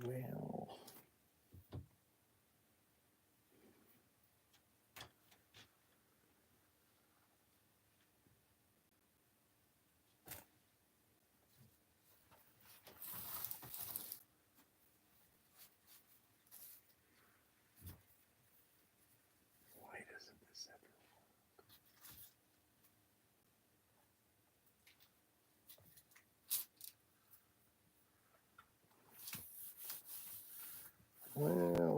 Well. Why doesn't this ever work? Well.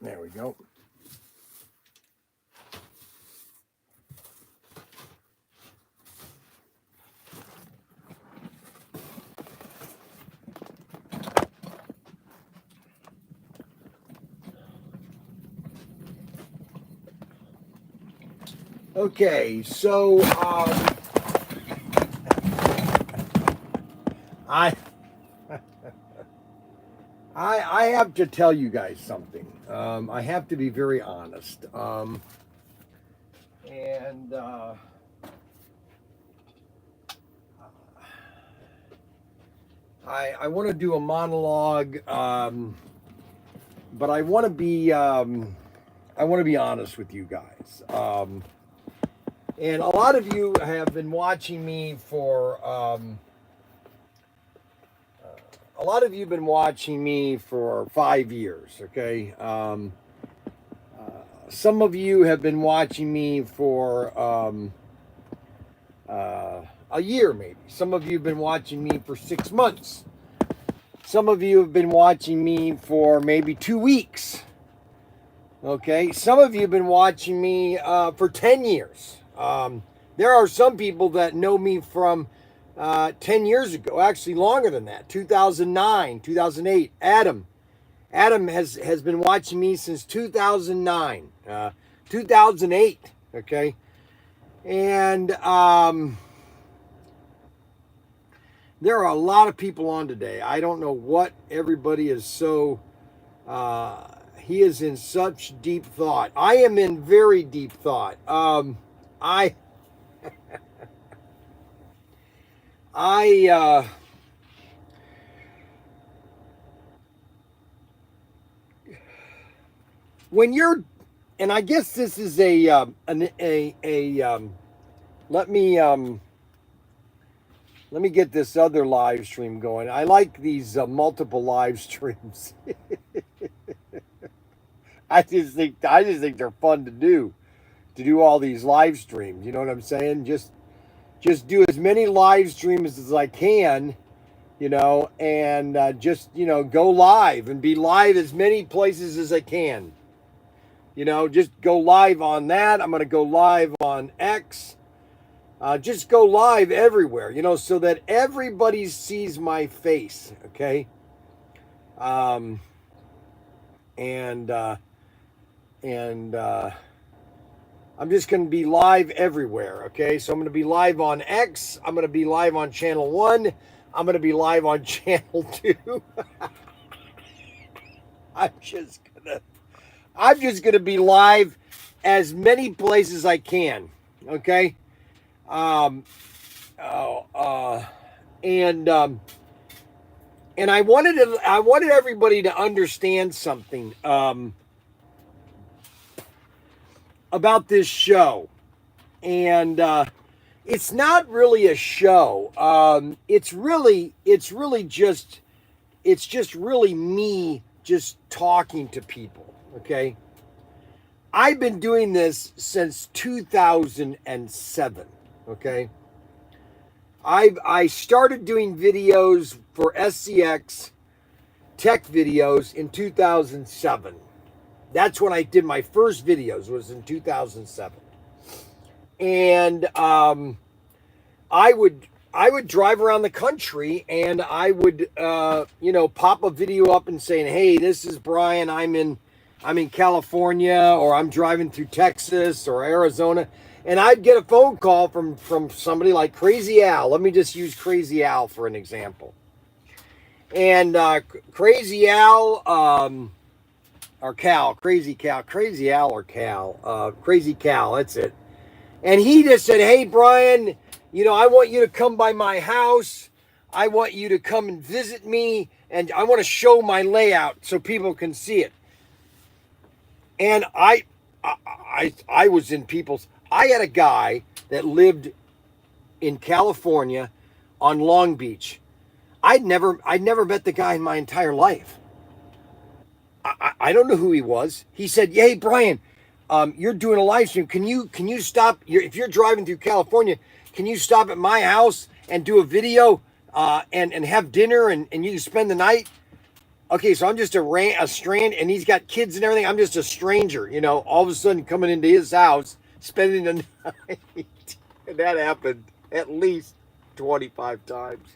There we go. Okay, so I have to tell you guys something. I have to be very honest. I want to do a monologue, but I want to be honest with you guys. And a lot of you have been watching me for a lot of you have been watching me for 5 years, okay? Some of you have been watching me for a year, maybe. Some of you have been watching me for 6 months. Some of you have been watching me for maybe 2 weeks. Okay, some of you have been watching me for 10 years. There are some people that know me from 10 years ago, actually longer than that, 2009, 2008. Adam has been watching me since 2009, 2008, okay? And there are a lot of people on today. I don't know what everybody is so... he is in such deep thought. I am in very deep thought. When you're, and I guess this is let me get this other live stream going. I like these multiple live streams. I just think they're fun to do all these live streams. You know what I'm saying? Just do as many live streams as I can, you know, and just, you know, go live and be live as many places as I can. You know, just go live on that. I'm going to go live on X. Just go live everywhere, you know, so that everybody sees my face, okay? I'm just going to be live everywhere, okay? So I'm going to be live on X. I'm going to be live on Channel 1. I'm going to be live on Channel 2. I'm just going to be live as many places as I can, okay? And I wanted everybody to understand something about this show. And it's not really a show. It's just really me just talking to people, okay? I've been doing this since 2007, okay? I started doing videos for SCX tech videos in 2007. That's when I did my first videos, was in 2007. And I would drive around the country, and I would pop a video up and saying, "Hey, this is Bryan. I'm in California, or I'm driving through Texas or Arizona." And I'd get a phone call from somebody like Crazy Al. Let me just use Crazy Al for an example. And Crazy Al, or Cal, Crazy Al or Cal, Crazy Cal, that's it. And he just said, "Hey, Bryan, I want you to come by my house. I want you to come and visit me, and I want to show my layout so people can see it." And I was in people's. I had a guy that lived in California on Long Beach. I'd never met the guy in my entire life. I don't know who he was. He said, "Hey, Bryan, you're doing a live stream. Can you stop? If you're driving through California, can you stop at my house and do a video and have dinner and you can spend the night?" Okay, so I'm just a strand, and he's got kids and everything. I'm just a stranger, all of a sudden coming into his house, spending the night. And that happened at least 25 times.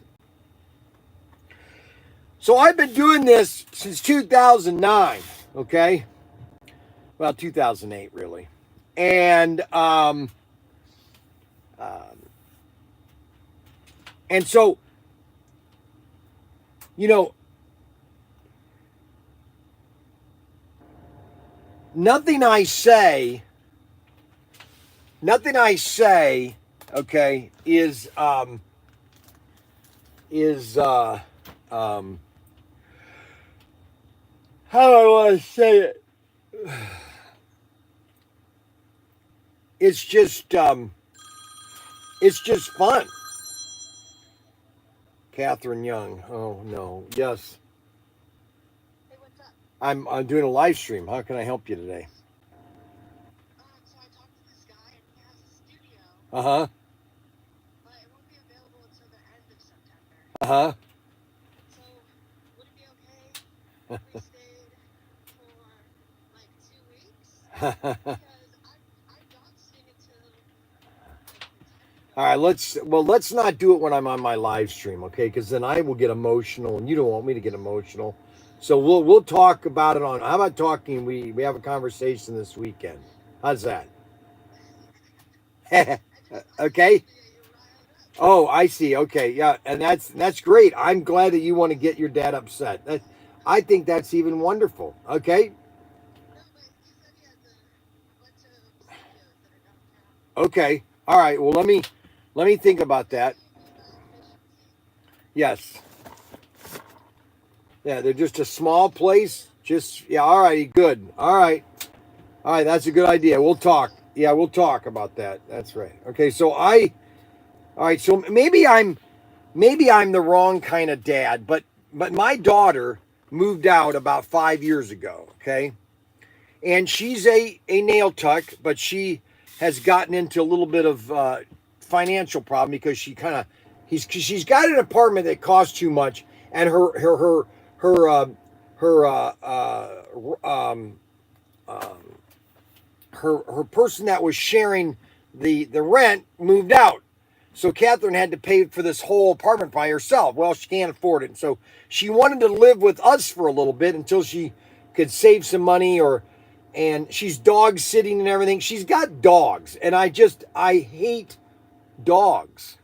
So I've been doing this since 2009, okay? Well, 2008, really. And so, nothing I say, okay, is how do I want to say it? It's just fun. Catherine Young. Oh no. Yes. Hey, what's up? I'm doing a live stream. How can I help you today? So I talked to this guy, and he has a studio, Uh-huh. but it won't be available until the end of September. Uh-huh. So would it be okay if we stayed for like 2 weeks? Because I'm dog sitting until like the 10th All right, let's not do it when I'm on my live stream, okay? Because then I will get emotional, and you don't want me to get emotional. So we'll talk about it on. How about talking? We have a conversation this weekend. How's that? I just Okay. wanted to get you riled up. Oh, I see. Okay, yeah, and that's great. I'm glad that you want to get your dad upset. I think that's even wonderful. Okay. No, but he said he has a bunch of studios that are downtown. Okay. All right. Well, let me think about Just that. mainly the efficiency. Yes. Yeah, they're just a small place. Just yeah. All righty. Good. All right. All right. That's a good idea. We'll talk. Yeah, we'll talk about that. That's right. Okay. So all right. So maybe I'm the wrong kind of dad, but my daughter moved out about 5 years ago. Okay, and she's a nail tuck, but she has gotten into a little bit of financial problem because she's got an apartment that costs too much, and her her her person that was sharing the rent moved out. So Catherine had to pay for this whole apartment by herself. Well, she can't afford it. And so she wanted to live with us for a little bit until she could save some money, and she's dog sitting and everything. She's got dogs, and I hate dogs.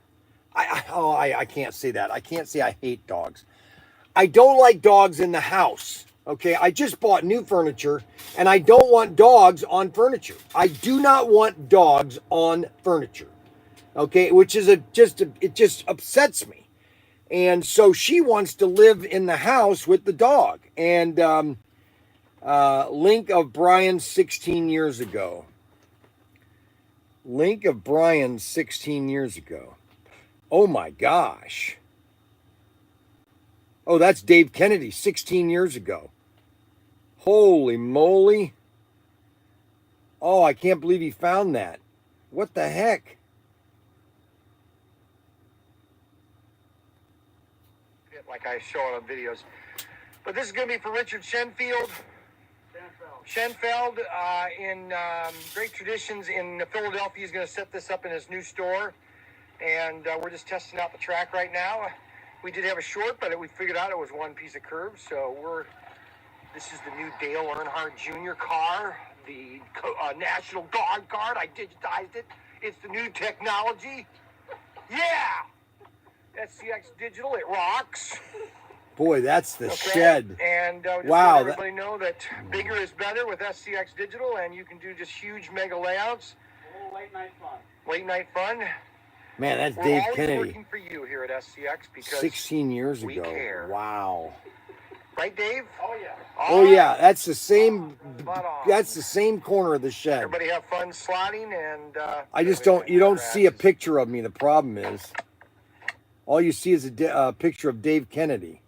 I can't say that. I can't say I hate dogs. I don't like dogs in the house. Okay, I just bought new furniture, and I don't want dogs on furniture. I do not want dogs on furniture. Okay, which is it just upsets me. And so she wants to live in the house with the dog. And link of Bryan 16 years ago. Link of Bryan 16 years ago. Oh my gosh. Oh, that's Dave Kennedy 16 years ago. Holy moly. Oh, I can't believe he found that. What the heck? like I show on videos. But this is going to be for Richard Schenfeld. Schenfeld in Great Traditions in Philadelphia. He's going to set this up in his new store. And we're just testing out the track right now. We did have a short, but we figured out it was one piece of curve. So this is the new Dale Earnhardt Jr. car, the National Guard card. I digitized it. It's the new technology. Yeah! SCX Digital, it rocks. Boy, that's the shed. And just Wow, let everybody know that bigger is better with SCX Digital, and you can do just huge mega layouts. Late night fun. Late night fun. Man, that's We're Dave always Kennedy. working for you here at SCX because 16 years we ago. care. Wow. Right, Dave? Oh yeah. Oh yeah, that's the same. Spot on. That's the same corner of the shed. Everybody have fun sliding, and I just don't. You don't see a picture of me. The problem is, all you see is a picture of Dave Kennedy.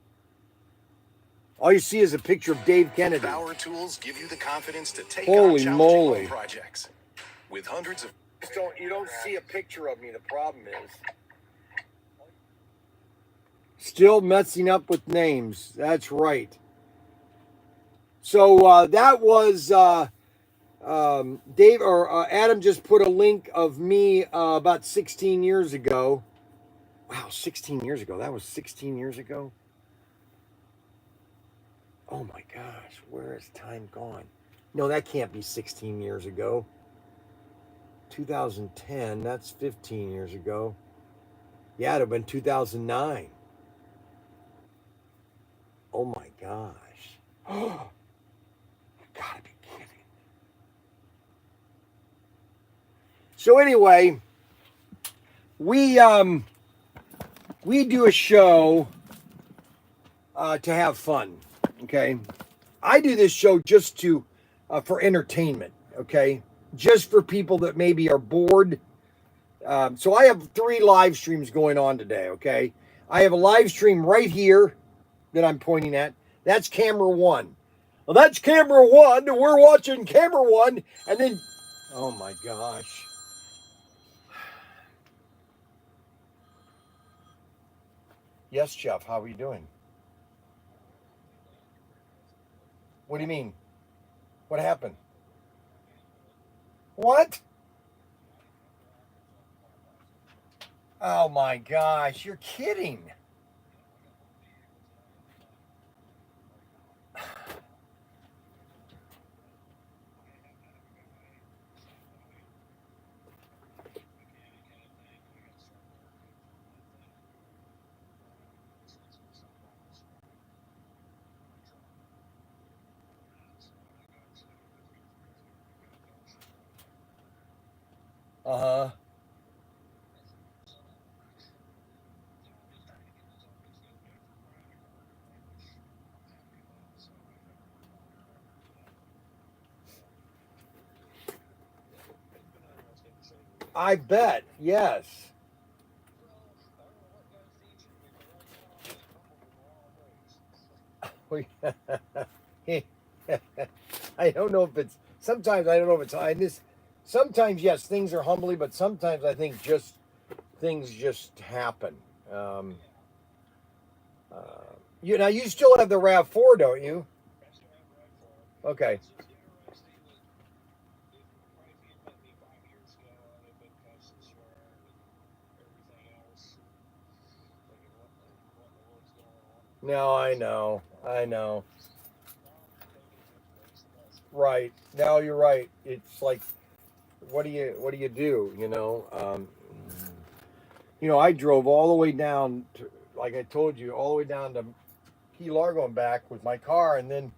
All you see is a picture of Dave Kennedy. Power tools give you the confidence to take Holy on challenging moly. home projects. With hundreds of You don't see a picture of me. The problem is, Still messing up with names. That's right. So that was Dave or Adam just put a link of me about 16 years ago. Wow, 16 years ago. That was 16 years ago. Oh my gosh, where has time gone? No, that can't be 16 years ago. 2010, that's 15 years ago. Yeah, it'd have been 2009. Oh my gosh. Oh, you gotta be kidding. So anyway, we do a show to have fun. Okay, I do this show just to for entertainment. Okay, just for people that maybe are bored. So I have 3 live streams going on today. Okay, I have a live stream right here that I'm pointing at. That's camera 1. Well, that's camera 1. We're watching camera 1, and then oh my gosh. Yes, Jeff. How are you doing? What do you mean? What happened? What? Oh my gosh, you're kidding. Uh-huh. I bet, yes. I don't know if it's, sometimes I don't know if it's, sometimes yes, things are humbly, but sometimes I think things just happen. Now you still have the RAV4, don't you? Okay. No, I know. Right. No, you're right. It's like, what do you do? I drove all the way down to, like I told you, all the way down to Key Largo and back with my car, and then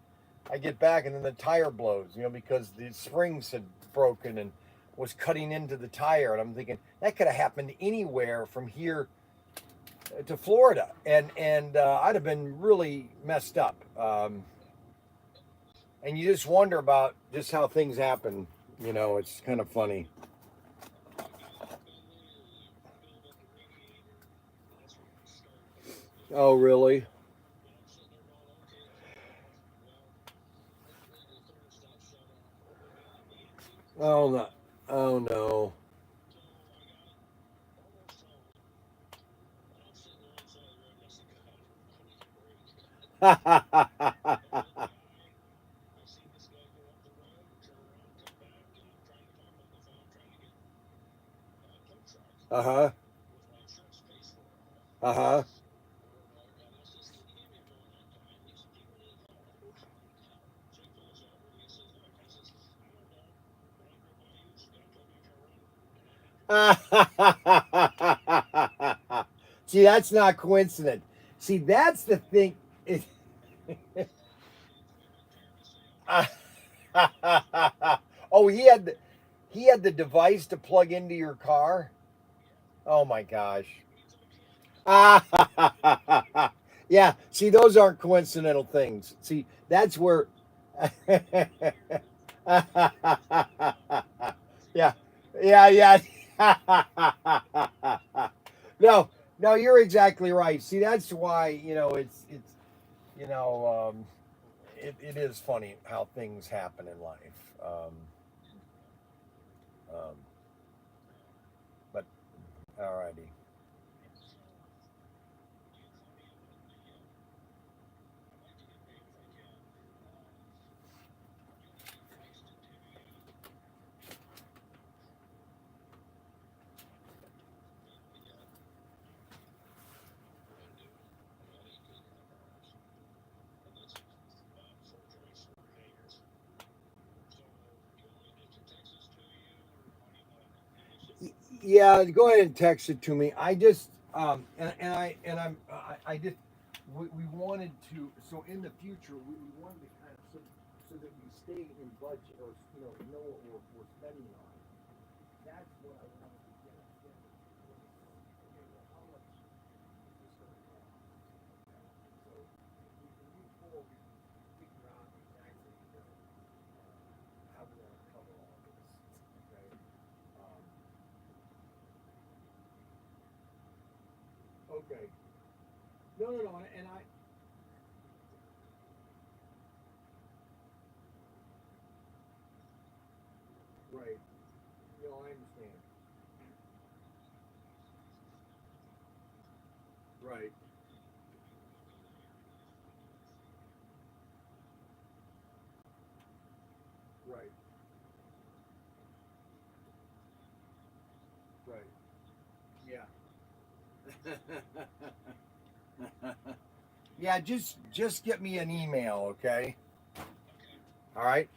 I get back and then the tire blows, because the springs had broken and was cutting into the tire, and I'm thinking that could have happened anywhere from here to Florida, and I'd have been really messed up. And you just wonder about just how things happen. It's kind of funny. Oh, really? Oh no! Oh no! Uh-huh. Uh-huh. See, that's not coincident. See, that's the thing. Oh, he had the device to plug into your car. Oh my gosh. Yeah. See, those aren't coincidental things. See, that's where. Yeah. Yeah. Yeah. No. No, you're exactly right. See, that's why it's it is funny how things happen in life. Um, but alrighty. Yeah, go ahead and text it to me. I just I just we wanted to, so in the future we wanted to kind of so that we stay in budget, or know what we're spending on. That's what I wanted to get. Okay, well, how much is this going to cost? So if we can move forward, we can figure out exactly how we want to cover all of this. Okay. Um, okay. No, no, no, and I. Right. No, I understand. Right. Right. Right. Yeah. Yeah, just get me an email, okay? All right.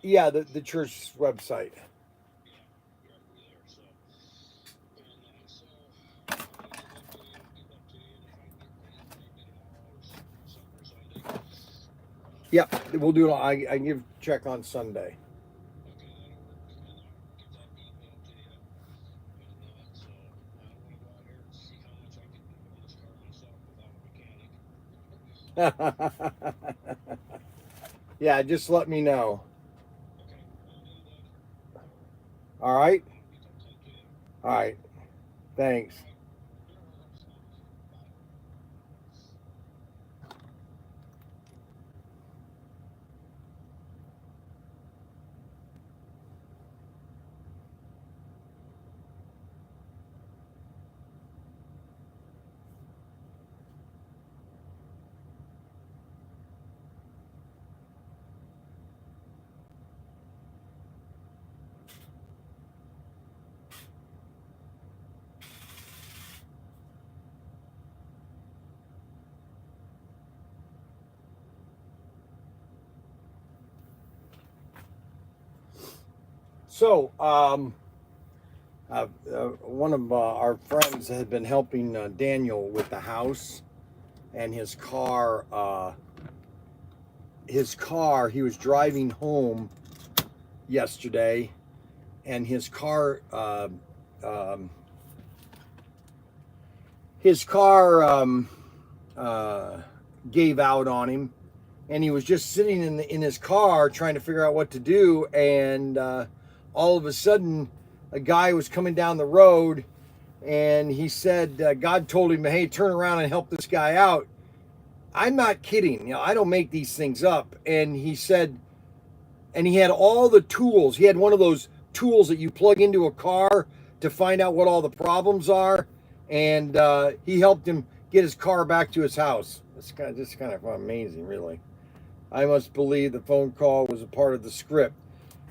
Yeah, the church website. Yep, we'll do it. I give check on Sunday. Yeah, just let me know. All right. All right. Thanks. So, one of our friends had been helping Daniel with the house and his car. His car. He was driving home yesterday, and um, his car uh, gave out on him, and he was just sitting in his car trying to figure out what to do, and all of a sudden, a guy was coming down the road, and he said God told him, "Hey, turn around and help this guy out." I'm not kidding. I don't make these things up. And he said, and he had all the tools. He had one of those tools that you plug into a car to find out what all the problems are. and he helped him get his car back to his house. It's just kind of amazing, really. I must believe the phone call was a part of the script.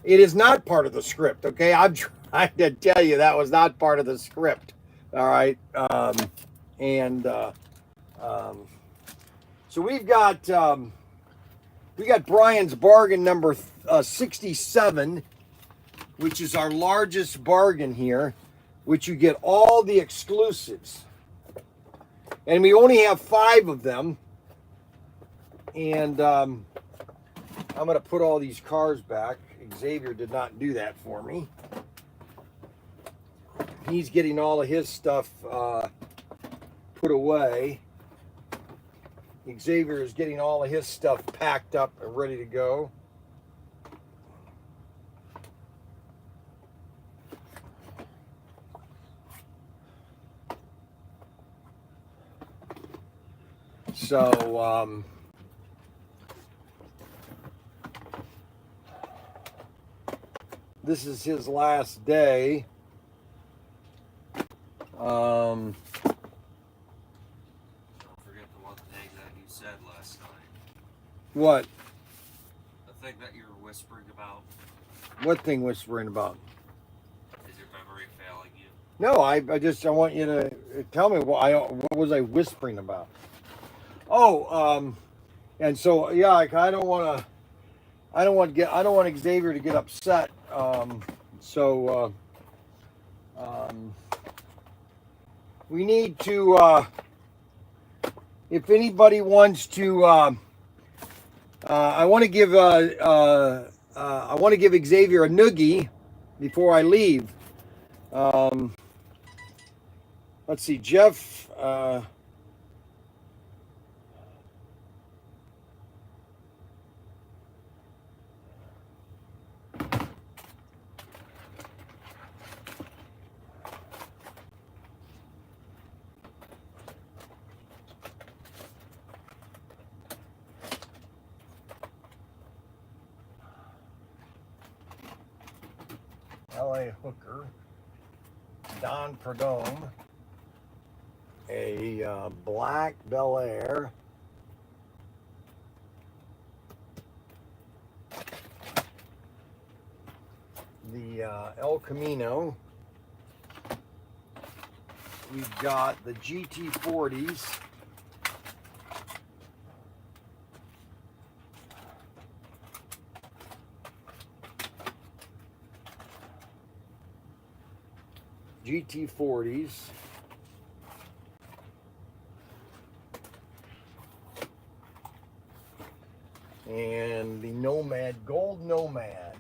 It is not part of the script, okay? I'm trying to tell you that was not part of the script. All right. So we got Bryan's bargain number 67, which is our largest bargain here, which you get all the exclusives. And we only have 5 of them. And I'm going to put all these cars back. Xavier did not do that for me. He's getting all of his stuff put away. Xavier is getting all of his stuff packed up and ready to go. So, this is his last day. Don't forget the one thing that you said last night. What? The thing that you were whispering about. What thing whispering about? Is your memory failing you? No, I want you to tell me what was I whispering about? Oh, and so yeah, I don't want Xavier to get upset. We need to. If anybody wants to, I want to give Xavier a noogie before I leave. Let's see, Jeff. LA Hooker, Don Perdome, a black Bel Air, the El Camino. We've got the GT40s. GT40s. And the Nomad, Gold Nomad,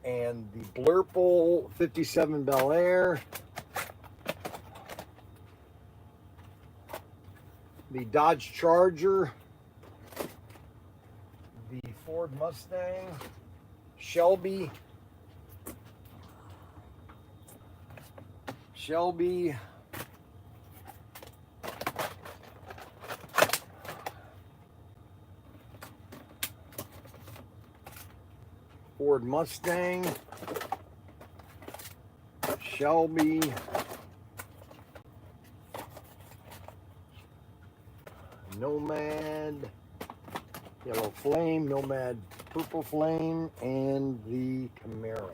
and the Blurple 57 Bel Air, the Dodge Charger, the Ford Mustang, Shelby, Ford Mustang, Shelby, Nomad, Yellow Flame, Nomad Purple Flame, and the Camaro.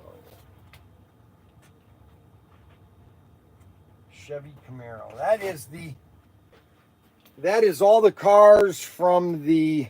Chevy Camaro. That is all the cars from the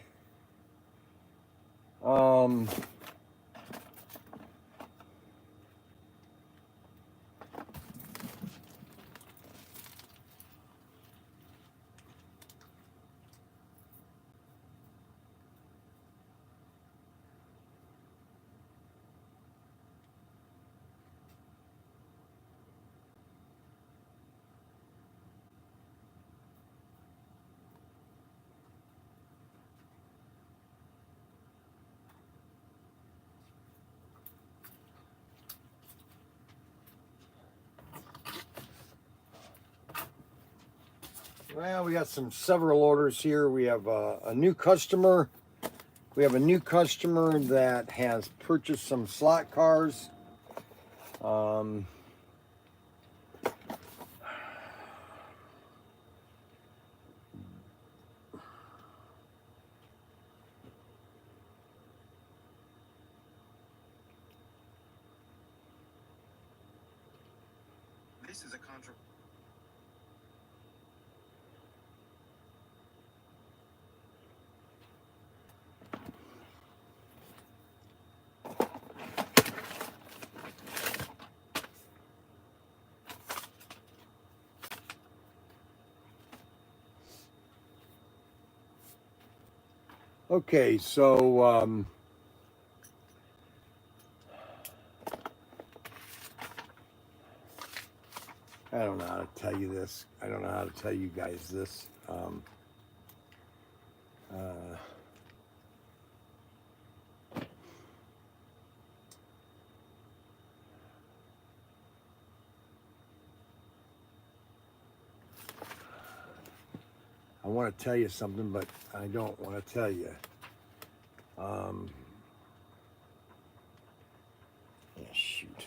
well, we got several orders here. We have a new customer. We have a new customer that has purchased some slot cars. This is a contra. Okay, so I don't know how to tell you this. I don't know how to tell you guys this. I want to tell you something, but I don't want to tell you. Yeah, shoot.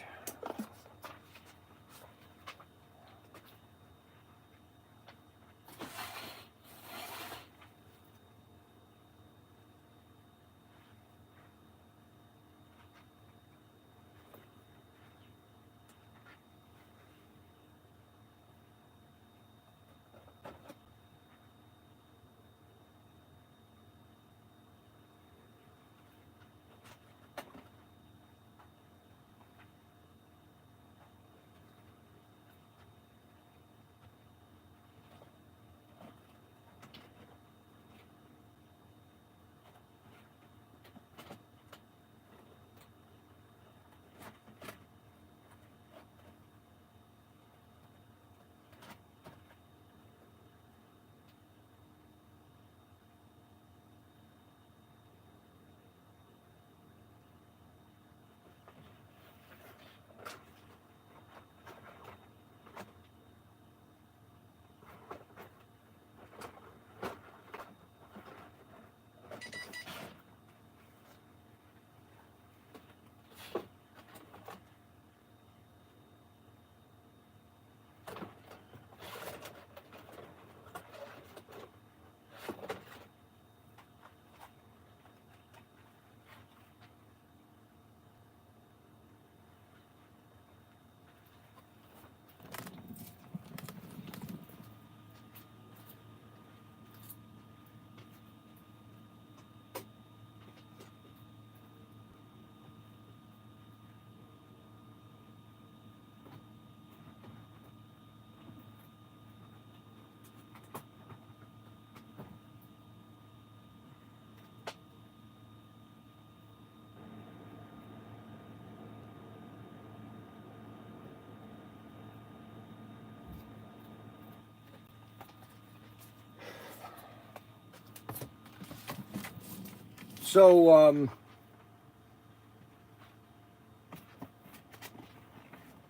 So,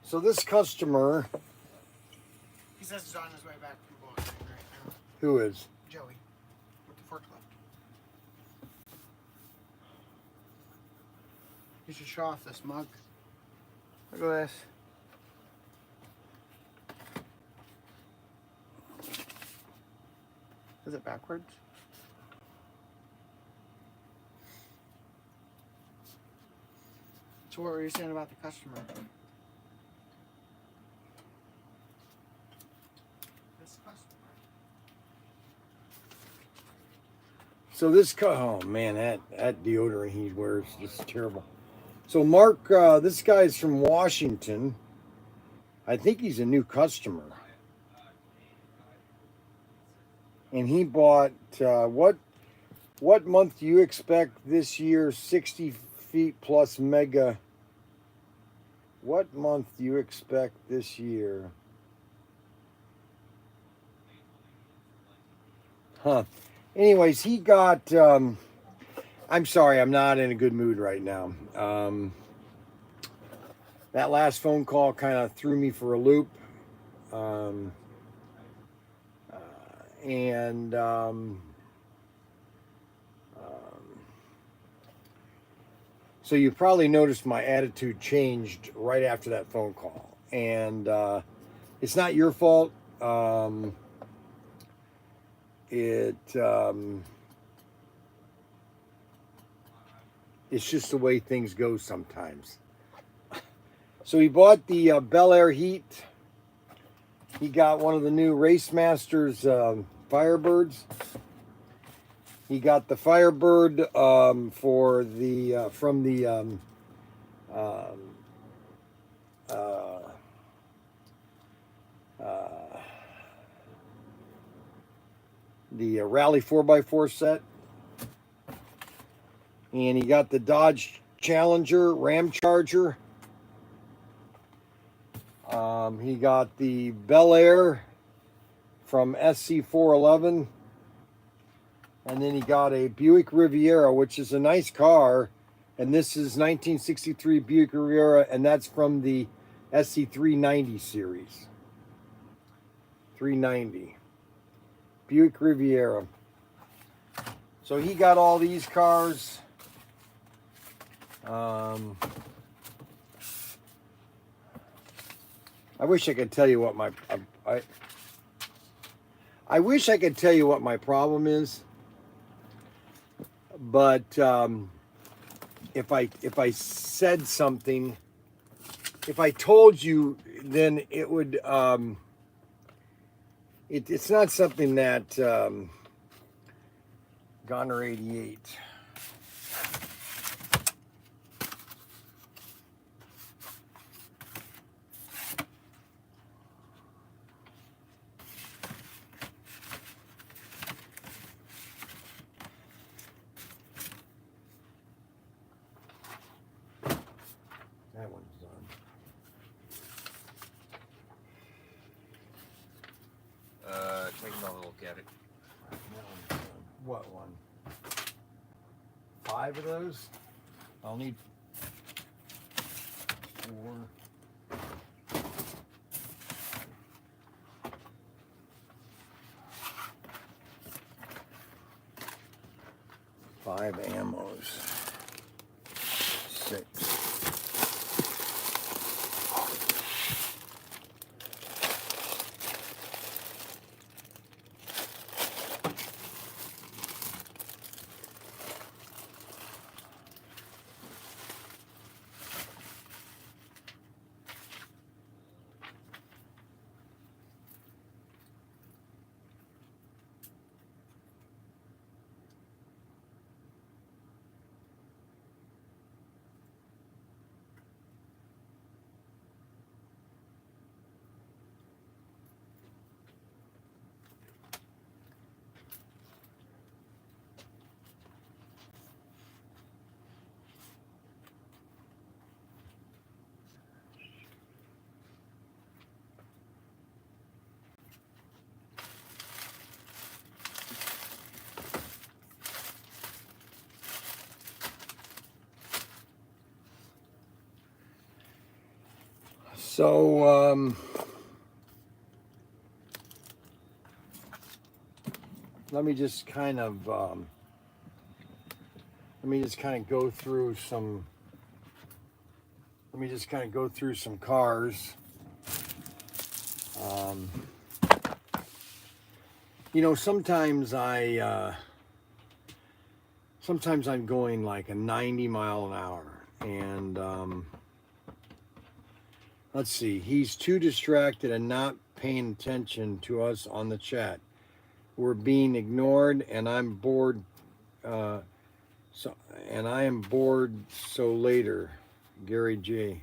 so this customer, He says he's on his way back from Bowling Green right now. who is? Joey, with the forklift. You should show off this mug. Look at this. Is it backwards? So what were you saying about the customer? This customer. So this, oh man, that deodorant he wears is just terrible. So Mark, this guy's from Washington. I think he's a new customer. And he bought, what month do you expect this year? 60 feet plus mega. What month do you expect this year? Huh. Anyways, he got, I'm sorry, I'm not in a good mood right now. That last phone call kind of threw me for a loop. So you probably noticed my attitude changed right after that phone call. And it's not your fault. It's just the way things go sometimes. So he bought the Bel Air Heat He got one of the new Race Masters Firebirds. He got the Firebird for the from the Rally 4x4 set. And he got the Dodge Challenger Ram Charger. He got the Bel Air from SC411. And then he got a Buick Riviera, which is a nice car. And this is 1963 Buick Riviera, and that's from the SC390 series. 390. Buick Riviera. So he got all these cars. I wish I could tell you what I wish I could tell you what my problem is, but if I said something, if I told you, then it would it's not something that Goner 88. That one's done. Take another look at it. That one's done. What one? 5 of those? I'll need 4. 5 ammos. 6. So, let me just kind of go through some. Let me just kind of go through some cars. You know, sometimes I'm going like a 90 mile an hour, and let's see, he's too distracted and not paying attention to us on the chat. We're being ignored, and I'm bored. I am bored. So later, Gary J.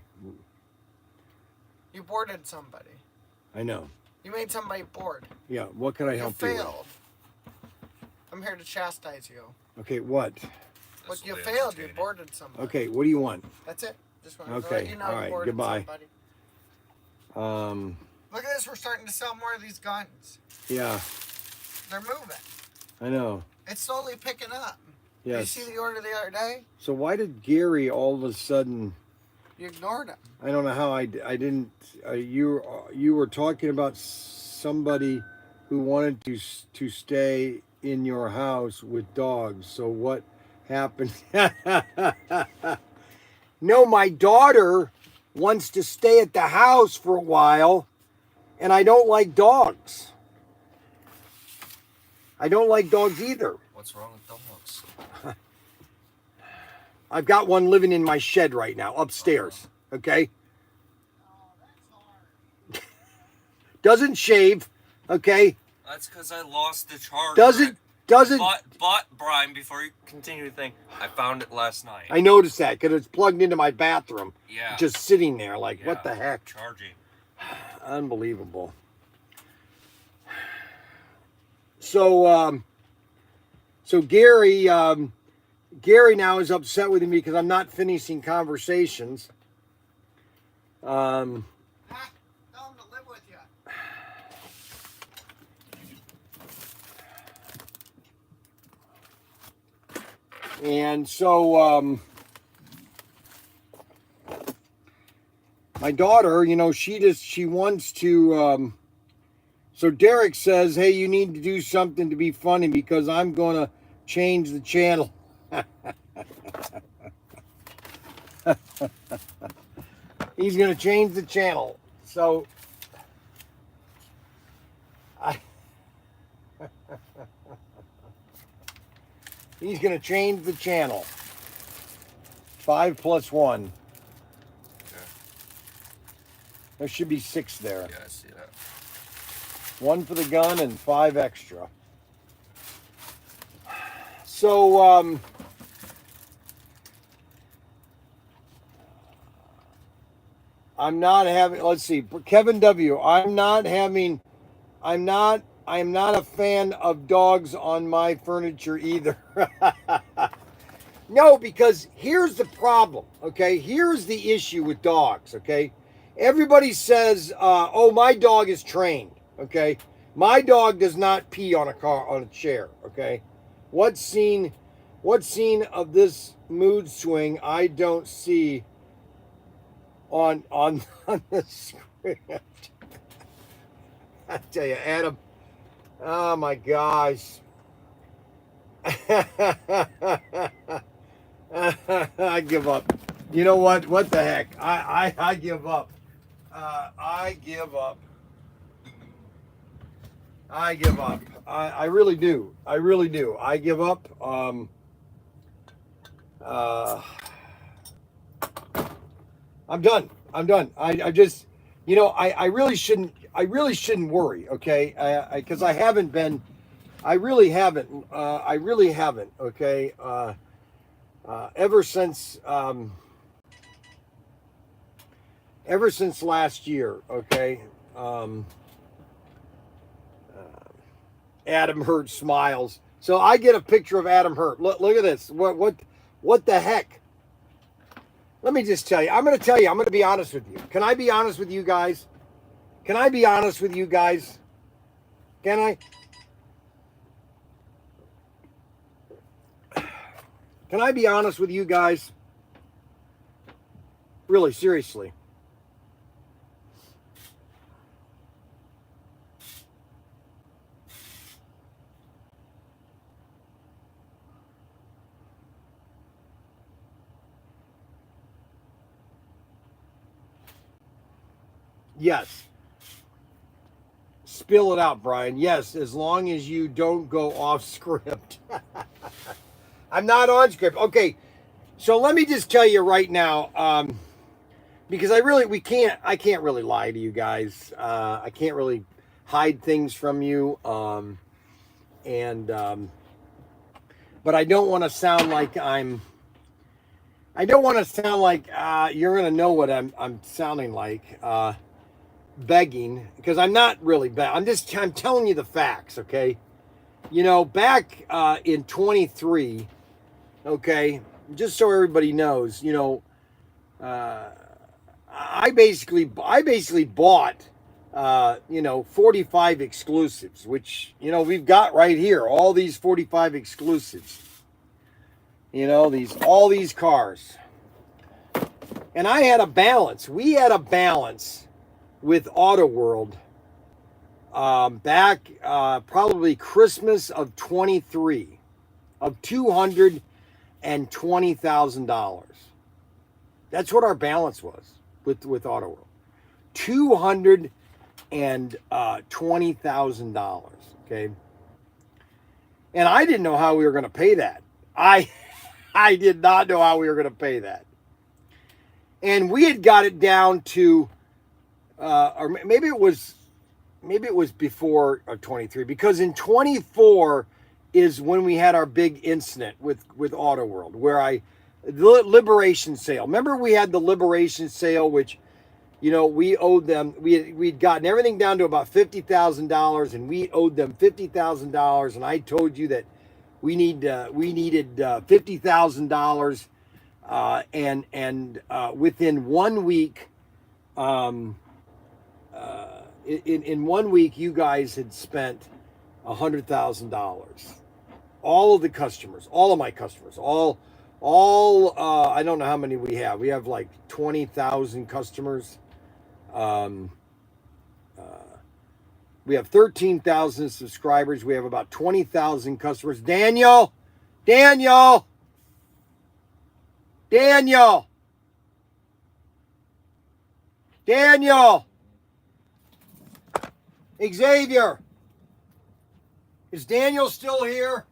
You boarded somebody. I know. You made somebody bored. Yeah. What can I You help you with? failed. I'm here to chastise you. Okay. What? But you This'll be failed. You entertaining. boarded somebody. Okay. What do you want? That's it. Just wanted to Okay, let you know all you right, boarded goodbye. somebody. Look at this. We're starting to sell more of these guns. Yeah. They're moving. I know. It's slowly picking up. Yes. Did you see the order the other day? So why did Gary all of a sudden? You ignored him. I don't know how I didn't. You were talking about somebody who wanted to stay in your house with dogs. So what happened? No, my daughter wants to stay at the house for a while, and I don't like dogs. I don't like dogs either. What's wrong with dogs? I've got one living in my shed right now, upstairs. Okay? Doesn't shave. Okay. That's because I lost the charger. Doesn't. Bought Bryan, before you continue to think, I found it last night. I noticed that because it's plugged into my bathroom. Yeah. Just sitting there, like, what the heck? Charging. Unbelievable. So, so Gary now is upset with me because I'm not finishing conversations. Tell him to live with you. And so, my daughter, you know, she wants to, so Derek says, hey, you need to do something to be funny because I'm going to change the channel. He's going to change the channel. So, he's going to change the channel. 5 + 1. Okay. There should be 6 there. Yeah, I see that. 1 for the gun and 5 extra. So, I'm not having, let's see, Kevin W. I am not a fan of dogs on my furniture either. No, because here's the problem, okay? Here's the issue with dogs, okay? Everybody says, oh, my dog is trained, okay? My dog does not pee on a chair, okay? What scene of this mood swing I don't see on the script? I tell you, Adam, oh my gosh. I give up. You know what? What the heck? I give up. I give up. I give up. I really do. I really do. I give up. I'm done. I'm done. I just, you know, I really shouldn't worry, okay? Because I haven't been. I really haven't. Okay. Ever since last year, okay. Adam Hurt smiles. So I get a picture of Adam Hurt. Look at this. What the heck? Let me just tell you. I'm going to be honest with you. Can I be honest with you guys? Can I be honest with you guys? Can I? Can I be honest with you guys? Really, seriously. Yes. Spill it out, Bryan. Yes, as long as you don't go off script. I'm not on script. Okay, so let me just tell you right now, because I can't really lie to you guys. I can't really hide things from you, but I don't want to sound like you're gonna know what I'm sounding like, begging, because I'm not really begging. I'm telling you the facts, okay? You know, back in 23. Okay, just so everybody knows, you know, I basically bought, 45 exclusives, which, you know, we've got right here, all these 45 exclusives, you know, all these cars. And I had a balance. We had a balance with Auto World back probably Christmas of 23 of $220,000. That's what our balance was with Auto World. $220,000. Okay. And I didn't know how we were going to pay that. I did not know how we were going to pay that. And we had got it down to, or maybe it was maybe it was before 23, because in 24 is when we had our big incident with Auto World, where the liberation sale. Remember, we had the liberation sale, which, you know, we owed them. We'd gotten everything down to about $50,000, and we owed them $50,000. And I told you that we needed $50,000, and within 1 week, in 1 week, you guys had spent $100,000. All of the customers, all of my customers, I don't know how many we have. We have like 20,000 customers. We have 13,000 subscribers. We have about 20,000 customers. Daniel, Xavier, is Daniel still here?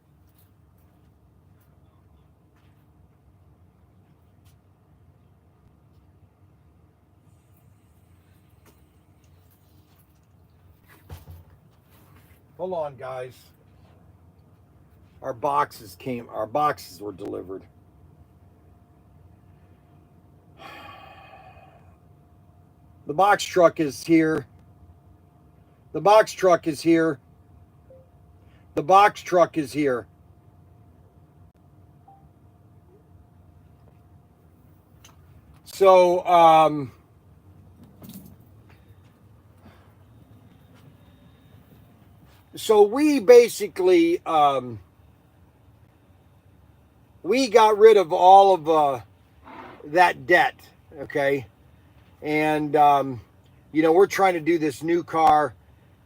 Hold on, guys. Our boxes were delivered. The box truck is here. The box truck is here. The box truck is here. So, so we basically, we got rid of all of that debt, okay? And, you know, we're trying to do this new car.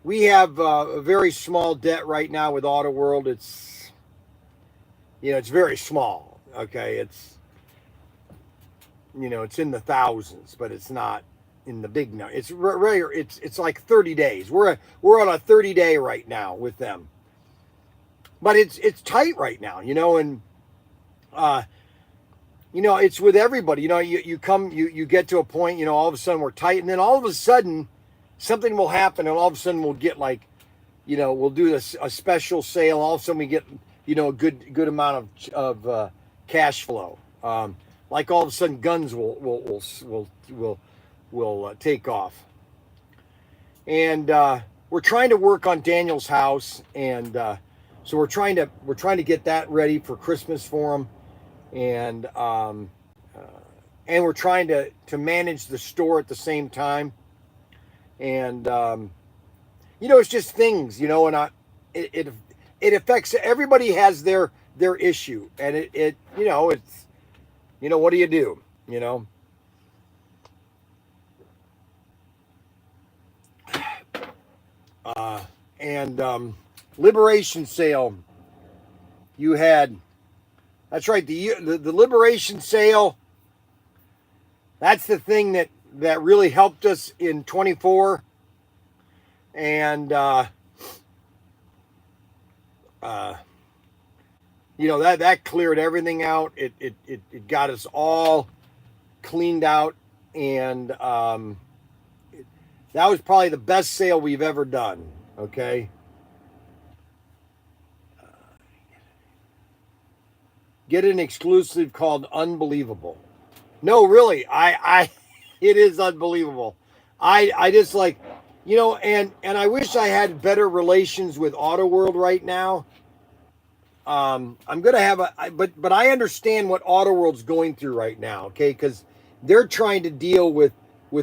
We have a very small debt right now with Auto World. It's, you know, it's very small, okay? It's, you know, it's in the thousands, but it's not in the big number. It's rare. It's like 30 days. We're on a 30-day right now with them, but it's tight right now, you know. And you know, it's with everybody. You know, you get to a point, you know, all of a sudden we're tight, and then all of a sudden something will happen, and all of a sudden we'll get, like, you know, we'll do a special sale. All of a sudden we get, you know, a good amount of cash flow. Like all of a sudden guns will take off. And we're trying to work on Daniel's house, and so we're trying to get that ready for Christmas for him, and we're trying to manage the store at the same time. And you know, it's just things, you know, and it affects everybody. Has their issue, and it you know, it's, you know, what do you do, you know? And liberation sale, you had, that's right, the liberation sale, that's the thing that really helped us in 24. And you know, that cleared everything out. It got us all cleaned out, and that was probably the best sale we've ever done. Okay. Get an exclusive called Unbelievable. No, really, it is unbelievable. I just, like, you know, and I wish I had better relations with Auto World right now. I'm gonna have but I understand what Auto World's going through right now, okay? Because they're trying to deal with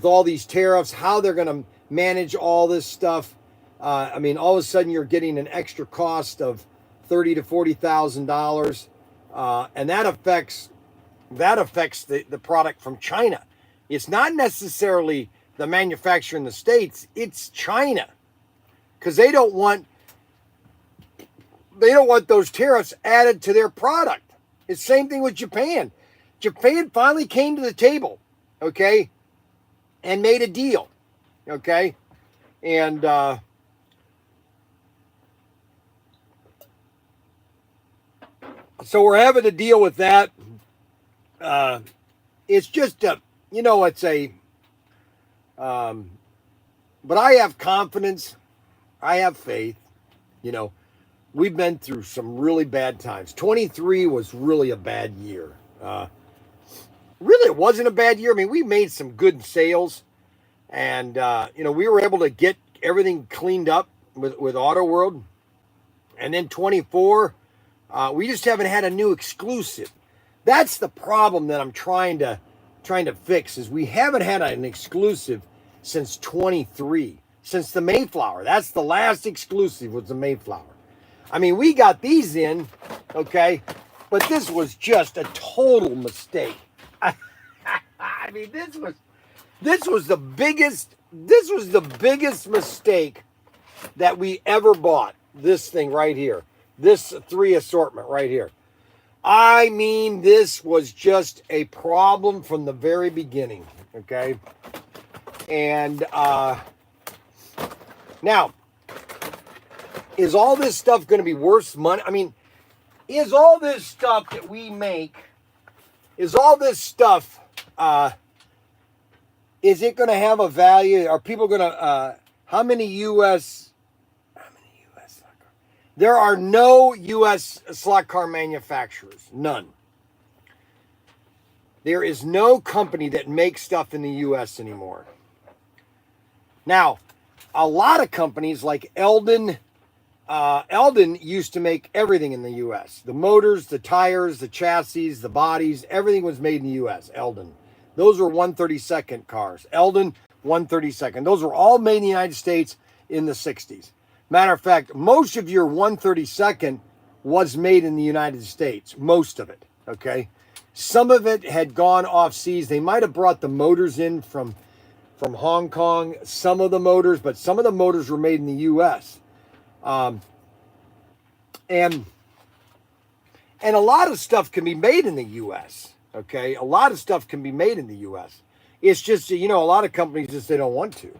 all these tariffs, how they're gonna manage all this stuff. I mean, all of a sudden you're getting an extra cost of $30,000 to $40,000, and that affects the product from China. It's not necessarily the manufacturer in the States; it's China, because they don't want those tariffs added to their product. It's the same thing with Japan. Japan finally came to the table, okay, and made a deal, okay, and so we're having to deal with that. It's just you know, it's a but I have confidence I have faith. You know, we've been through some really bad times. 23 was really a bad year. Really, it wasn't a bad year. I mean, we made some good sales, and you know, we were able to get everything cleaned up with Auto World. And then 24, we just haven't had a new exclusive. That's the problem that I'm trying to fix, is we haven't had an exclusive since 23, since the Mayflower. That's the last exclusive, was the Mayflower. I mean, we got these in, okay, but this was just a total mistake. I mean, this was the biggest mistake that we ever bought. This thing right here, this 3 assortment right here. I mean, this was just a problem from the very beginning, okay? And now, is all this stuff going to be worth money? I mean, is all this stuff that we make, is all this stuff, is it going to have a value? Are people going to, how many U.S. slot car? There are no U.S. slot car manufacturers. None. There is no company that makes stuff in the U.S. anymore. Now, a lot of companies like Eldon used to make everything in the U.S. The motors, the tires, the chassis, the bodies, everything was made in the U.S. Eldon. Those were 132nd cars. Eldon, 132nd. Those were all made in the United States in the 60s. Matter of fact, most of your 132nd was made in the United States. Most of it, okay? Some of it had gone off seas. They might have brought the motors in from Hong Kong, some of the motors, but some of the motors were made in the U.S. And a lot of stuff can be made in the U.S., okay? A lot of stuff can be made in the U.S. It's just, you know, a lot of companies just, they don't want to.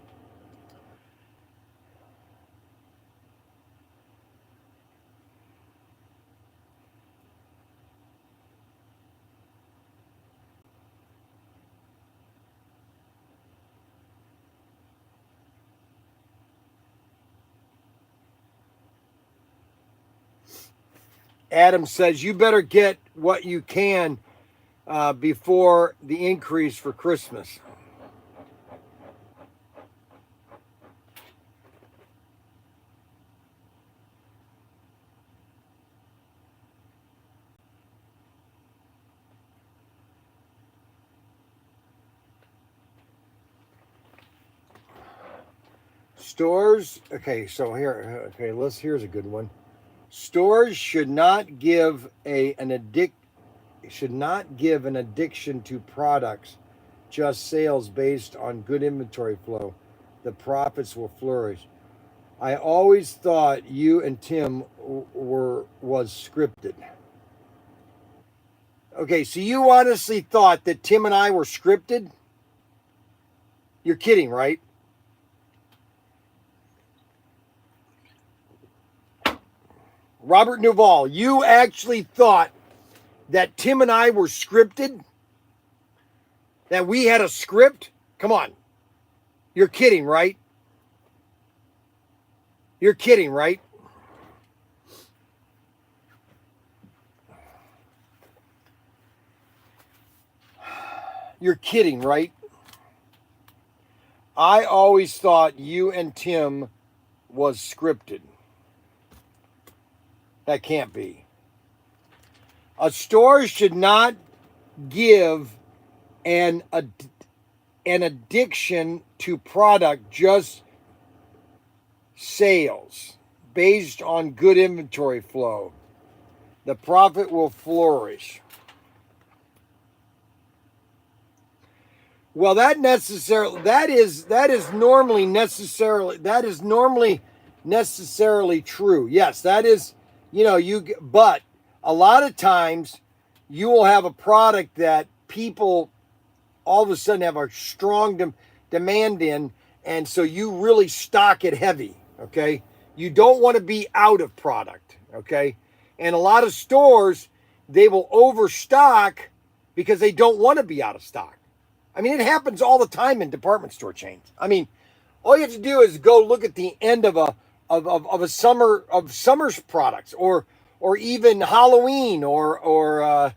Adam says, you better get what you can before the increase for Christmas. Stores, okay, so here, okay, here's a good one. Stores should not give an addiction to products, just sales based on good inventory flow. The profits will flourish. I always thought you and Tim was scripted. Okay, so you honestly thought that Tim and I were scripted? You're kidding, right? Robert Duvall, you actually thought that Tim and I were scripted? That we had a script? Come on. You're kidding, right? You're kidding, right? You're kidding, right? I always thought you and Tim was scripted. That can't be. A store should not give an addiction to product, just sales based on good inventory flow. The profit will flourish. Well, that is normally necessarily true. Yes, that is, you know, but a lot of times you will have a product that people all of a sudden have a strong demand in, and so you really stock it heavy, okay? You don't want to be out of product, okay? And a lot of stores, they will overstock because they don't want to be out of stock. I mean, it happens all the time in department store chains. I mean, all you have to do is go look at the end of of a summer's products, or even Halloween, or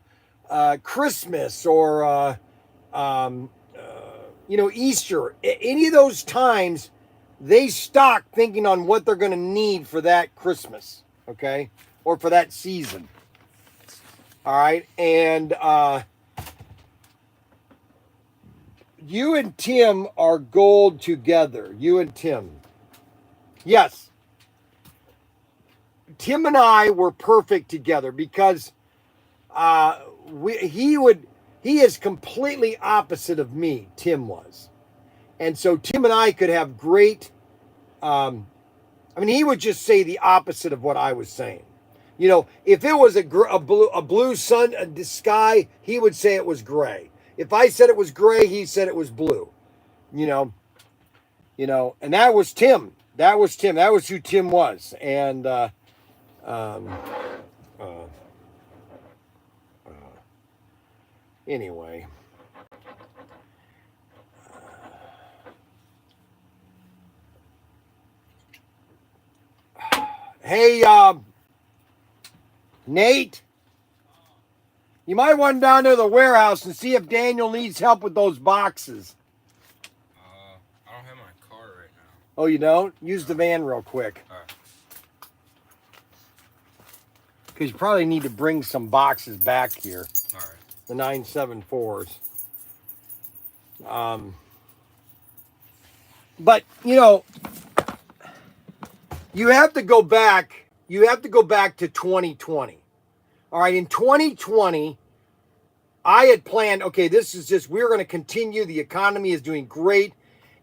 Christmas, or Easter. Any of those times, they stock thinking on what they're going to need for that Christmas, okay, or for that season. All right, and you and Tim are gold together. You and Tim. Yes. Tim and I were perfect together because he is completely opposite of me, Tim was. And so Tim and I could have great, he would just say the opposite of what I was saying. You know, if it was a blue sky, he would say it was gray. If I said it was gray, he said it was blue. You know, and that was Tim. That was Tim. That was who Tim was. And anyway. Hey, Nate, you might want down to the warehouse and see if Daniel needs help with those boxes. I don't have my car right now. Oh, you don't? Use the van real quick. Because you probably need to bring some boxes back here. All right. The 974s. But, you have to go back. You have to go back to 2020. All right, in 2020, I had planned, okay, we're going to continue. The economy is doing great.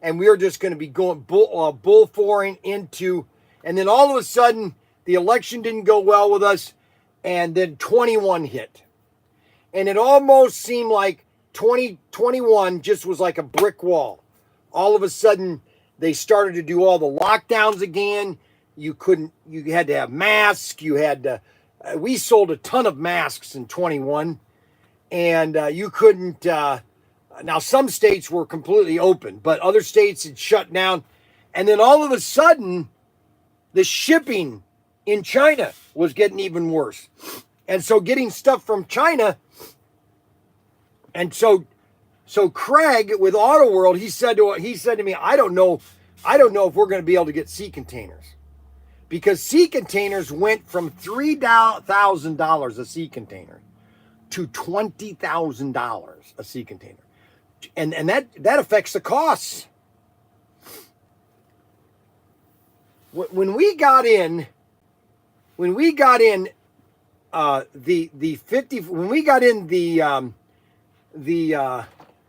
And we're just going to be going bull-foring into, and then all of a sudden, the election didn't go well with us. And then 21 hit. And it almost seemed like 2021 just was like a brick wall. All of a sudden, they started to do all the lockdowns again. You had to have masks. We sold a ton of masks in 21. And you couldn't, now some states were completely open, but other states had shut down. And then all of a sudden, the shipping in China was getting even worse. And so getting stuff from China, and so Craig with Auto World, he said to me, I don't know if we're going to be able to get sea containers. Because sea containers went from $3,000 a sea container to $20,000 a sea container. And that affects the costs. When we got in the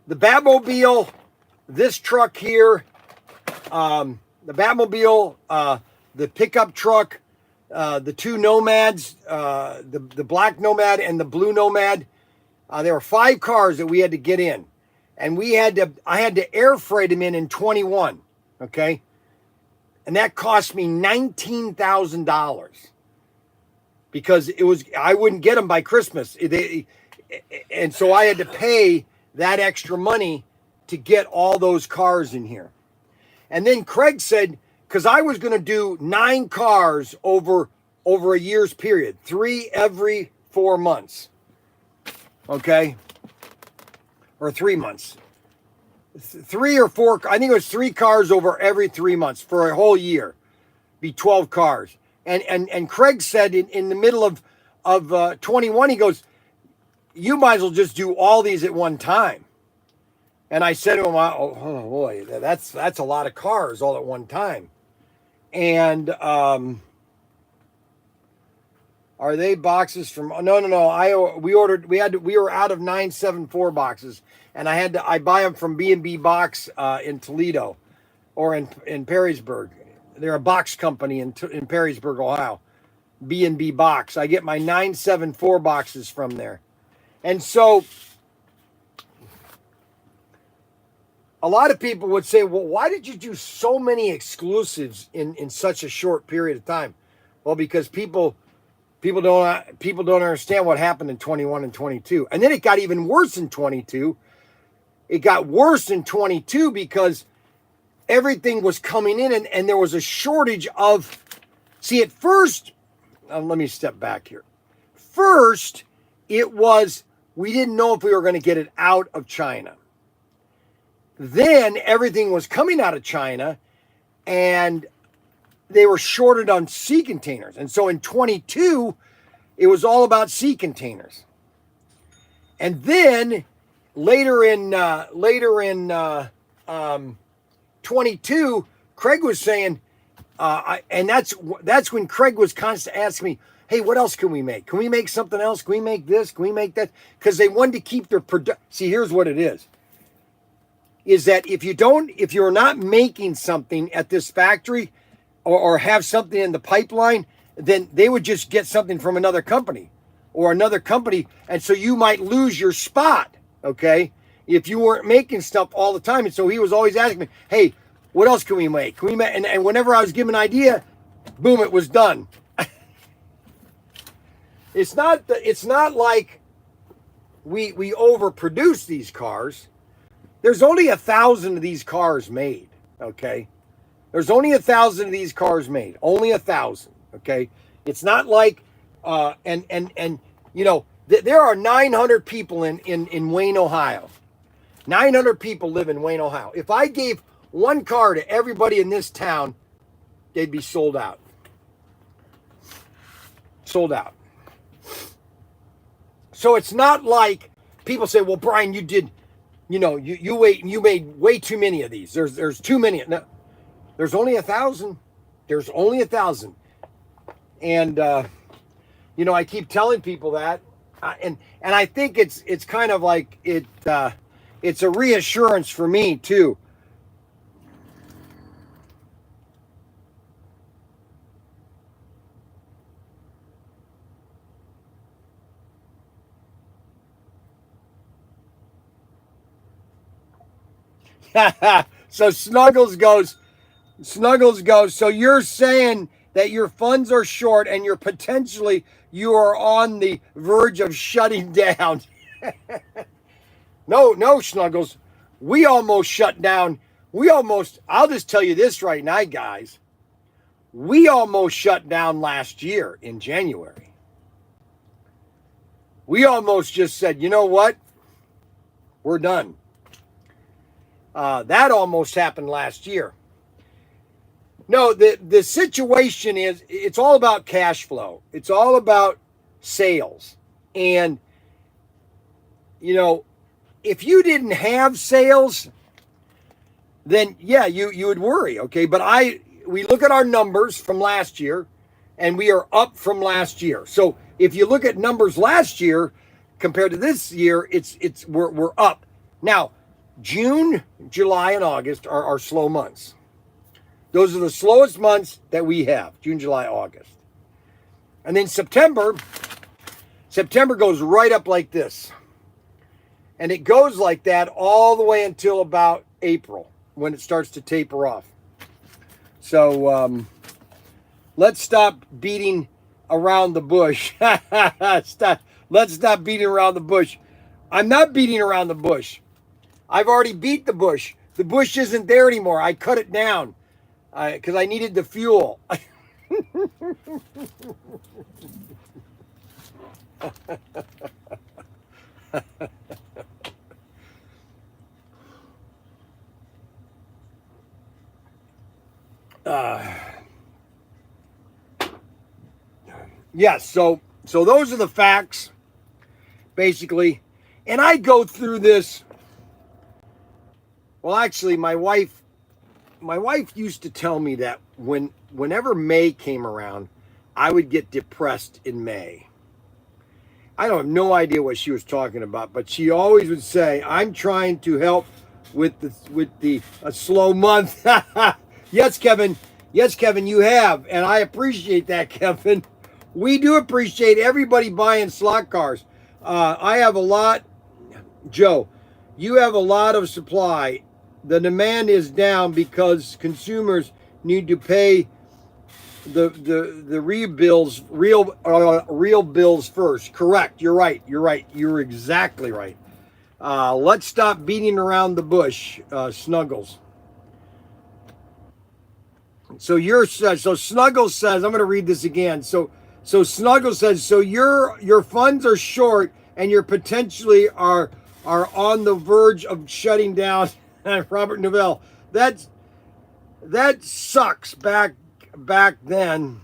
Batmobile, this truck here, the Batmobile, the pickup truck, the two Nomads, the black Nomad and the blue Nomad, there were 5 cars that we had to get in, and I had to air freight them in 21, okay, and that cost me $19,000. Because I wouldn't get them by Christmas. And so I had to pay that extra money to get all those cars in here. And then Craig said, because I was going to do 9 cars over a year's period, 3 every 4 months. Okay? Or 3 months. 3 or 4, I think it was 3 cars over every 3 months for a whole year. Be 12 cars. And Craig said in the middle of 21, he goes, you might as well just do all these at one time. And I said to him, oh boy, that's a lot of cars all at one time. And are they boxes from? No. We were out of 974 boxes, and I buy them from B&B Box in Toledo, or in Perrysburg. They're a box company in Perrysburg, Ohio. B&B Box. I get my 974 boxes from there. And so a lot of people would say, well, why did you do so many exclusives in such a short period of time? Well, because people don't understand what happened in 21 and 22. And then it got even worse in 22. It got worse in 22 because everything was coming in, and there was a shortage of See, at first, let me step back here. First, it was, we didn't know if we were going to get it out of China. Then everything was coming out of China, and they were shorted on sea containers. And so in 22, it was all about sea containers. And then later in 22, Craig was saying, and that's when Craig was constantly asking me, hey, what else can we make? Can we make something else? Can we make this? Can we make that? Because they wanted to keep their production. See, here's what it is that if you're not making something at this factory or have something in the pipeline, then they would just get something from another company. And so you might lose your spot, okay? If you weren't making stuff all the time. And so he was always asking me, hey, what else can we make? Can we make? And whenever I was given an idea, boom, it was done. It's not like we overproduce these cars. There's only 1,000 of these cars made, okay? There's only 1,000 of these cars made. Only 1,000, okay? It's not like, and you know, there are 900 people in Wayne, Ohio. 900 people live in Wayne, Ohio. If I gave one car to everybody in this town, they'd be sold out. Sold out. So it's not like people say, well, Bryan, you did, you know, you made way too many of these. There's too many. No, there's only 1,000. There's only 1,000. And, you know, I keep telling people that, and I think it's kind of like it's a reassurance for me too. So Snuggles goes, so you're saying that your funds are short and you are on the verge of shutting down. No, Snuggles. We almost shut down. I'll just tell you this right now, guys. We almost shut down last year in January. We almost just said, you know what? We're done. That almost happened last year. No, the situation is, it's all about cash flow. It's all about sales. And, you know, if you didn't have sales, then yeah, you would worry, okay? But we look at our numbers from last year, and we are up from last year. So if you look at numbers last year compared to this year, we're up. Now, June, July, and August are our slow months. Those are the slowest months that we have, June, July, August. And then September goes right up like this. And it goes like that all the way until about April, when it starts to taper off. So let's stop beating around the bush. Let's stop beating around the bush. I'm not beating around the bush. I've already beat the bush. The bush isn't there anymore. I cut it down because I needed the fuel. Yes, so those are the facts, basically. And I go through this. Well, actually, my wife used to tell me that whenever May came around, I would get depressed in May. I don't have no idea what she was talking about, but she always would say, "I'm trying to help with the slow month." Yes, Kevin. Yes, Kevin, you have, and I appreciate that, Kevin. We do appreciate everybody buying slot cars. I have a lot, Joe. You have a lot of supply. The demand is down because consumers need to pay the real bills first. Correct. You're right. You're exactly right. Let's stop beating around the bush, Snuggles. So Snuggles says, I'm going to read this again. So Snuggles says, so your funds are short and you're potentially are on the verge of shutting down. Robert Novell, that sucks back then.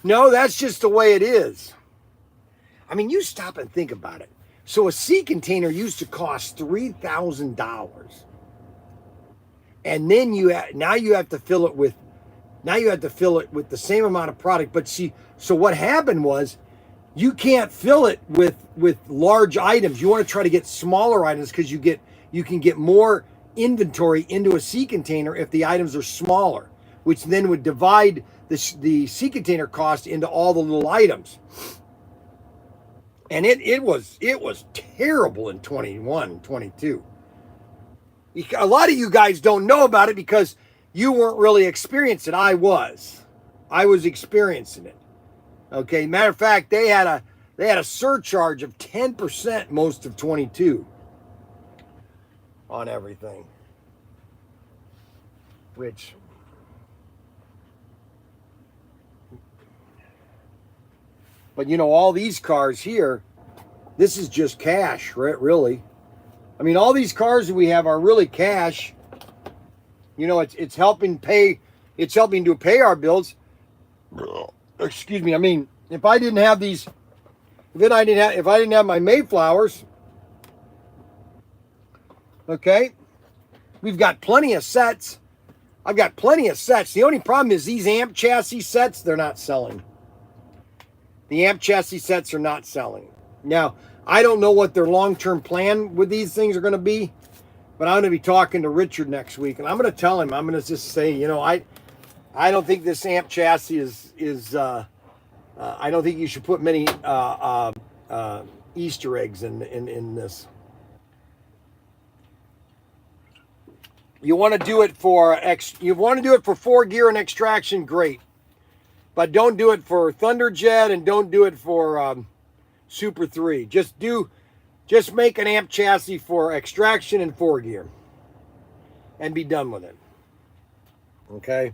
No, that's just the way it is. I mean, you stop and think about it. So a sea container used to cost $3,000. And then now you have to fill it with the same amount of product. But see, so what happened was you can't fill it with large items. You want to try to get smaller items because you can get more inventory into a sea container if the items are smaller, which then would divide the sea container cost into all the little items. And it was terrible in 21 and 22. A lot of you guys don't know about it because you weren't really experiencing it. I was experiencing it. Okay. Matter of fact, they had a surcharge of 10% most of 22 on everything. But all these cars here, this is just cash, right? Really. I mean, all these cars that we have are really cash. It's helping to pay our bills. Excuse me. I mean, if I didn't have my Mayflowers, okay, we've got plenty of sets. I've got plenty of sets. The only problem is these amp chassis sets, they're not selling. The amp chassis sets are not selling. Now, I don't know what their long-term plan with these things are going to be, but I'm going to be talking to Richard next week, and I'm going to tell him, I'm going to just say, I don't think this amp chassis is I don't think you should put many Easter eggs in this. You want to do it for 4 gear and extraction, great. But don't do it for Thunderjet and don't do it for Super 3. Just make an amp chassis for extraction and 4 gear. And be done with it. Okay?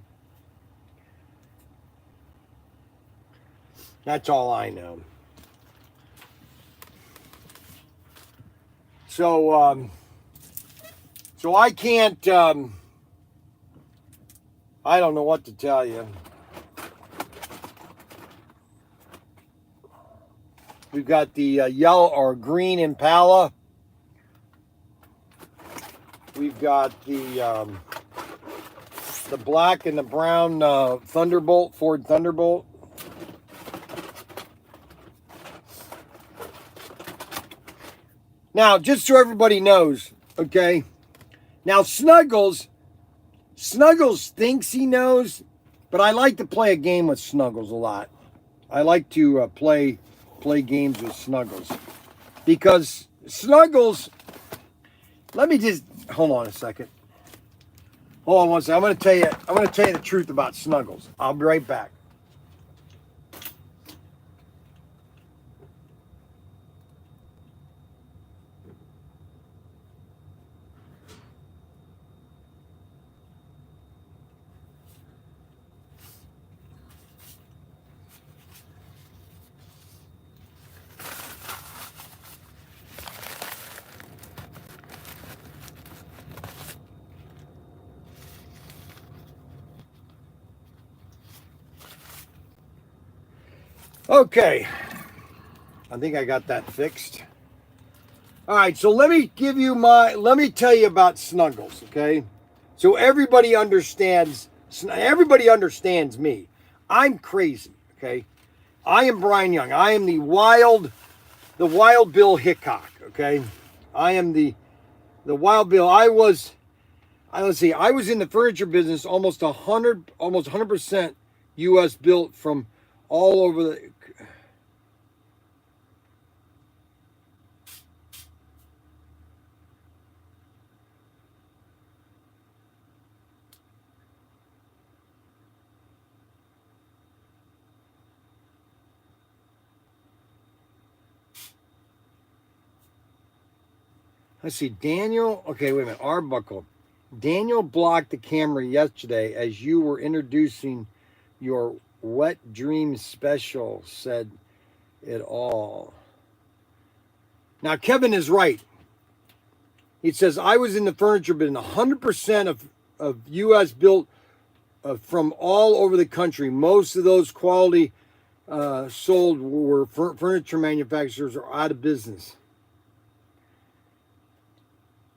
That's all I know. So I can't, I don't know what to tell you. We've got the yellow or green Impala. We've got the black and the brown Thunderbolt, Ford Thunderbolt. Now, just so everybody knows, okay? Now, Snuggles thinks he knows, but I like to play a game with Snuggles a lot. I like to play games with Snuggles because Snuggles, let me just hold on a second. Hold on one second. I'm going to tell you the truth about Snuggles. I'll be right back. Okay, I think I got that fixed. All right, so let me tell you about Snuggles, okay? So everybody understands me. I'm crazy, okay? I am Bryan Young. I am the wild Bill Hickok, okay? I am the wild Bill. I was in the furniture business almost 100% US built from all over the. Let's see, Daniel. Okay, wait a minute. Arbuckle. Daniel blocked the camera yesterday as you were introducing your wet dream special, said it all. Now, Kevin is right. He says, I was in the furniture business. 100% of U.S. built from all over the country. Most of those quality sold were furniture manufacturers are out of business.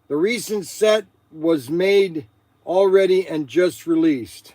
The recent set was made already and just released.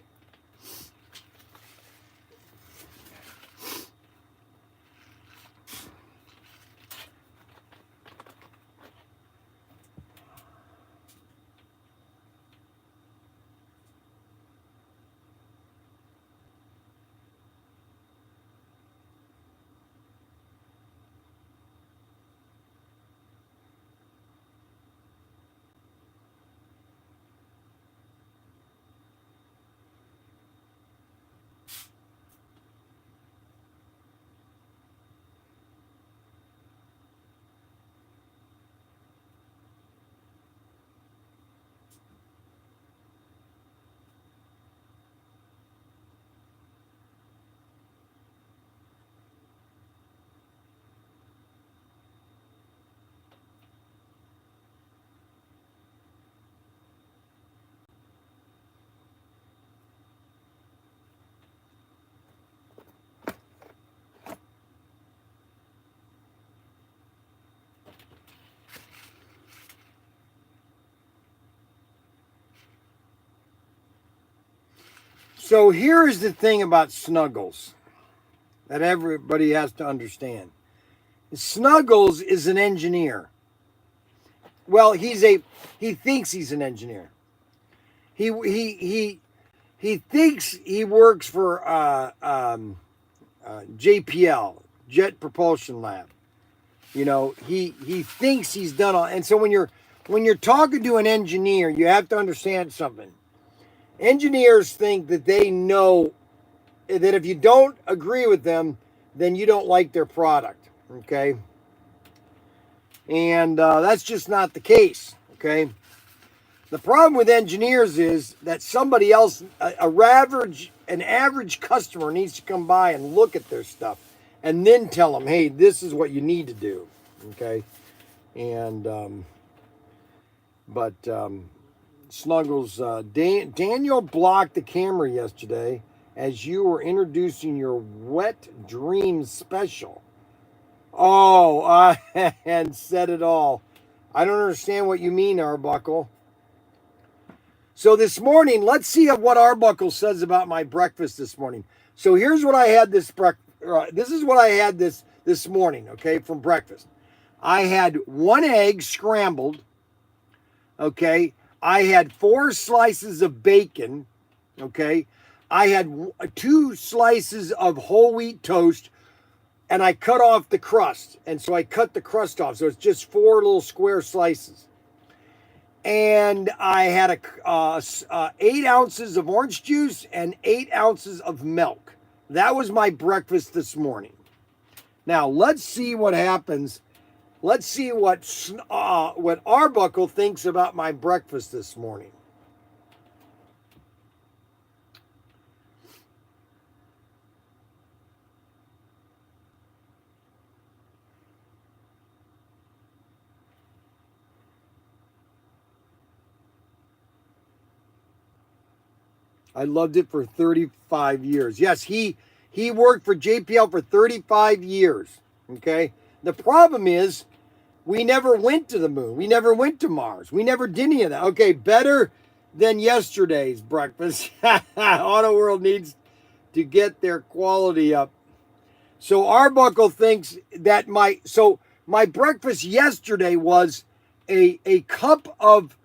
So here is the thing about Snuggles that everybody has to understand. Snuggles is an engineer. Well, he thinks he's an engineer. He thinks he works for JPL, Jet Propulsion Lab. You know, he thinks he's done all. And so when you're talking to an engineer, you have to understand something. Engineers think that they know that if you don't agree with them, then you don't like their product. Okay. And that's just not the case. Okay. The problem with engineers is that somebody else, an average customer needs to come by and look at their stuff and then tell them, hey, this is what you need to do. Okay. And, Snuggles, Daniel blocked the camera yesterday as you were introducing your wet dream special. Oh, and said it all. I don't understand what you mean, Arbuckle. So this morning, let's see what Arbuckle says about my breakfast this morning. So here's what I had this is what I had this morning, okay, from breakfast. I had 1 egg scrambled, okay. I had 4 slices of bacon, okay. I had 2 slices of whole wheat toast, and I cut off the crust. And so I cut the crust off. So it's just 4 little square slices. And I had 8 ounces of orange juice and 8 ounces of milk. That was my breakfast this morning. Now, let's see what happens. Let's see what Arbuckle thinks about my breakfast this morning. I loved it for 35 years. Yes, he worked for JPL for 35 years. Okay. The problem is we never went to the moon. We never went to Mars. We never did any of that. Okay, better than yesterday's breakfast. Auto World needs to get their quality up. So Arbuckle thinks that my breakfast yesterday was a cup of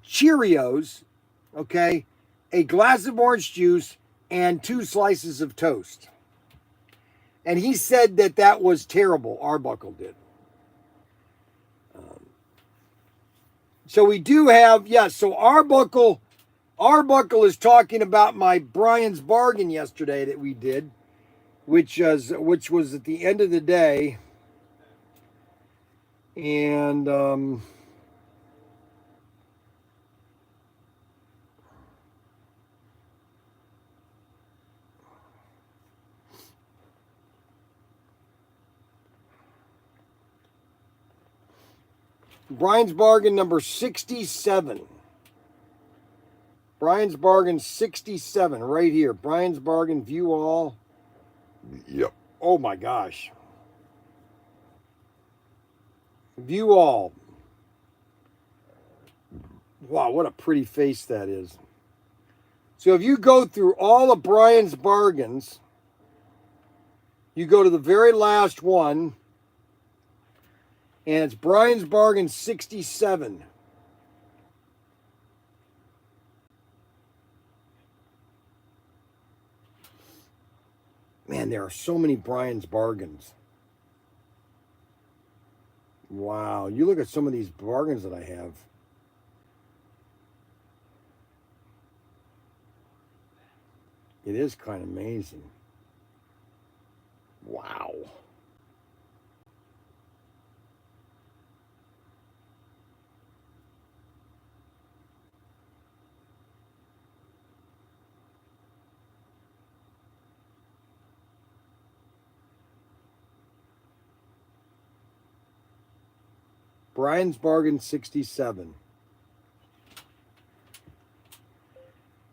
Cheerios, okay, a glass of orange juice, and 2 slices of toast. And he said that was terrible. Arbuckle did. So we do have, yes. So Arbuckle is talking about my Bryan's bargain yesterday that we did, which was at the end of the day, and Bryan's bargain number 67. Bryan's bargain 67 right here. Bryan's bargain, view all. Yep. Oh my gosh. View all. Wow, what a pretty face that is. So if you go through all of Bryan's bargains, you go to the very last one, and it's Bryan's bargain 67. Man, there are so many Bryan's bargains. Wow, you look at some of these bargains that I have. It is kind of amazing. Wow. Bryan's bargain 67.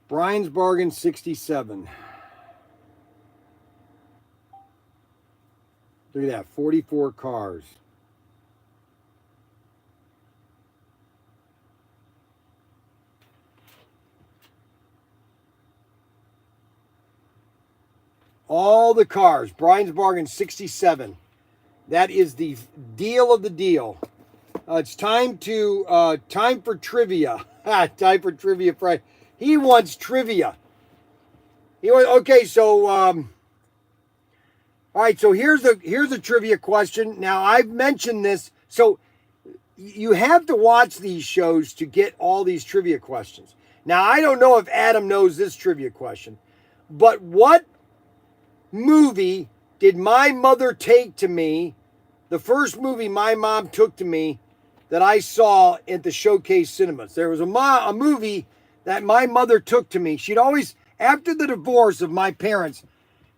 Bryan's bargain 67. Look at that, 44 cars. All the cars, Bryan's bargain 67. That is the deal of the deal. It's time for trivia. Time for trivia Friday. He wants trivia. Okay, so all right, so here's a trivia question. Now I've mentioned this, so you have to watch these shows to get all these trivia questions. Now I don't know if Adam knows this trivia question, but what movie did my mother take to me? The first movie my mom took to me that I saw at the Showcase Cinemas. There was a movie that my mother took to me. She'd always, after the divorce of my parents,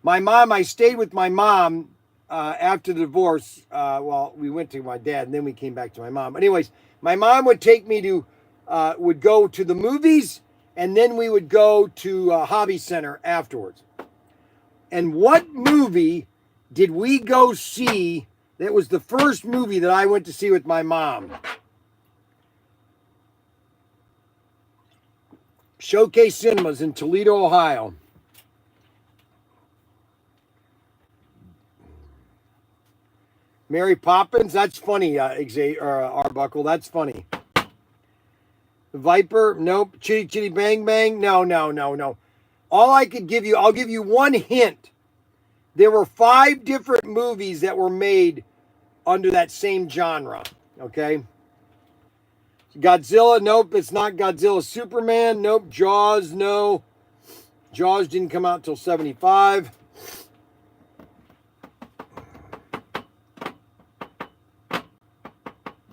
I stayed with my mom after the divorce. Well, we went to my dad and then we came back to my mom. Anyways, my mom would take me to, would go to the movies and then we would go to Hobby Center afterwards. And what movie did we go see? That was the first movie that I went to see with my mom. Showcase Cinemas in Toledo, Ohio. Mary Poppins, that's funny, Arbuckle, that's funny. Viper, nope. Chitty Chitty Bang Bang, no. All I could give you, I'll give you one hint. There were 5 different movies that were made under that same genre, okay? Godzilla, nope, it's not Godzilla. Superman, nope. Jaws, no. Jaws didn't come out until 75.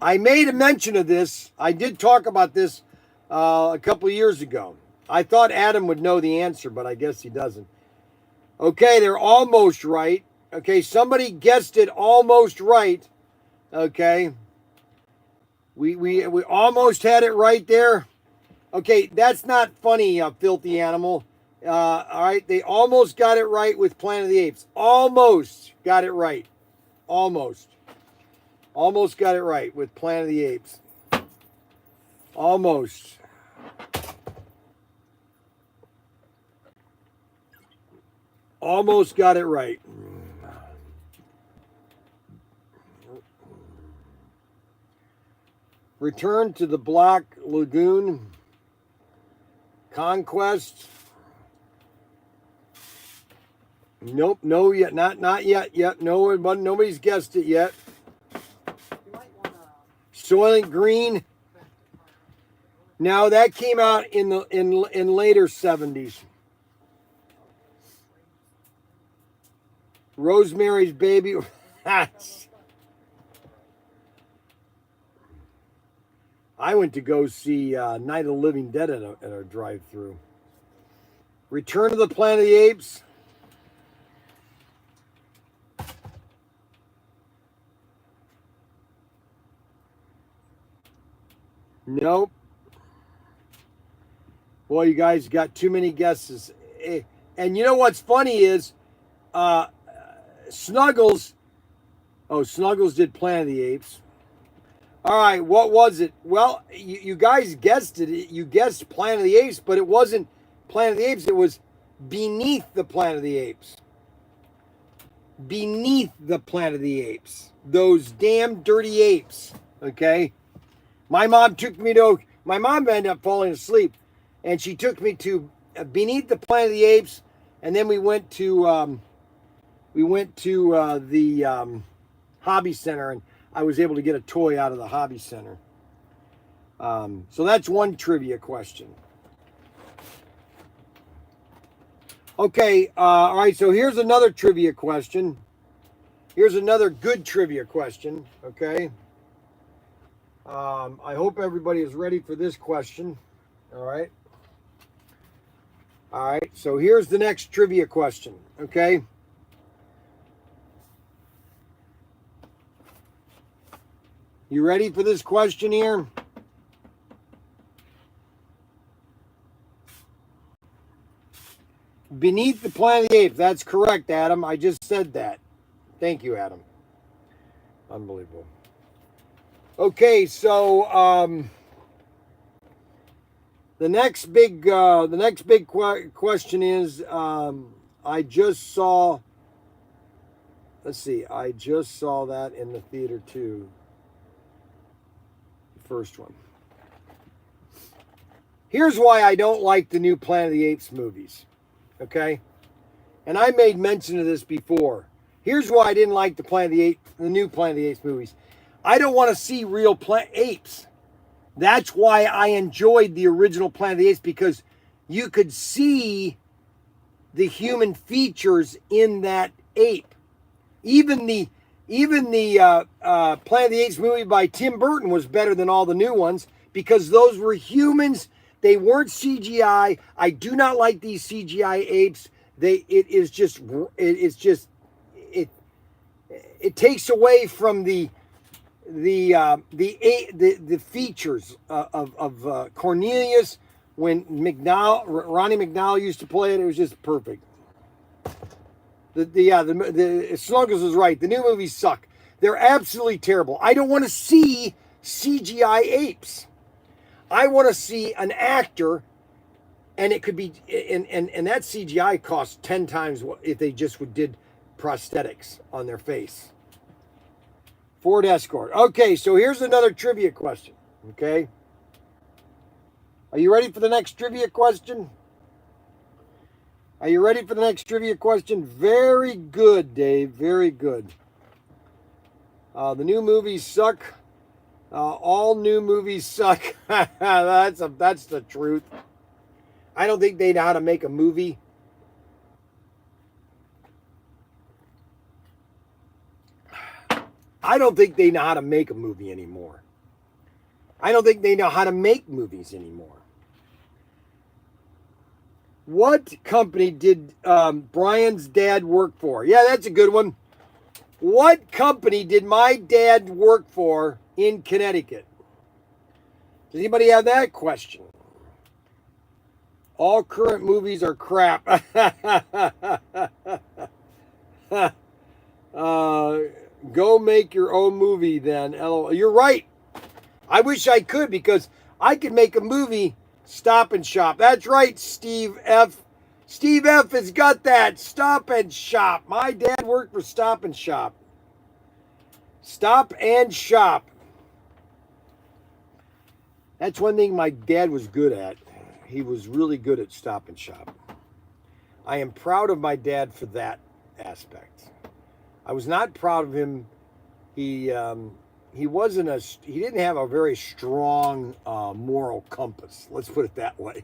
I made a mention of this. I did talk about this a couple of years ago. I thought Adam would know the answer, but I guess he doesn't. Okay, they're almost right. Okay, somebody guessed it almost right. Okay. We almost had it right there. Okay, that's not funny, filthy animal. All right, they almost got it right with Planet of the Apes. Almost got it right. Almost. Almost got it right with Planet of the Apes. Almost. Almost got it right. Return to the Black Lagoon. Conquest. Nope, no yet, not yet. No, nobody's guessed it yet. Soylent Green. Now that came out in later 70s. Rosemary's Baby. I went to go see Night of the Living Dead at a drive-thru. Return of the Planet of the Apes. Nope. Boy, you guys got too many guesses. And you know what's funny is Snuggles. Oh, Snuggles did Planet of the Apes. All right, what was it? Well, you guys guessed it. You guessed Planet of the Apes, but it wasn't Planet of the Apes. It was Beneath the Planet of the Apes. Beneath the Planet of the Apes. Those damn dirty apes. Okay? My mom ended up falling asleep, and she took me to Beneath the Planet of the Apes, and then we went to the hobby center, and I was able to get a toy out of the hobby center. So that's one trivia question. Okay, all right, so here's another trivia question. Here's another good trivia question, okay? I hope everybody is ready for this question, all right? All right, so here's the next trivia question, okay? You ready for this question here? Beneath the Planet of the Apes. That's correct, Adam. I just said that. Thank you, Adam. Unbelievable. Okay, so the next big question is I just saw. Let's see. I just saw that in the theater too. The first one. Here's why I don't like the new Planet of the Apes movies. Okay, and I made mention of this before. Here's why I didn't like the new Planet of the Apes movies. I don't want to see real apes. That's why I enjoyed the original Planet of the Apes, because you could see the human features in that ape. Even the Planet of the Apes movie by Tim Burton was better than all the new ones, because those were humans. They weren't CGI. I do not like these CGI apes. It takes away from the features of Cornelius when Ronnie McDowell used to play it. It was just perfect. Snuggles is right. The new movies suck. They're absolutely terrible. I don't want to see CGI apes. I want to see an actor, and it could be, and that CGI costs 10 times what if they just did prosthetics on their face. Ford Escort. Okay, so here's another trivia question. Okay. Are you ready for the next trivia question? Are you ready for the next trivia question? Very good, Dave. Very good. The new movies suck. All new movies suck. That's the truth. I don't think they know how to make a movie. I don't think they know how to make a movie anymore. I don't think they know how to make movies anymore. What company did Bryan's dad work for? Yeah, that's a good one. What company did my dad work for in Connecticut? Does anybody have that question? All current movies are crap. Go make your own movie then. LOL. You're right. I wish I could, because I could make a movie, Stop and Shop. That's right, Steve F. Steve F has got that. Stop and Shop. My dad worked for Stop and Shop. Stop and Shop. That's one thing my dad was good at. He was really good at Stop and Shop. I am proud of my dad for that aspect. I was not proud of him. He didn't have a very strong moral compass. Let's put it that way.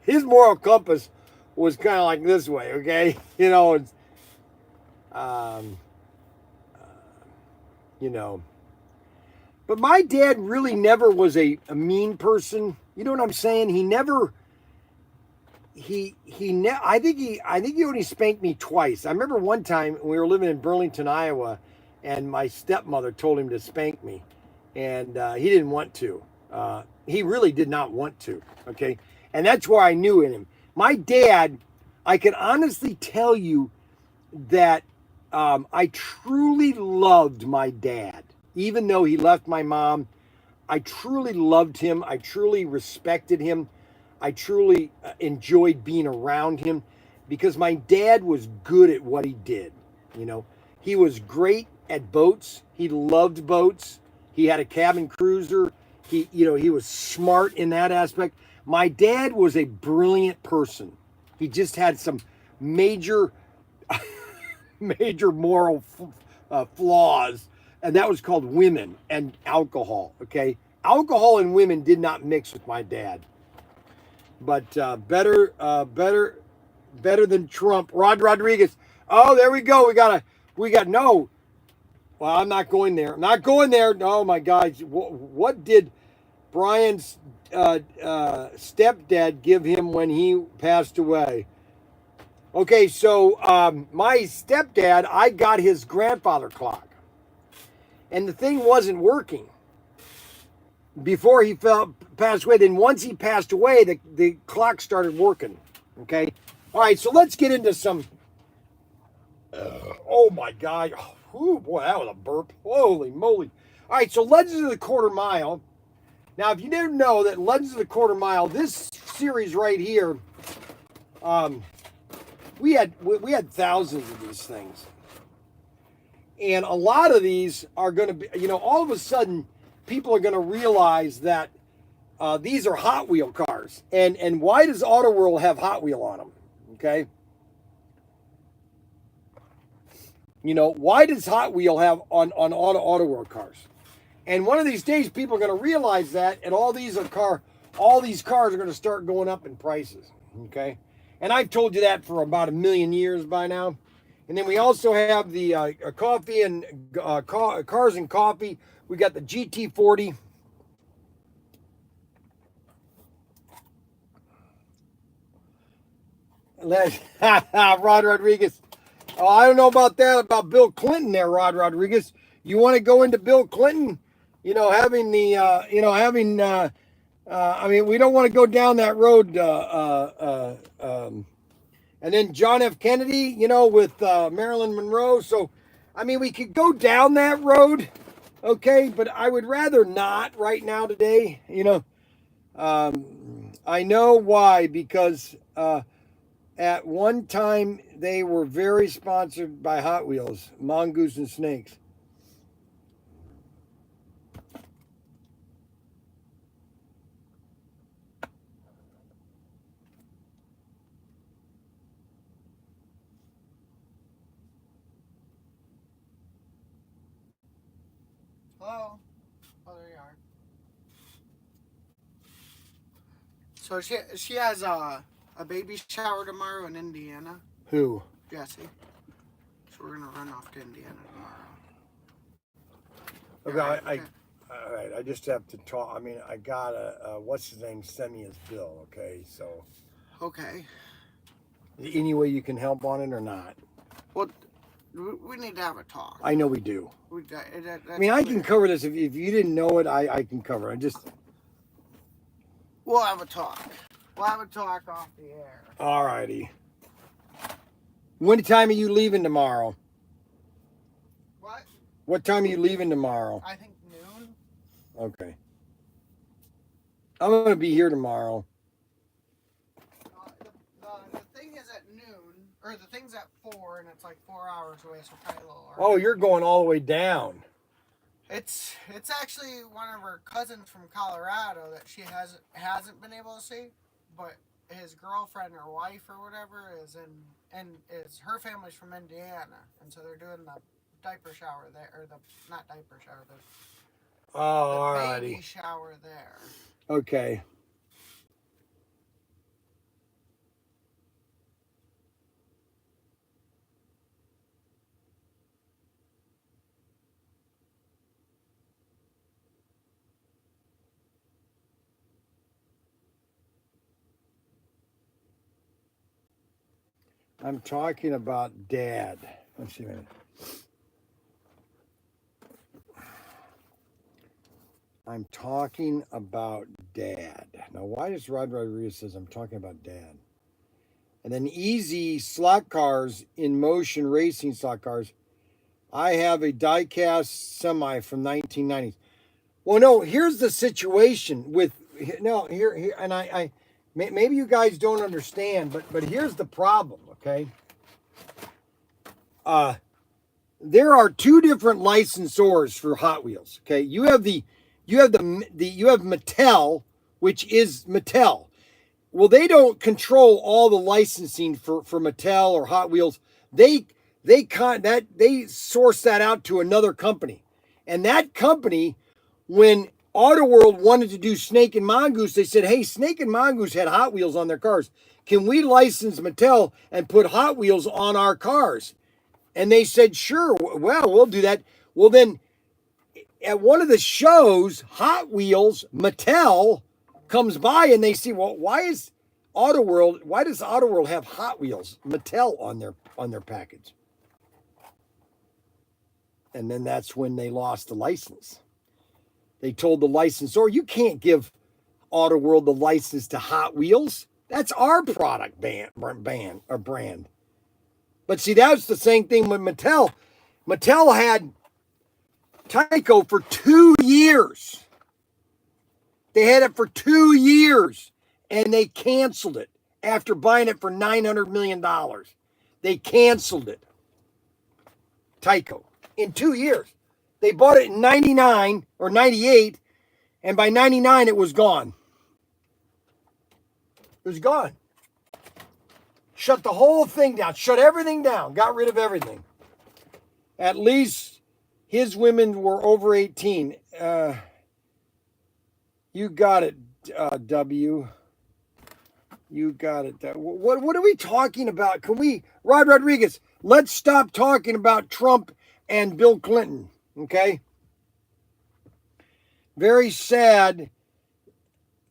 His moral compass was kind of like this way, okay? But my dad really never was a mean person. You know what I'm saying? I think he only spanked me twice. I remember one time we were living in Burlington, Iowa, and my stepmother told him to spank me, and he didn't want to. He really did not want to. Okay. And that's where I knew in him. My dad, I can honestly tell you that I truly loved my dad. Even though he left my mom, I truly loved him. I truly respected him. I truly enjoyed being around him because my dad was good at what he did. You know, he was great at boats. He loved boats. He had a cabin cruiser. He was smart in that aspect. My dad was a brilliant person. He just had some major, major moral flaws, and that was called women and alcohol. Okay, alcohol and women did not mix with my dad. But better than Trump. Rod Rodriguez. Oh, there we go. We got no. Well, I'm not going there. I'm not going there. Oh my God. What did Bryan's stepdad give him when he passed away? Okay, so my stepdad, I got his grandfather clock, and the thing wasn't working before he passed away. Then once he passed away, the clock started working. Okay, all right. So let's get into some. Oh my God! Oh boy, that was a burp. Holy moly! All right, so Legends of the Quarter Mile. Now, if you didn't know that Legends of the Quarter Mile, this series right here, we had thousands of these things, and a lot of these are going to be, all of a sudden, people are going to realize that these are Hot Wheel cars, and why does Auto World have Hot Wheel on them? Okay, why does Hot Wheel have on Auto World cars? And one of these days, people are going to realize that, and all these cars are going to start going up in prices. Okay, and I've told you that for about 1,000,000 years by now. And then we also have the coffee and cars and coffee. We got the GT40. Rod Rodriguez. Oh, I don't know about that, about Bill Clinton there, Rod Rodriguez. You want to go into Bill Clinton? Having the, I mean, we don't want to go down that road. And then John F. Kennedy, with Marilyn Monroe. So, I mean, we could go down that road, okay? But I would rather not right now today, I know why, because at one time they were very sponsored by Hot Wheels, Mongoose and Snakes. Hello? Oh, there you are. So she has a baby shower tomorrow in Indiana. Who? Jesse. So we're gonna run off to Indiana tomorrow. Okay, Okay. all right. I just have to talk. I mean, I gotta. What's his name? Send me his bill. Okay, so. Okay. Any way you can help on it or not? Well, we need to have a talk. I know we do. That's I mean, I can clear. cover this. If you didn't know it, I can cover it. We'll have a talk. We'll have a talk off the air. All righty. What time are you leaving tomorrow? What? What time are you leaving tomorrow? I think noon. Okay. I'm going to be here tomorrow. The thing is at noon, or the thing's at 4, and it's like 4 hours away, so probably a little early. Oh, you're going all the way down. It's actually one of her cousins from Colorado that she hasn't been able to see, but his girlfriend or wife or whatever is her family's from Indiana, and so they're doing the diaper shower there, or not diaper shower, Oh, all baby righty. shower there. Okay. I'm talking about Dad. Let's see a minute. I'm talking about Dad. Now, why does Rod Rodriguez says I'm talking about Dad? And then Easy slot cars in motion racing slot cars. I have a diecast semi from 1990s. Well, no, here's the situation with no here and I maybe you guys don't understand, but here's the problem, okay? There are two different licensors for Hot Wheels. Okay, you have Mattel, which is Mattel. Well, they don't control all the licensing for Mattel or Hot Wheels. They source that out to another company, and that company, when Auto World wanted to do Snake and Mongoose, they said, "Hey, Snake and Mongoose had Hot Wheels on their cars. Can we license Mattel and put Hot Wheels on our cars?" And they said, "Sure, well, we'll do that." Well, then at one of the shows, Hot Wheels, Mattel comes by and they see, well, why does Auto World have Hot Wheels, Mattel on their package? And then that's when they lost the license. They told the licensor, you can't give Auto World the license to Hot Wheels. That's our product brand. But see, that's the same thing with Mattel. Mattel had Tyco for 2 years. They had it for 2 years and they canceled it after buying it for $900 million. They canceled it. Tyco in 2 years. They bought it in 99 or 98, and by 99 it was gone. It was gone. Shut the whole thing down. Shut everything down. Got rid of everything. At least his women were over 18. You got it, W. You got it. What are we talking about? Can we, Rod Rodriguez, let's stop talking about Trump and Bill Clinton, okay? Very sad.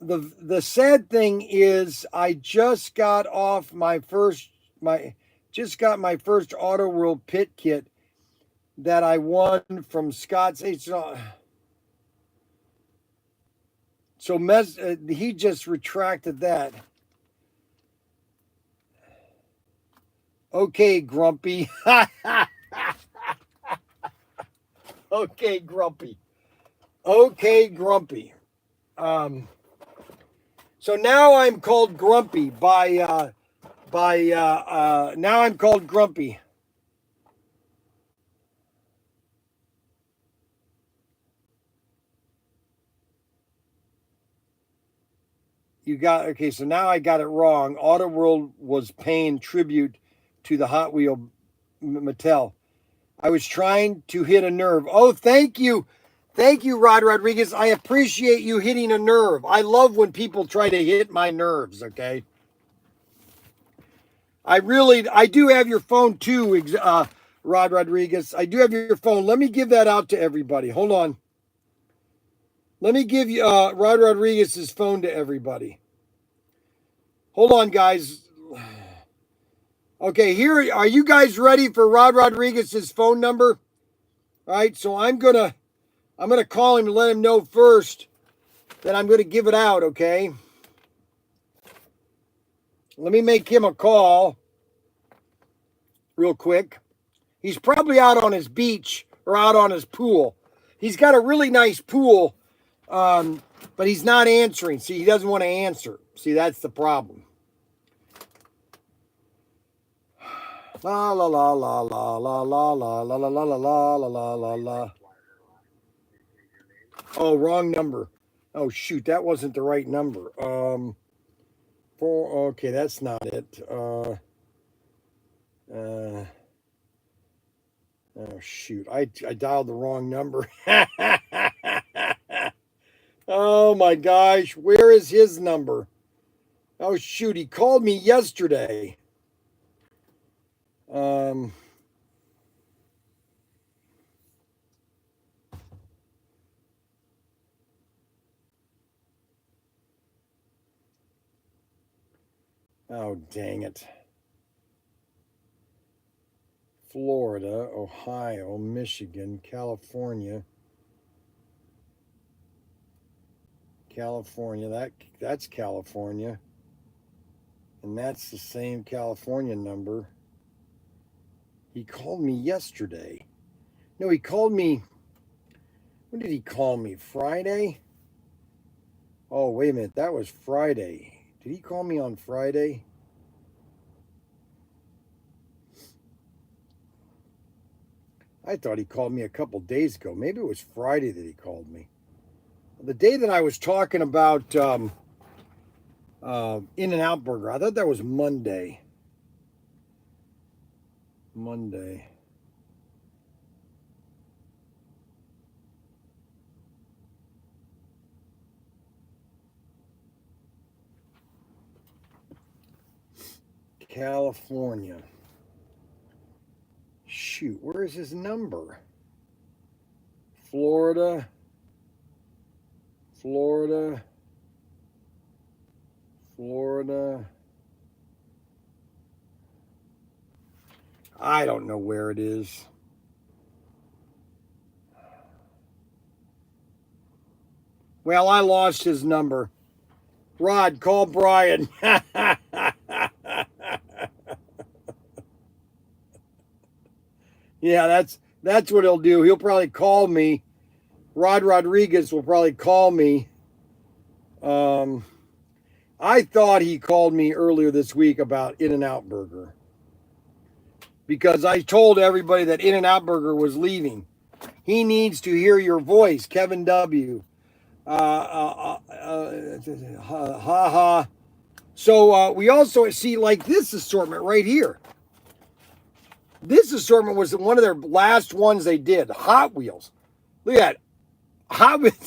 The sad thing is I just got my first Auto World pit kit that I won from Scott's. So he just retracted that. Okay, Grumpy. Okay, Grumpy. Okay, Grumpy. So now I'm called Grumpy now I'm called Grumpy. So now I got it wrong. Auto World was paying tribute to the Hot Wheel Mattel. I was trying to hit a nerve. Oh, thank you. Thank you, Rod Rodriguez. I appreciate you hitting a nerve. I love when people try to hit my nerves, okay? I do have your phone too, Rod Rodriguez. I do have your phone. Let me give that out to everybody. Hold on. Let me give you Rod Rodriguez's phone to everybody. Hold on, guys. Okay, here, are you guys ready for Rod Rodriguez's phone number? All right, so I'm gonna call him and let him know first that I'm gonna give it out, okay? Let me make him a call real quick. He's probably out on his beach or out on his pool. He's got a really nice pool, but he's not answering. See, he doesn't want to answer. See, that's the problem. La la la la la la la la la la la la la la la la. Oh, wrong number. Oh shoot, that wasn't the right number. Okay, that's not it. Oh shoot, I dialed the wrong number. Oh my gosh, where is his number? Oh shoot, he called me yesterday. Oh dang it. Florida, Ohio, Michigan, California. California. That's California. And that's the same California number. He called me yesterday. No, he called me. When did he call me? Friday? Oh, wait a minute. That was Friday. Did he call me on Friday? I thought he called me a couple days ago. Maybe it was Friday that he called me. The day that I was talking about In-N-Out Burger, I thought that was Monday. Monday. California. Shoot, where is his number? Florida. Florida. Florida. I don't know where it is. Well, I lost his number. Rod, call Bryan. Yeah, that's what he'll do. He'll probably call me. Rod Rodriguez will probably call me. I thought he called me earlier this week about In-N-Out Burger. Because I told everybody that In-N-Out Burger was leaving. He needs to hear your voice, Kevin W. So we also see like this assortment right here. This assortment was one of their last ones they did. Hot Wheels. Look at that.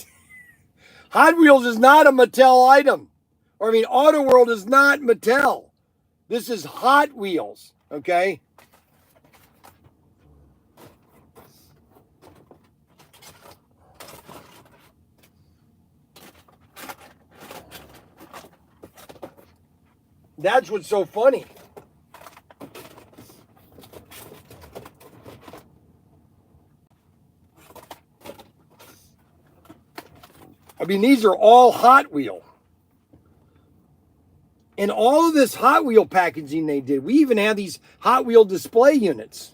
Hot Wheels is not a Mattel item. Or I mean, Auto World is not Mattel. This is Hot Wheels. Okay. That's what's so funny. I mean, these are all Hot Wheel. And all of this Hot Wheel packaging they did. We even have these Hot Wheel display units.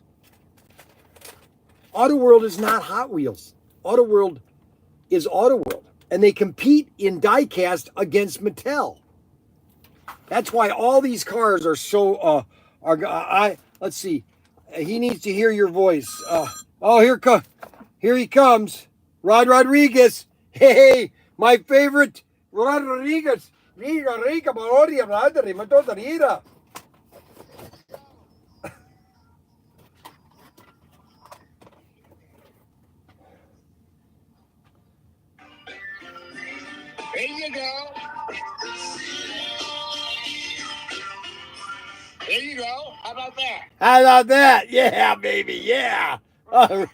Auto World is not Hot Wheels. Auto World is Auto World. And they compete in diecast against Mattel. That's why all these cars are so, let's see. He needs to hear your voice. Here he comes. Rod Rodriguez. Hey, my favorite. Rod Rodriguez. There you go. There you go. How about that? How about that? Yeah, baby. Yeah. All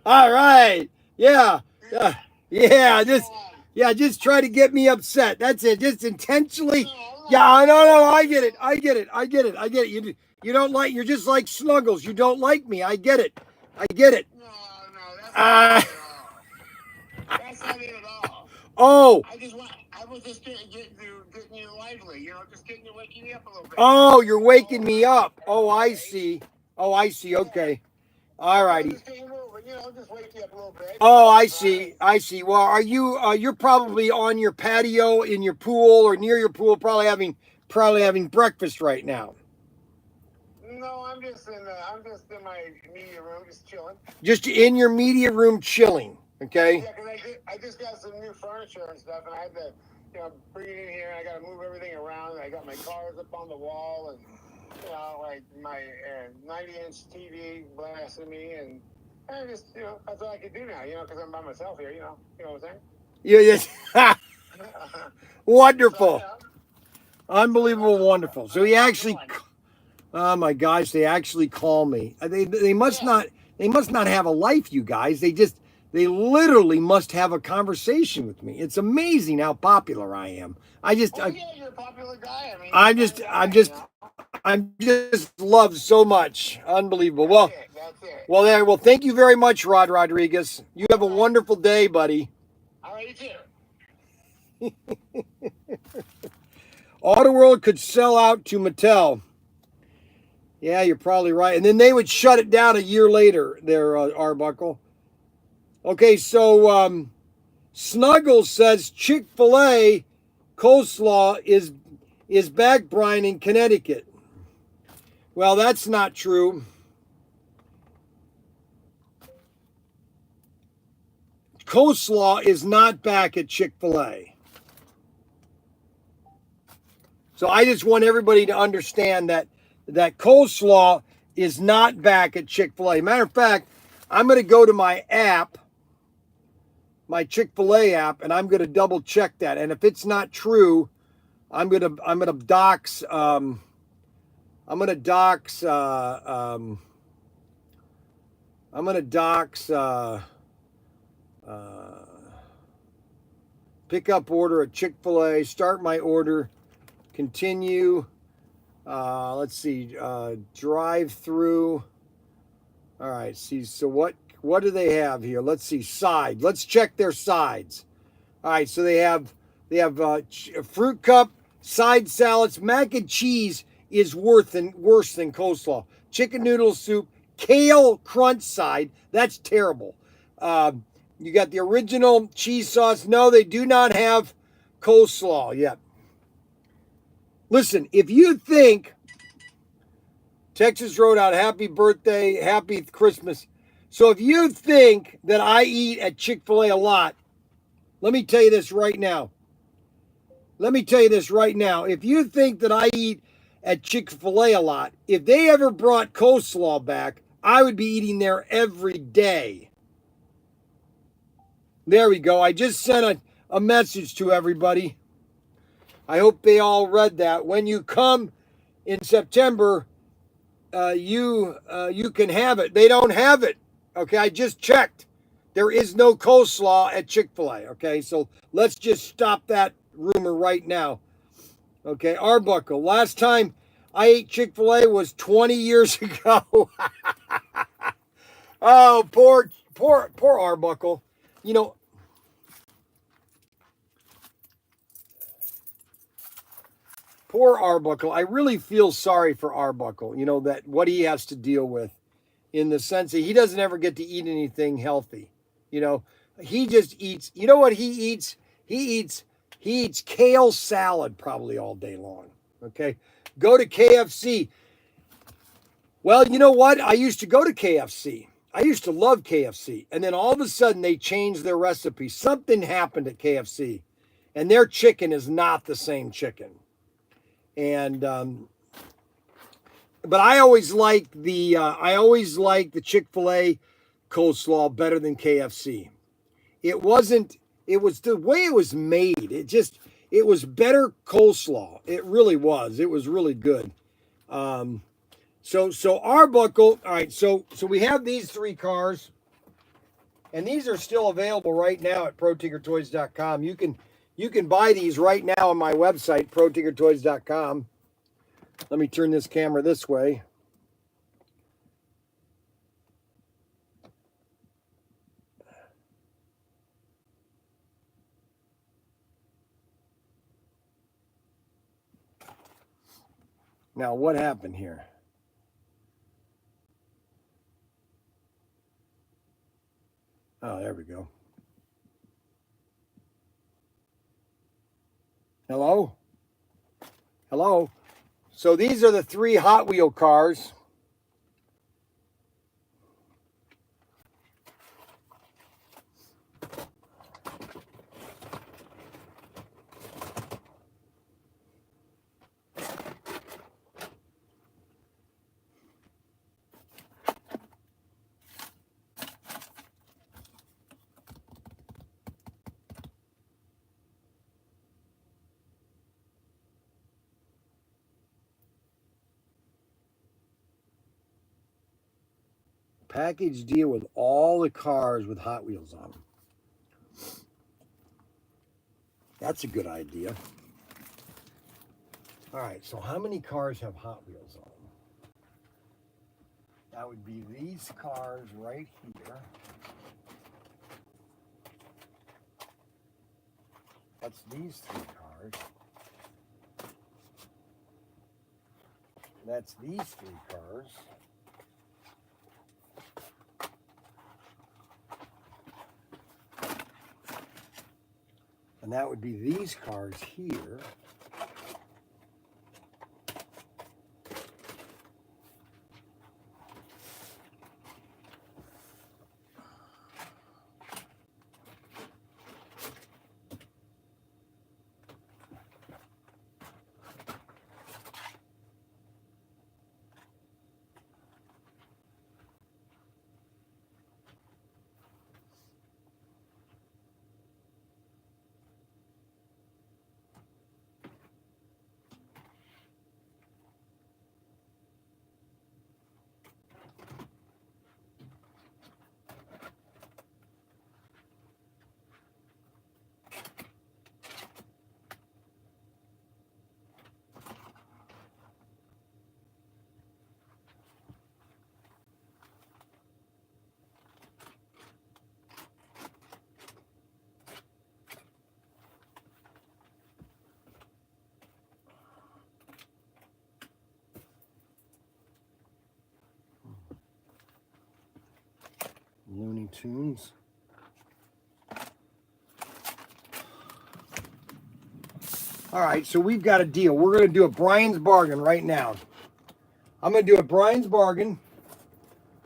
right. Yeah. Just try to get me upset. That's it. Just intentionally. Yeah, no. I get it. You don't like. You're just like Snuggles. You don't like me. I get it. No, that's not it at all. Oh. I was just getting you lively, just waking you up a little bit. Oh, you're waking me up. Oh, I see. Okay. All righty. Just wake you up a little bit. Oh, I see. Well, are you? You're probably on your patio in your pool or near your pool, probably having breakfast right now. No, I'm just in my media room, just chilling. Just in your media room, chilling. Okay. Yeah, because I just got some new furniture and stuff, and I had to, bring it in here. And I got to move everything around. I got my cars up on the wall, and like my 90-inch TV blasting me, and I just, that's all I can do now, because I'm by myself here. You know what I'm saying? Yeah. Yes. Wonderful. So, unbelievable, wonderful. So he actually. Oh my gosh, they actually call me. They must not have a life, you guys. They literally must have a conversation with me. It's amazing how popular I am. You're a popular guy. I'm just loved so much. Unbelievable. Well, that's it. Well, thank you very much, Rod Rodriguez. You have a wonderful day, buddy. All right, you too. Auto World could sell out to Mattel. Yeah, you're probably right. And then they would shut it down a year later, there, Arbuckle. Okay, so Snuggles says Chick-fil-A coleslaw is back, Bryan, in Connecticut. Well, that's not true. Coleslaw is not back at Chick-fil-A. So I just want everybody to understand that coleslaw is not back at Chick-fil-A. Matter of fact, I'm going to go to my app, my Chick-fil-A app, and I'm going to double check that. And if it's not true, I'm going to dox pick up order at Chick-fil-A, start my order, continue. Let's see, drive through. All right, see, so what do they have here? Let's see, side. Let's check their sides. All right, so they have fruit cup, side salads, mac and cheese is worse than coleslaw. Chicken noodle soup, kale crunch side, that's terrible. You got the original cheese sauce. No, they do not have coleslaw yet. Listen, if you think Texas Roadout, happy birthday, happy Christmas. So if you think that I eat at Chick-fil-A a lot, let me tell you this right now. If you think that I eat at Chick-fil-A a lot, if they ever brought coleslaw back, I would be eating there every day. There we go. I just sent a message to everybody. I hope they all read that. When you come in September, you can have it. They don't have it. Okay, I just checked. There is no coleslaw at Chick-fil-A. Okay, so let's just stop that rumor right now. Okay, Arbuckle. Last time I ate Chick-fil-A was 20 years ago. Oh, poor Arbuckle. You know, poor Arbuckle. I really feel sorry for Arbuckle, you know, that what he has to deal with in the sense that he doesn't ever get to eat anything healthy. You know, he just eats, you know what he eats? He eats kale salad probably all day long. Okay. Go to KFC. Well, you know what? I used to go to KFC. I used to love KFC. And then all of a sudden they changed their recipe. Something happened at KFC and their chicken is not the same chicken. And but I always like the Chick-fil-A coleslaw better than KFC. It was the way it was made. It was better coleslaw. It really was. It was really good. So Arbuckle, all right, so we have these three cars, and these are still available right now at Protinkertoys.com. You can buy these right now on my website, Protinkertoys.com. Let me turn this camera this way. Now, what happened here? Oh, there we go. Hello? Hello? So these are the three Hot Wheel cars. Package deal with all the cars with Hot Wheels on them. That's a good idea. All right, so how many cars have Hot Wheels on them? That would be these cars right here. That's these 3 cars. That's these 3 cars. And that would be these cars here. Looney Tunes. All right, so we've got a deal. We're going to do a Bryan's bargain right now. I'm going to do a Bryan's bargain.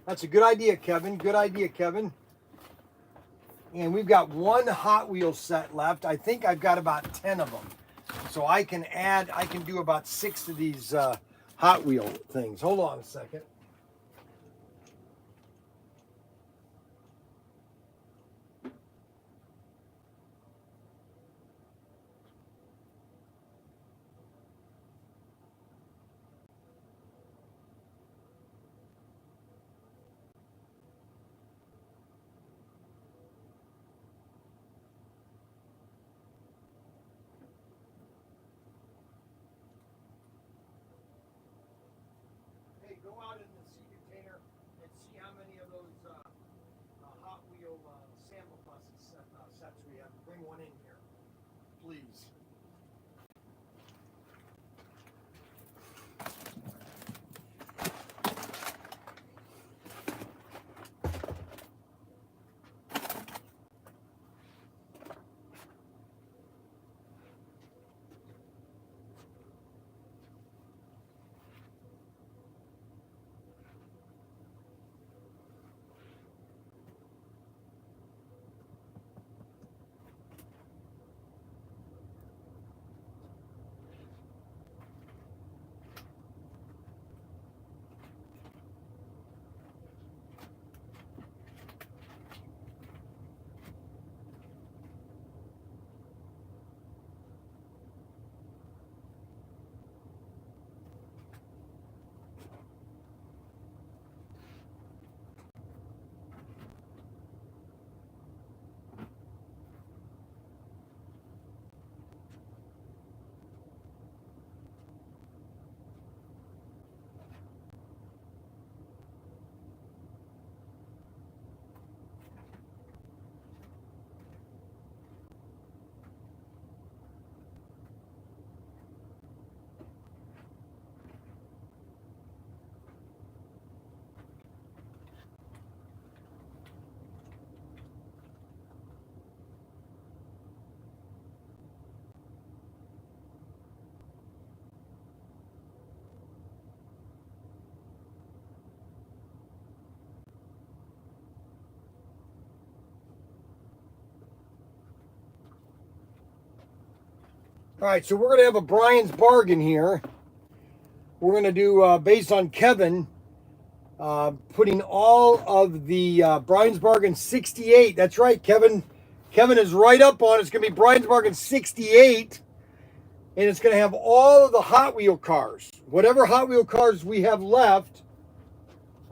That's a good idea, Kevin. Good idea, Kevin. And we've got 1 Hot Wheels set left. I think I've got about 10 of them. So I can do about 6 of these Hot Wheel things. Hold on a second. Go out in the sea container and see how many of those Hot Wheel sample buses sets we have. Bring one in here, please. All right, so we're going to have a Bryan's bargain here. We're going to do, based on Kevin, putting all of the Bryan's bargain 68. That's right, Kevin. Kevin is right up on it. It's going to be Bryan's bargain 68. And it's going to have all of the Hot Wheel cars. Whatever Hot Wheel cars we have left.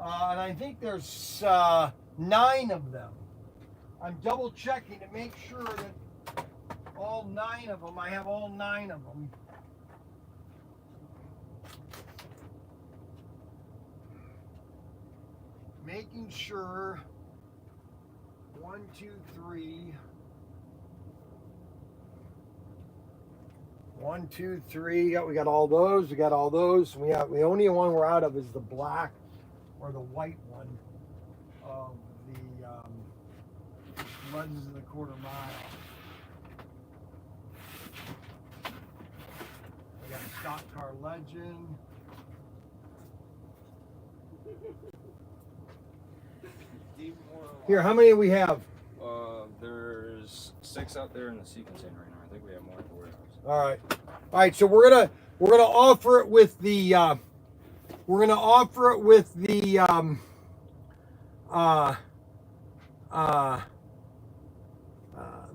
And I think there's 9 of them. I'm double checking to make sure that all 9 of them, I have all 9 of them. Making sure 1, 2, 3, 1, 2, 3. We got all those. We got all those. The only one we're out of is the black or the white one of the Legends of the Quarter Mile. We got a stock car legend. Here, how many do we have? There's 6 out there in the sequencing right now. I think we have more at the warehouse. All right. So we're gonna offer it with the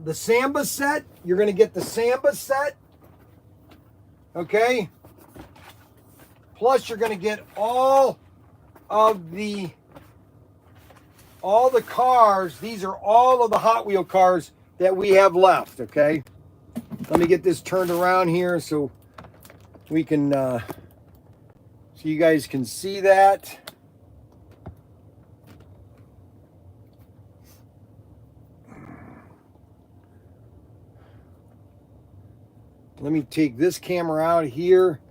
the Samba set. You're gonna get the Samba set. Okay. Plus, you're gonna get all the cars. These are all of the Hot Wheel cars that we have left. Okay. Let me get this turned around here so we can, so you guys can see that. Let me take this camera out here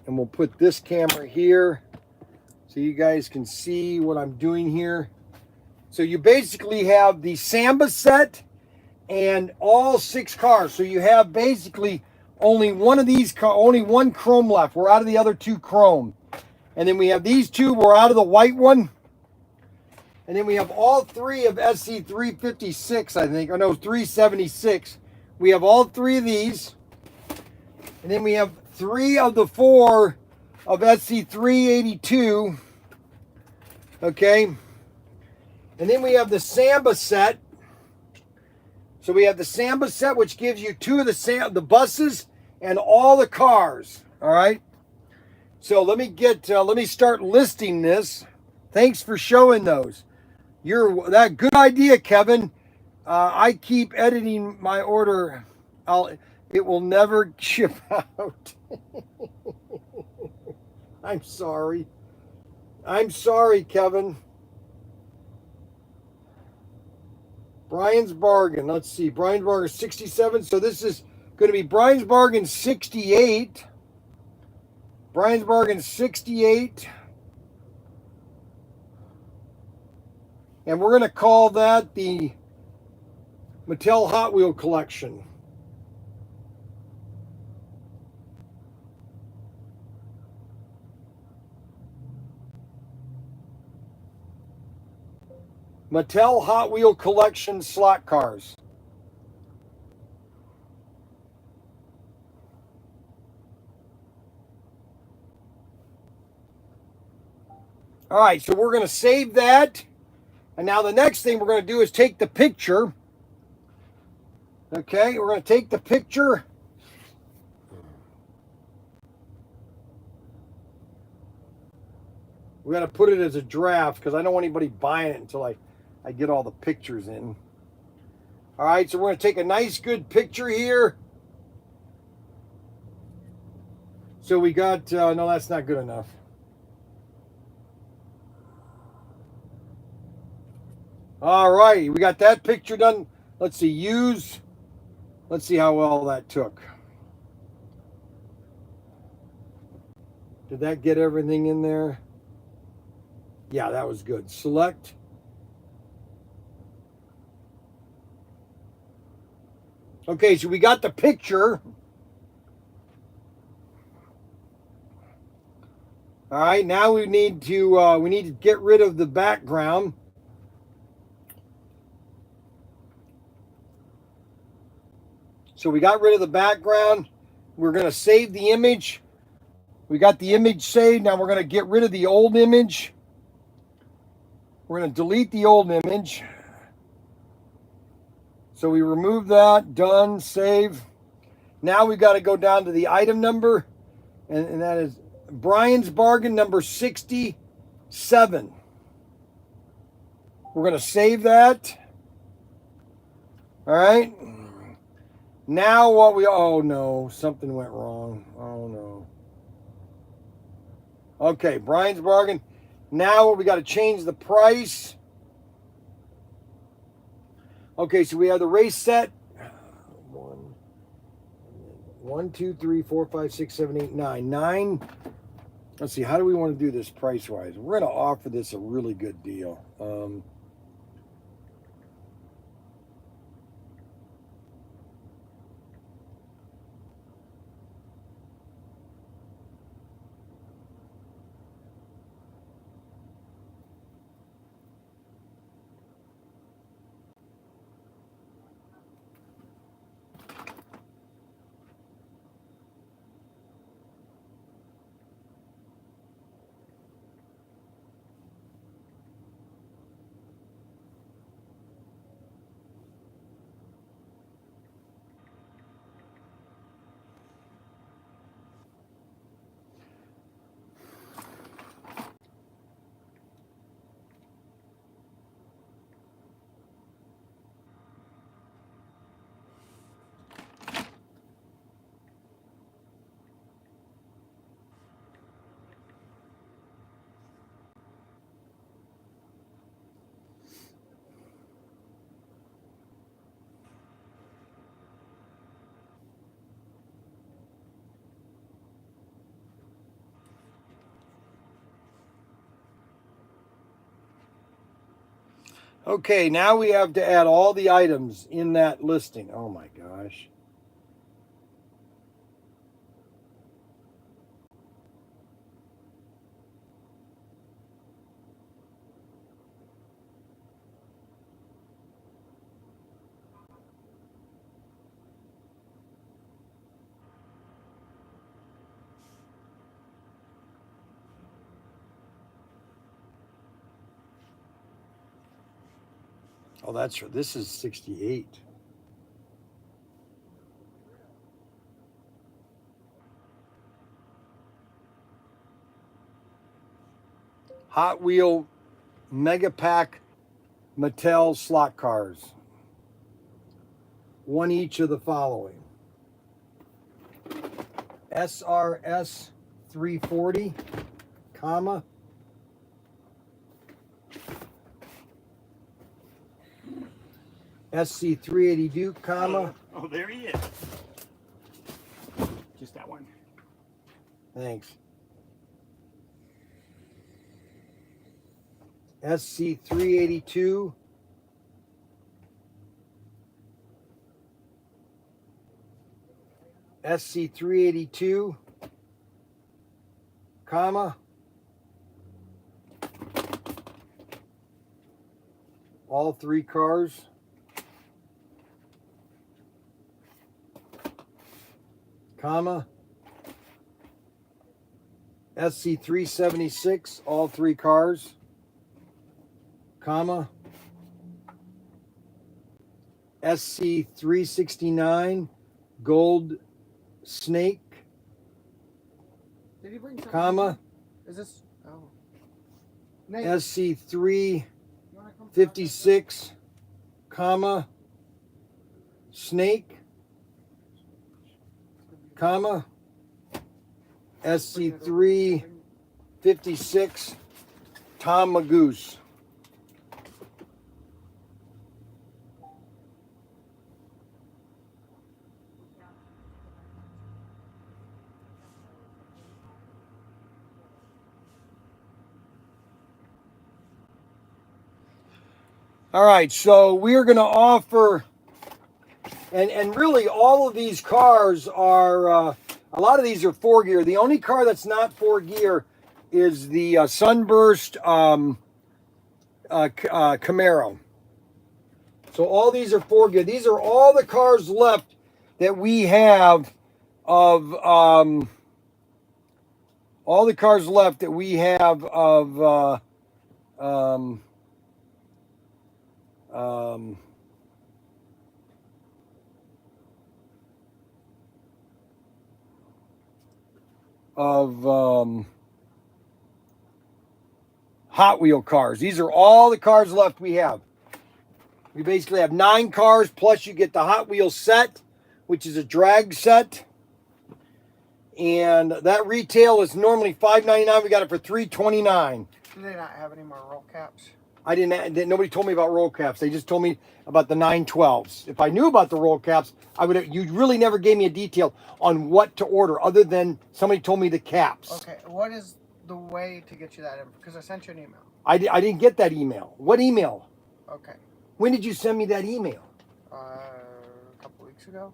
and we'll put this camera here so you guys can see what I'm doing here. So you basically have the Samba set and all 6 cars. So you have basically only one of these, only one chrome left. We're out of the other 2 chrome. And then we have these 2, we're out of the white one. And then we have all 3 of SC356, I think, or no, 376. We have all 3 of these. And then we have 3 of the 4 of SC382. Okay. And then we have the Samba set. So we have the Samba set, which gives you 2 of the buses and all the cars. All right. So let me start listing this. Thanks for showing those. That good idea, Kevin. I keep editing my order. It will never ship out. I'm sorry. I'm sorry, Kevin. Bryan's Bargain. Let's see. Bryan's Bargain 67. So this is going to be Bryan's Bargain 68. Bryan's Bargain 68. And we're going to call that the Mattel Hot Wheel Collection. Mattel Hot Wheel Collection slot cars. All right, so we're going to save that. And now the next thing we're going to do is take the picture. Okay, we're going to take the picture. We're going to put it as a draft because I don't want anybody buying it until I get all the pictures in. All right, so we're going to take a nice, good picture here. So we got, no, that's not good enough. All right, we got that picture done. Let's see, use. Let's see how well that took. Did that get everything in there? Yeah, that was good. Select. Okay, so we got the picture. All right, now we need to get rid of the background. So we got rid of the background. We're going to save the image. We got the image saved. Now we're going to get rid of the old image. We're going to delete the old image. So we remove that. Done. Save. Now we got to go down to the item number. And that is Bryan's Bargain number 67. We're going to save that. All right. Now what oh no, something went wrong. Oh no. Okay, Bryan's Bargain. Now we got to change the price. Okay, so we have the race set. 1, 2, 3, 4, 5, 6, 7, 8, 9. 9. Let's see, how do we want to do this price-wise? We're going to offer this a really good deal. Okay, now we have to add all the items in that listing. Oh my gosh. Oh, that's right. This is 68. Hot Wheel Mega Pack Mattel slot cars. One each of the following. SRS 340, comma. SC 382, comma. Oh, there he is. Just that one. Thanks. SC 382. SC 382, comma. All three cars. Comma. SC 376, all three cars. Comma. SC 369, Gold Snake, Did he bring something? comma. Is this? Oh. Nate, SC you wanna come 356, comma. Snake, comma. SC 356, Tom Magoose. All right, so we're going to offer, and really all of these cars are, a lot of these are 4-gear. The only car that's not 4-gear is the Sunburst Camaro. So all these are 4-gear. These are all the cars left that we have of, all the cars left that we have of, Hot Wheel cars. These are all the cars left we have. We basically have 9 cars, plus you get the Hot Wheels set, which is a drag set. And that retail is normally $5.99. We got it for $3.29. Do they not have any more roll caps? I didn't. Nobody told me about roll caps. They just told me about the 912s. If I knew about the roll caps, I would. You really never gave me a detail on what to order, other than somebody told me the caps. Okay, what is the way to get you that info? Because I sent you an email. I didn't get that email. What email? Okay. When did you send me that email? A couple weeks ago.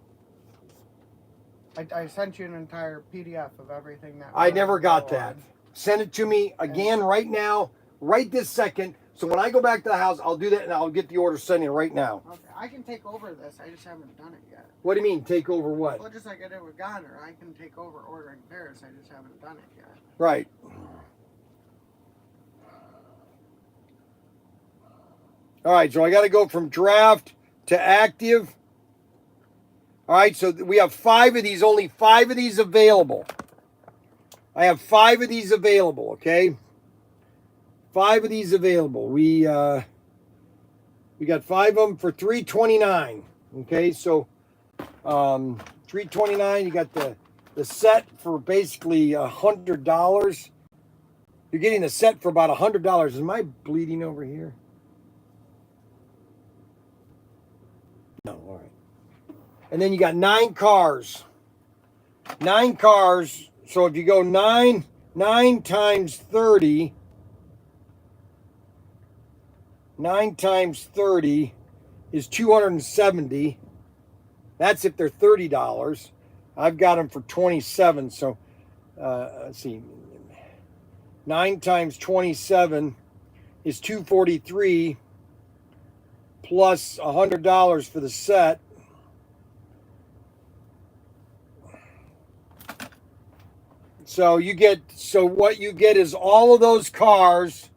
I sent you an entire PDF of everything that. I never got that. Send it to me again right now, right this second. So when I go back to the house, I'll do that and I'll get the order sent in right now. Okay, I can take over this. I just haven't done it yet. What do you mean, take over what? Well, just like I did with Goner, I can take over ordering pairs. I just haven't done it yet. Right. All right, so I got to go from draft to active. All right, so we have 5 of these, only 5 of these available. I have 5 of these available, okay? 5 of these available. We got 5 of them for $329. Okay, so $329. You got the set for basically $100. You're getting the set for about $100. Is my bleeding over here? No, all right. And then you got 9 cars. 9 cars. So if you go 9 times 30, 9 times 30 is 270. That's if they're $30. I've got them for 27. So let's see. 9 times 27 is 243 plus $100 for the set. So what you get is all of those cars.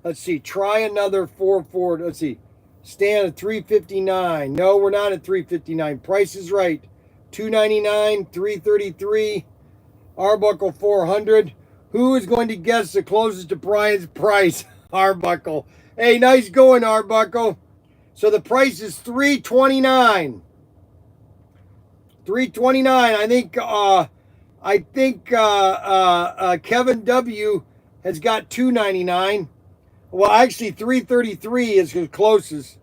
Let's see, try another 4 let's see. Stand at $359. No, we're not at $359. Price is right. $299, $333, Arbuckle $400. Who is going to guess the closest to Bryan's price? Arbuckle. Hey, nice going, Arbuckle. So the price is $329. $329. I think Kevin W has got $299. Well, actually, $333 is the closest.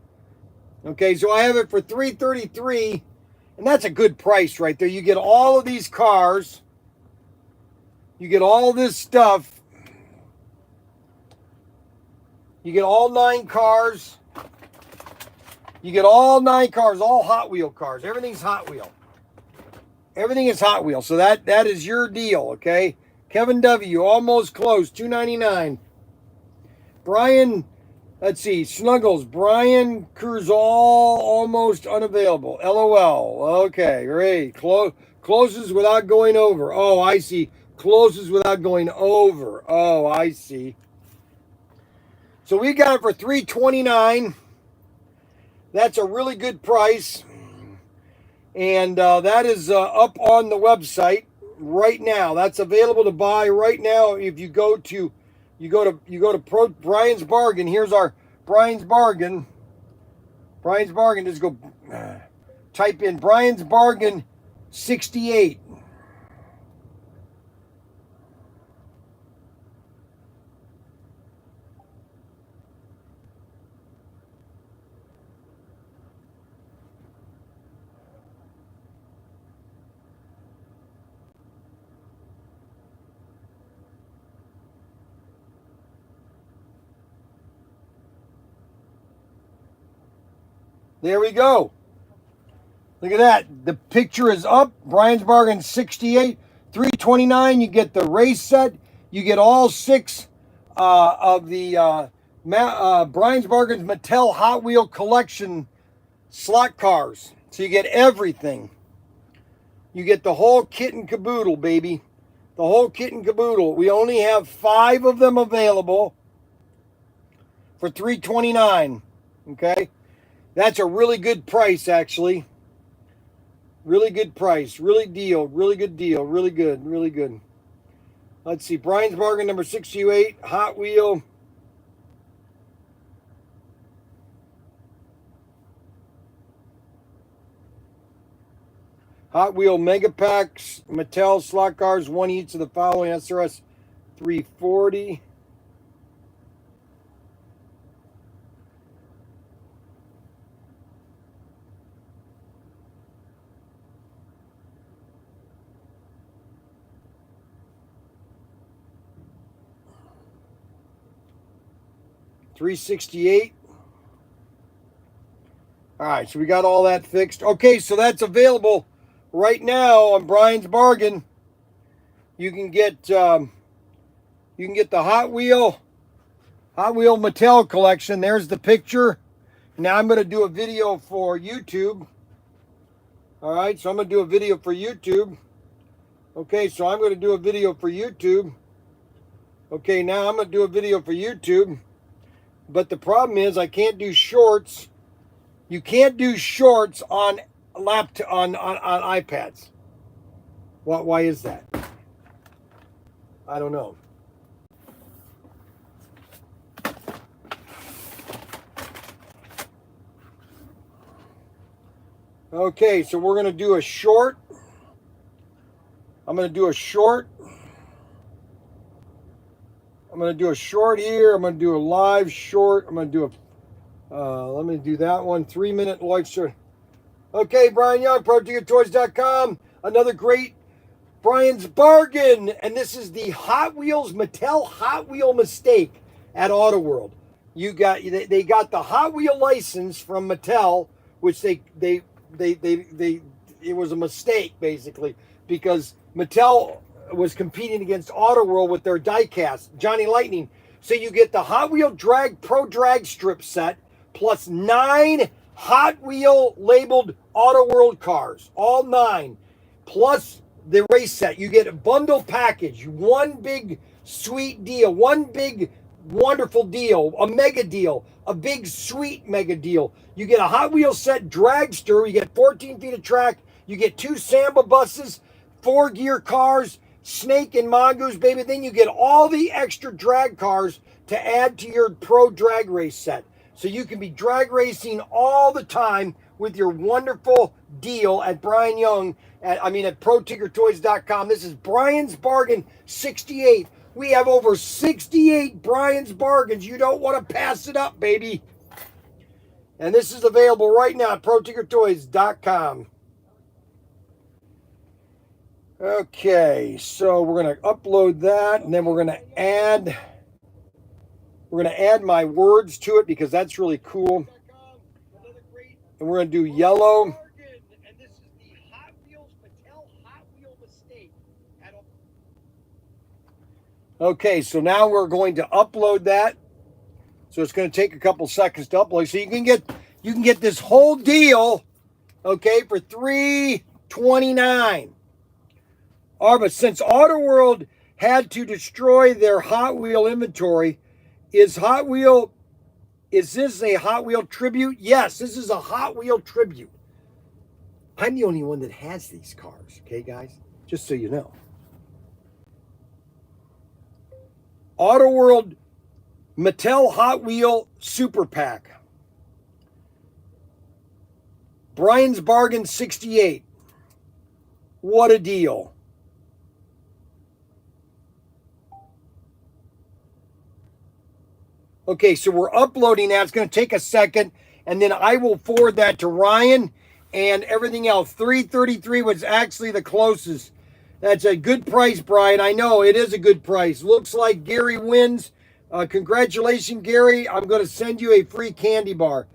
Okay, so I have it for $333, and that's a good price right there. You get all of these cars. You get all this stuff. You get all 9 cars. You get all 9 cars, all Hot Wheel cars. Everything's Hot Wheel. Everything is Hot Wheel. So that is your deal, okay? Kevin W, almost close, $299. Bryan, let's see, Snuggles, Bryan Cruz, almost unavailable. LOL. Okay, great. Closes without going over. Oh, I see. Closes without going over. Oh, I see. So we got it for $329. That's a really good price. And that is up on the website right now. That's available to buy right now. If you go to Bryan's Bargain. Here's our Bryan's Bargain. Bryan's Bargain. Just go type in Bryan's Bargain 68. There we go. Look at that. The picture is up. Bryan's Bargain 68, $329. You get the race set. You get all 6 of the Bryan's Bargain's Mattel Hot Wheel collection slot cars. So you get everything. You get the whole kit and caboodle, baby. The whole kit and caboodle. We only have 5 of them available for $329. Okay? That's a really good price, actually. Really good price. Really deal. Really good deal. Really good. Really good. Let's see. Bryan's Bargain number 628. Hot Wheel. Hot Wheel Mega Packs, Mattel slot cars, one each of the following SRS 340. $368. All right, so we got all that fixed. Okay, so that's available right now on Bryan's Bargain. You can get the Hot Wheel Mattel collection. There's the picture. Now I'm going to do a video for YouTube. All right, so I'm going to do a video for YouTube. Okay, so I'm going to do a video for YouTube. Okay, now I'm going to do a video for YouTube. But the problem is I can't do shorts. You can't do shorts on on iPads. Why is that? I don't know. Okay, so we're going to do a short. I'm going to do a short. I'm going to do a short here. I'm going to do a live short. I'm going to do a, let me do that one. 3-minute live short. Okay, Bryan Young, Protinkertoys.com. Another great Bryan's Bargain. And this is the Hot Wheels Mattel Hot Wheel Mistake at Auto World. They got the Hot Wheel license from Mattel, which it was a mistake basically because Mattel was competing against Auto World with their diecast Johnny Lightning. So you get the Hot Wheel Pro Drag Strip set plus 9 Hot Wheel labeled Auto World cars, all 9, plus the race set. You get a bundle package, one big sweet deal, one big wonderful deal, a mega deal, a big sweet mega deal. You get a Hot Wheel set dragster, you get 14 feet of track, you get 2 Samba buses, 4 gear cars, Snake and Mongoose, baby. Then you get all the extra drag cars to add to your pro drag race set. So you can be drag racing all the time with your wonderful deal at Bryan Young, at Protinkertoys.com. This is Bryan's Bargain 68. We have over 68 Bryan's Bargains. You don't want to pass it up, baby. And this is available right now at Protinkertoys.com. Okay, so we're going to upload that, and then we're going to add my words to it because that's really cool. And we're going to do yellow. And this is the Hot Wheels Mattel Hot Wheel Mistake. Okay, so now we're going to upload that. So it's going to take a couple seconds to upload. So you can get this whole deal, okay, for $329. But since Auto World had to destroy their Hot Wheel inventory, is this a Hot Wheel tribute? Yes, this is a Hot Wheel tribute. I'm the only one that has these cars, okay, guys? Just so you know. Auto World Mattel Hot Wheel Super Pack. Bryan's Bargain 68. What a deal. Okay, so we're uploading that. It's going to take a second, and then I will forward that to Ryan and everything else. $333 was actually the closest. That's a good price, Bryan. I know it is a good price. Looks like Gary wins. Congratulations, Gary. I'm going to send you a free candy bar.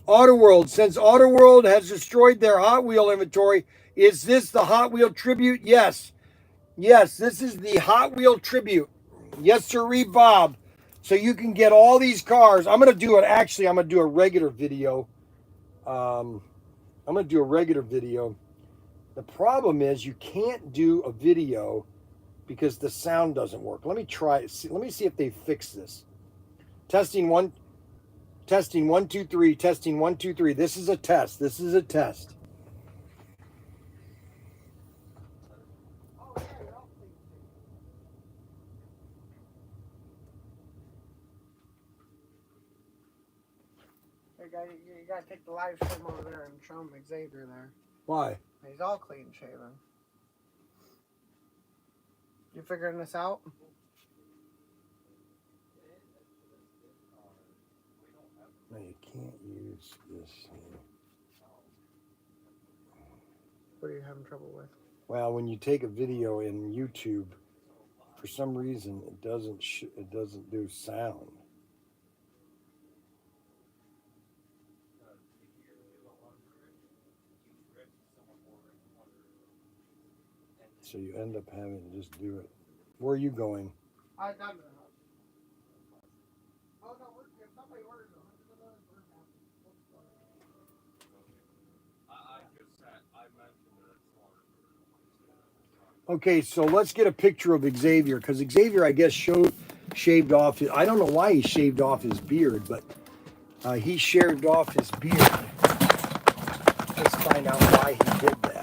Auto World. Since Auto World has destroyed their Hot Wheel inventory, is this the Hot Wheel tribute? Yes. Yes, this is the Hot Wheel tribute. Yes, sirree, Bob. So you can get all these cars. I'm going to do a regular video. I'm going to do a regular video. The problem is you can't do a video because the sound doesn't work. Let me try it. Let me see if they fix this. Testing 1, 2, 3. Testing 1, 2, 3. This is a test. This is a test. You gotta take the live stream over there and show them Xavier there. Why? He's all clean shaven. You figuring this out? No, you can't use this. What are you having trouble with? Well, when you take a video in YouTube, for some reason it doesn't do sound. So you end up having to just do it. Where are you going? I done the house. Oh no, if somebody orders them, Okay, so let's get a picture of Xavier, because Xavier, I guess, shaved off his, I don't know why he shaved off his beard, but he shaved off his beard. Let's find out why he did that.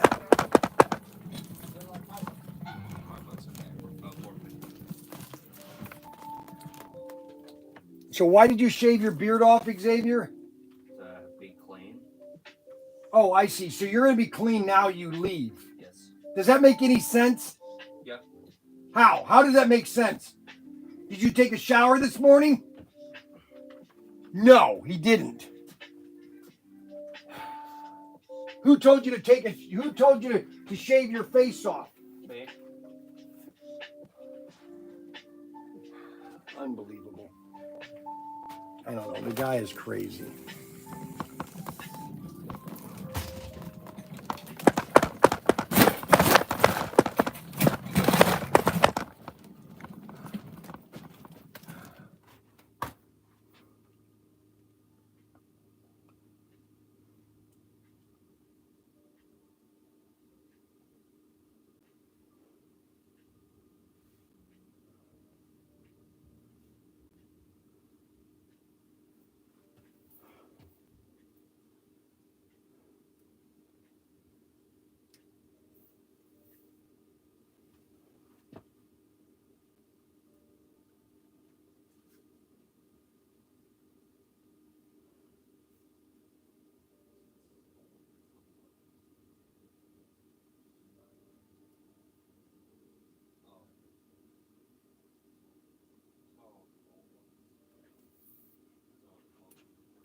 So why did you shave your beard off, Xavier? To be clean. Oh, I see. So you're going to be clean now you leave. Yes. Does that make any sense? Yep. How? How does that make sense? Did you take a shower this morning? No, he didn't. Who told you to shave your face off? Me. Unbelievable. I don't know. The guy is crazy.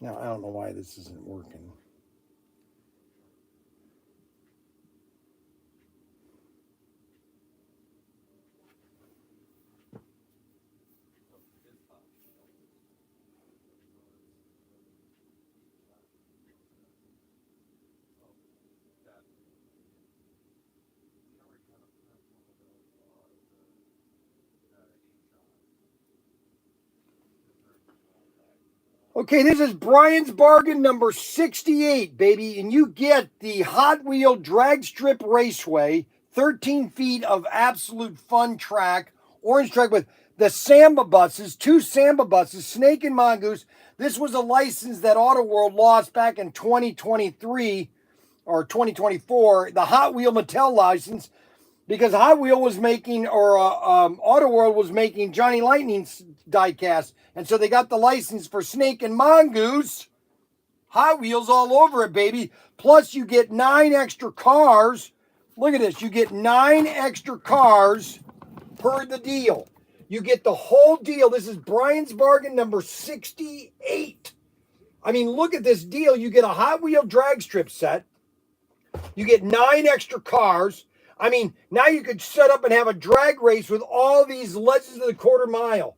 Now, I don't know why this isn't working. Okay, this is Bryan's bargain number 68, baby. And you get the Hot Wheel Drag Strip Raceway, 13 feet of absolute fun track, orange track with the Samba buses, 2 Samba buses, Snake and Mongoose. This was a license that Auto World lost back in 2023 or 2024, the Hot Wheel Mattel license, because Hot Wheel was making, or Auto World was making Johnny Lightning's diecast, and so they got the license for Snake and Mongoose. Hot Wheels all over it, baby. Plus, you get 9 extra cars. Look at this. You get 9 extra cars per the deal. You get the whole deal. This is Bryan's bargain number 68. I mean, look at this deal. You get a Hot Wheel drag strip set. You get 9 extra cars. I mean, now you could set up and have a drag race with all these Legends of the Quarter Mile.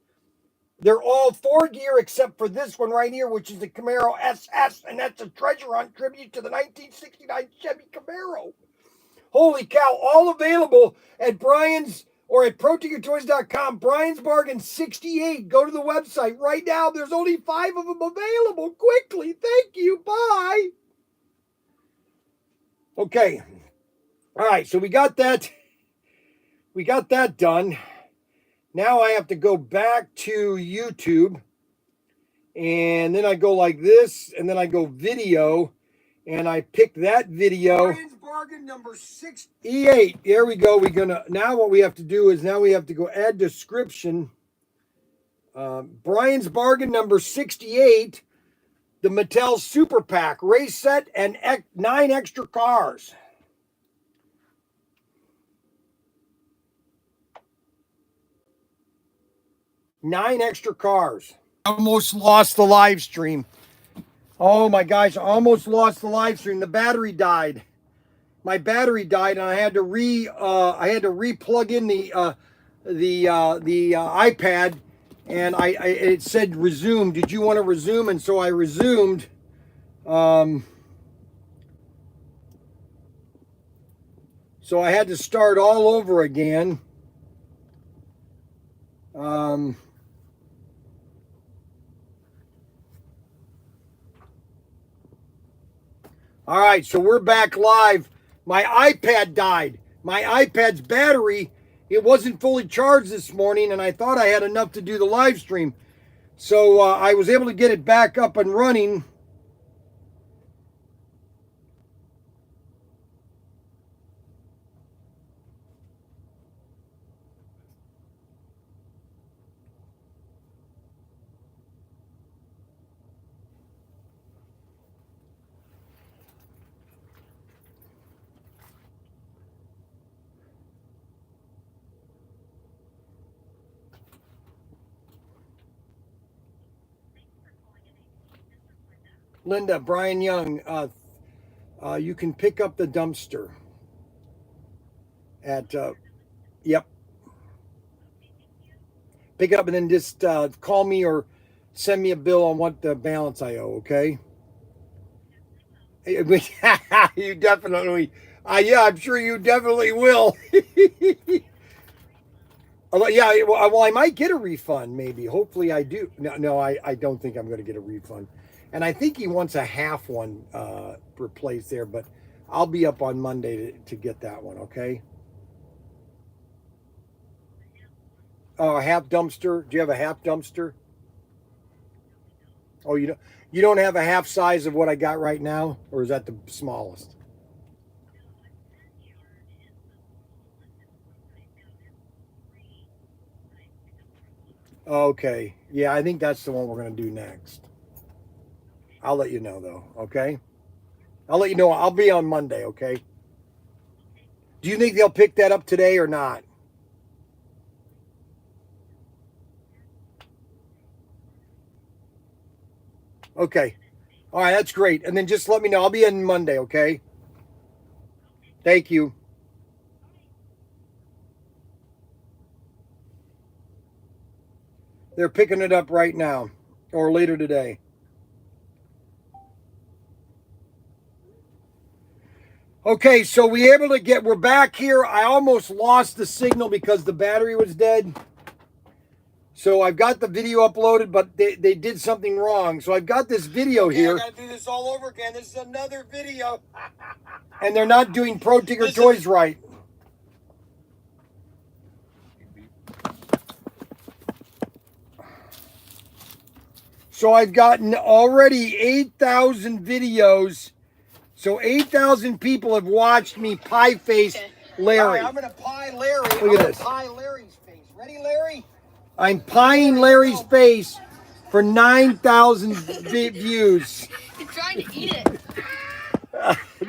They're all 4 gear except for this one right here, which is the Camaro SS, and that's a treasure hunt tribute to the 1969 Chevy Camaro. Holy cow, all available at Bryan's or at Protinkertoys.com. Bryan's Bargain 68. Go to the website right now. There's only 5 of them available. Quickly. Thank you. Bye. Okay. All right, so we got that. We got that done. Now I have to go back to YouTube, and then I go like this, and then I go video, and I pick that video. Bryan's bargain number 68. There we go. Now what we have to do is now we have to go add description. Bryan's bargain number 68, the Mattel Super Pack race set and 9 extra cars. 9 extra cars. Almost lost the live stream. Oh my gosh, I almost lost the live stream. The battery died. My battery died, and I had to re-plug in the iPad, and it said resume. Did you want to resume? And so I resumed. So I had to start all over again. All right, so we're back live. My iPad died. My iPad's battery, it wasn't fully charged this morning, and I thought I had enough to do the live stream. So I was able to get it back up and running. Linda, Brian Young, you can pick up the dumpster at, yep. Pick it up and then just call me or send me a bill on what the balance I owe, okay? You definitely, yeah, I'm sure you definitely will. Yeah, well, I might get a refund, maybe. Hopefully I do. No, I don't think I'm going to get a refund. And I think he wants a half one replaced there, but I'll be up on Monday to get that one, okay? Oh, a half dumpster? Do you have a half dumpster? Oh, you don't have a half size of what I got right now? Or is that the smallest? Okay. Yeah, I think that's the one we're going to do next. I'll let you know, though, okay? I'll let you know. I'll be on Monday, okay? Do you think they'll pick that up today or not? Okay. All right, that's great. And then just let me know. I'll be in Monday, okay? Thank you. They're picking it up right now or later today. Okay, so we're back here. I almost lost the signal because the battery was dead. So I've got the video uploaded, but they did something wrong. So I've got this video here. I gotta do this all over again. This is another video. And they're not doing Protinkertoys right. So I've gotten already 8,000 videos. So 8,000 people have watched me pie face Larry. All right, I'm gonna pie Larry. Look at this. Pie Larry's face. Ready, Larry? I'm pieing Larry's face for 9,000 views. You're trying to eat it.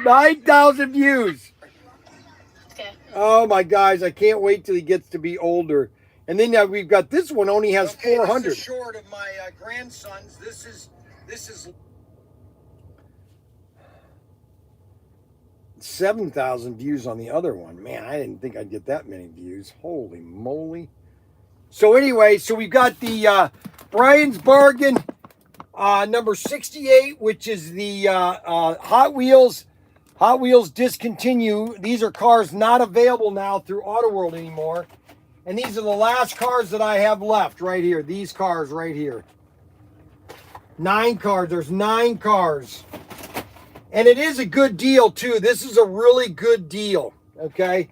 9,000 views. Okay. Oh my guys, I can't wait till he gets to be older. And then we've got this one only has 400. This is short of my grandsons. This is 7,000 views on the other one. Man, I didn't think I'd get that many views. Holy moly. So anyway, so we've got the Bryan's Bargain number 68, which is the Hot Wheels discontinue. These are cars not available now through Auto World anymore. And these are the last cars that I have left right here. These cars right here. 9 cars. There's 9 cars. And it is a good deal, too. This is a really good deal, okay?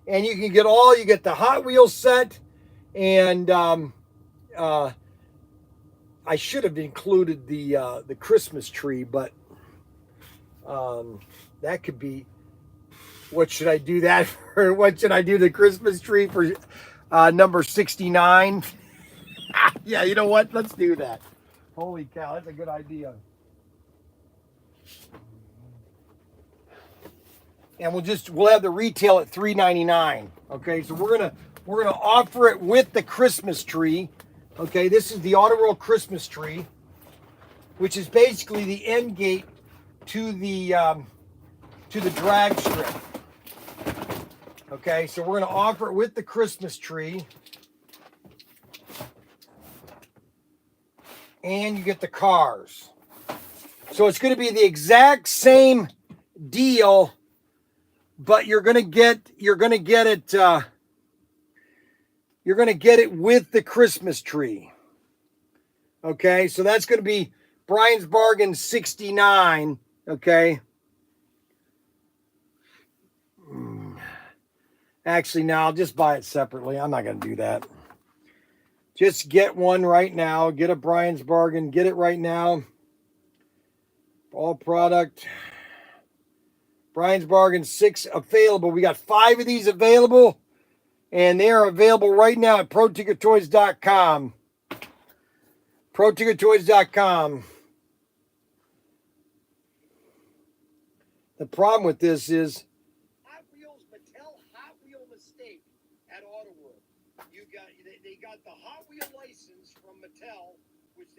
And you can get you get the Hot Wheels set, and I should have included the Christmas tree, but that could be, what should I do that for? What should I do the Christmas tree for number 69? Yeah, you know what? Let's do that. Holy cow, that's a good idea. And we'll have the retail at $3.99. Okay, so we're gonna offer it with the Christmas tree. Okay, this is the Auto World Christmas tree, which is basically the end gate to the drag strip. Okay, so we're going to offer it with the Christmas tree. And you get the cars. So it's going to be the exact same deal, but you're going to get it with the Christmas tree. Okay, so that's going to be Bryan's Bargain 69. Okay. Actually, no, I'll just buy it separately. I'm not going to do that. Just get one right now. Get a Bryan's Bargain. Get it right now. All product. Bryan's Bargain 6 available. We got 5 of these available. And they are available right now at Protinkertoys.com. Protinkertoys.com. The problem with this is Hot Wheels Mattel Hot Wheel mistake at Auto World. They got the Hot Wheel license from Mattel, which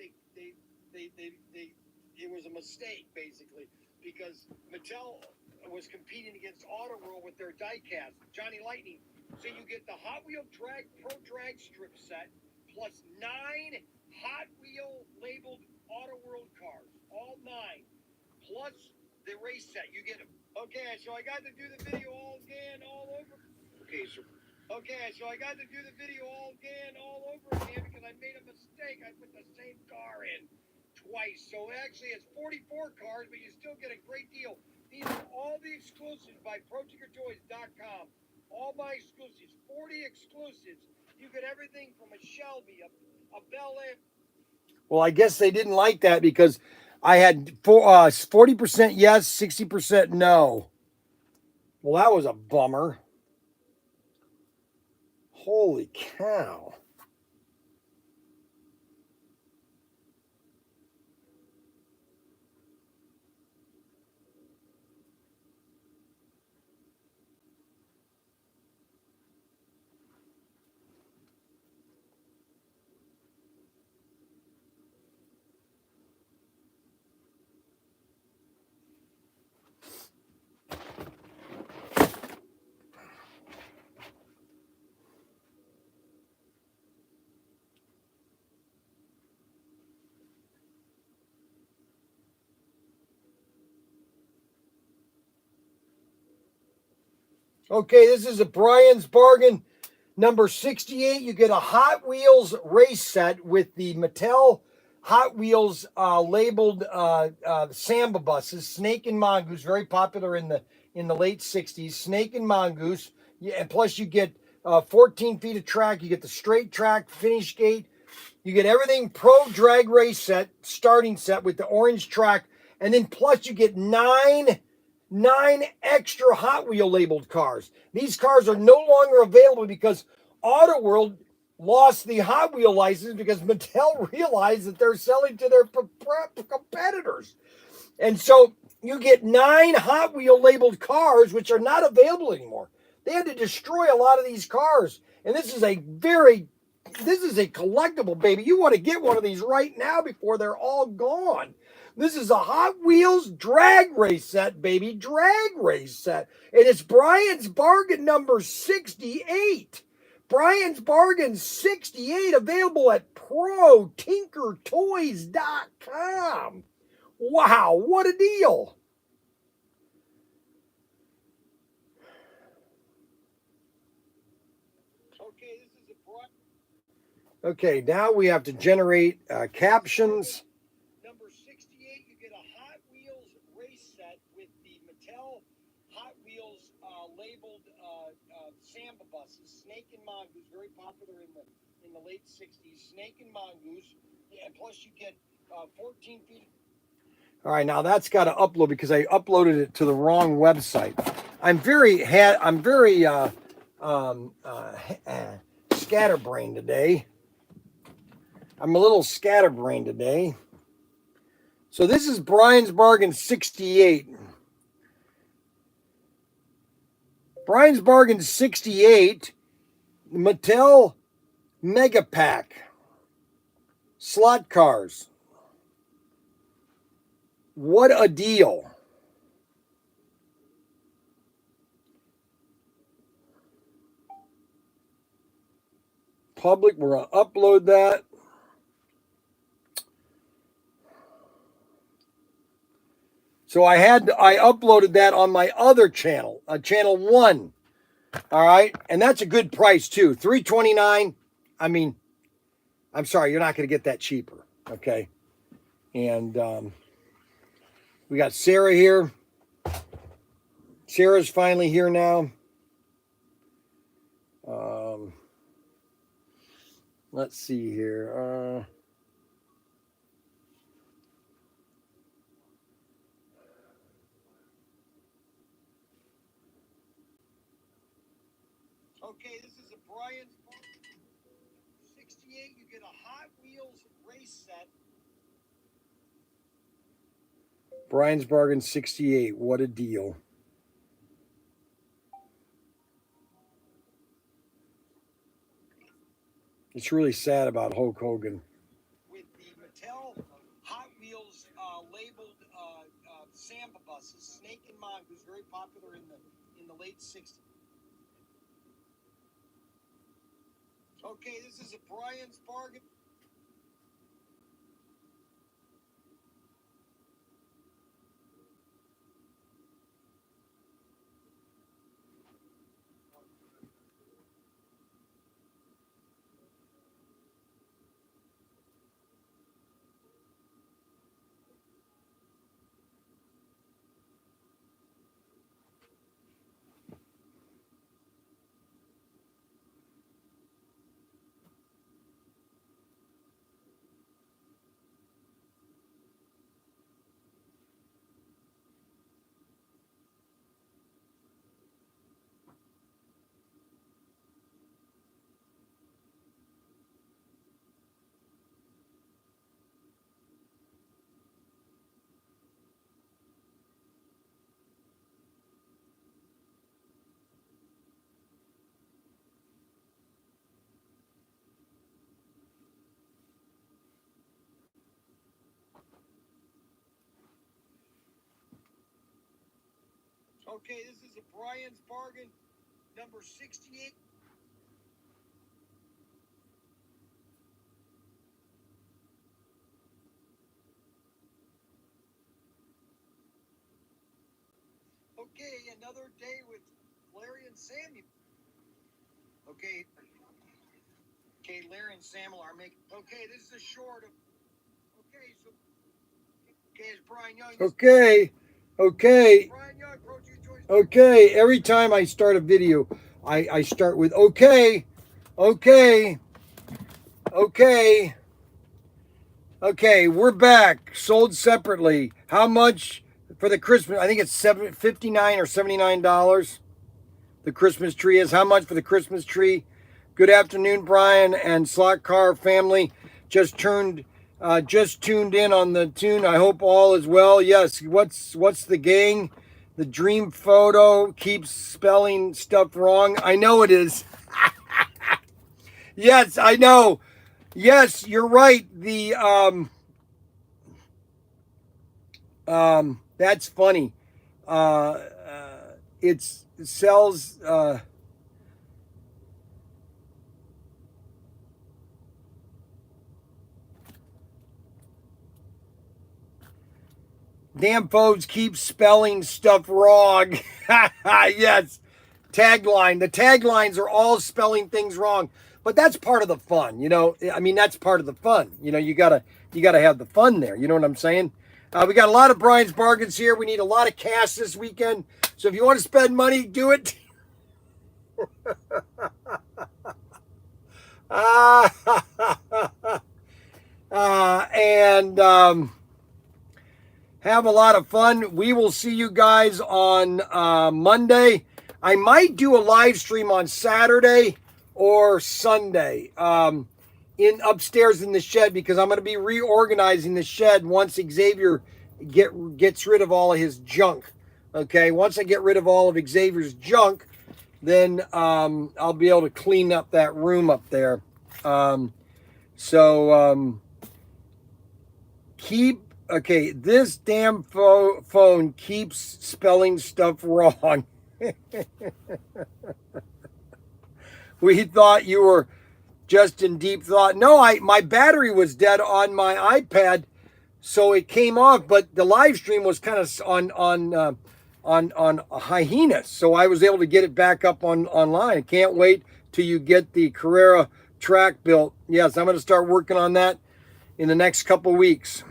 it was a mistake basically because Mattel was competing against Auto World with their diecast, Johnny Lightning. So you get the Hot Wheel Pro Drag Strip set plus 9 Hot Wheel labeled Auto World cars, all 9, plus the race set. You get them. Okay, so I got to do the video all over. Okay, so I got to do the video all over again because I made a mistake. I put the same car in twice. So actually it's 44 cars, but you still get a great deal. These are all the exclusives by Protinkertoys.com. All my exclusives, 40 exclusives. You get everything from a Shelby, a Bel Air. Well, I guess they didn't like that because I had 40% yes, 60% no. Well, that was a bummer. Holy cow. Okay, this is a Bryan's Bargain number 68. You get a Hot Wheels race set with the Mattel Hot Wheels labeled Samba buses, Snake and Mongoose, very popular in the late 60s. Snake and Mongoose, yeah, and plus you get 14 feet of track. You get the straight track, finish gate. You get everything Pro Drag Race set, starting set with the orange track, and then plus you get nine extra Hot Wheel labeled cars. These cars are no longer available because Auto World lost the Hot Wheel license because Mattel realized that they're selling to their competitors. And so you get 9 Hot Wheel labeled cars, which are not available anymore. They had to destroy a lot of these cars. And this is a collectible, baby. You want to get one of these right now before they're all gone. This is a Hot Wheels drag race set, baby. Drag race set. And it's Bryan's Bargain number 68. Bryan's Bargain 68 available at Protinkertoys.com. Wow, what a deal. Okay, now we have to generate captions. Number 68, you get a Hot Wheels race set with the Mattel Hot Wheels labeled Samba buses, Snake and Mongoose, very popular in the late 60s. Snake and Mongoose, and plus you get 14 feet. All right, now that's got to upload because I uploaded it to the wrong website. I'm very scatterbrained today. I'm a little scatterbrained today. So this is Bryan's Bargain 68. Bryan's Bargain 68, Mattel Mega Pack. Slot cars. What a deal. Public, we're going to upload that. So I uploaded that on my other channel, channel 1. All right, and that's a good price too. $329. I mean, I'm sorry, you're not going to get that cheaper. Okay, and we got Sarah here. Sarah's finally here now. Let's see here. Okay, this is a Bryan 68. You get a Hot Wheels race set. Bryan's Bargain 68. What a deal. It's really sad about Hulk Hogan. With the Mattel Hot Wheels labeled Samba buses, Snake and Mongoose, very popular in the late 60s. Okay, this is a Bryan's Bargain. Okay, this is a Bryan's Bargain, number 68. Okay, another day with Larry and Samuel. Okay. Okay, Larry and Samuel are making. Okay, this is a short of. Okay, so. Okay, it's Bryan Young. Okay. Okay. Bryan Young, Protinkertoys. Okay, every time I start a video, I start with okay. Okay. Okay. Okay, we're back. Sold separately. How much for the Christmas? I think it's $59 or $79. The Christmas tree is. How much for the Christmas tree? Good afternoon, Bryan and Slot Car family. Just tuned in on the tune. I hope all is well. Yes. What's the gang? The dream photo keeps spelling stuff wrong. I know it is. Yes, I know. Yes, you're right. That's funny. It sells. Damn folks keep spelling stuff wrong. Yes. Tagline. The taglines are all spelling things wrong. But that's part of the fun, you know. I mean, that's part of the fun. You know, you gotta have the fun there. You know what I'm saying? We got a lot of Bryan's Bargains here. We need a lot of cash this weekend. So if you want to spend money, do it. And have a lot of fun. We will see you guys on Monday. I might do a live stream on Saturday or Sunday in upstairs in the shed, because I'm going to be reorganizing the shed once Xavier gets rid of all of his junk. Okay, once I get rid of all of Xavier's junk, then I'll be able to clean up that room up there. This damn phone keeps spelling stuff wrong. We thought you were just in deep thought. No, my battery was dead on my iPad, so it came off. But the live stream was kind of on a hiatus, so I was able to get it back up online. I can't wait till you get the Carrera track built. Yes, I'm going to start working on that in the next couple weeks.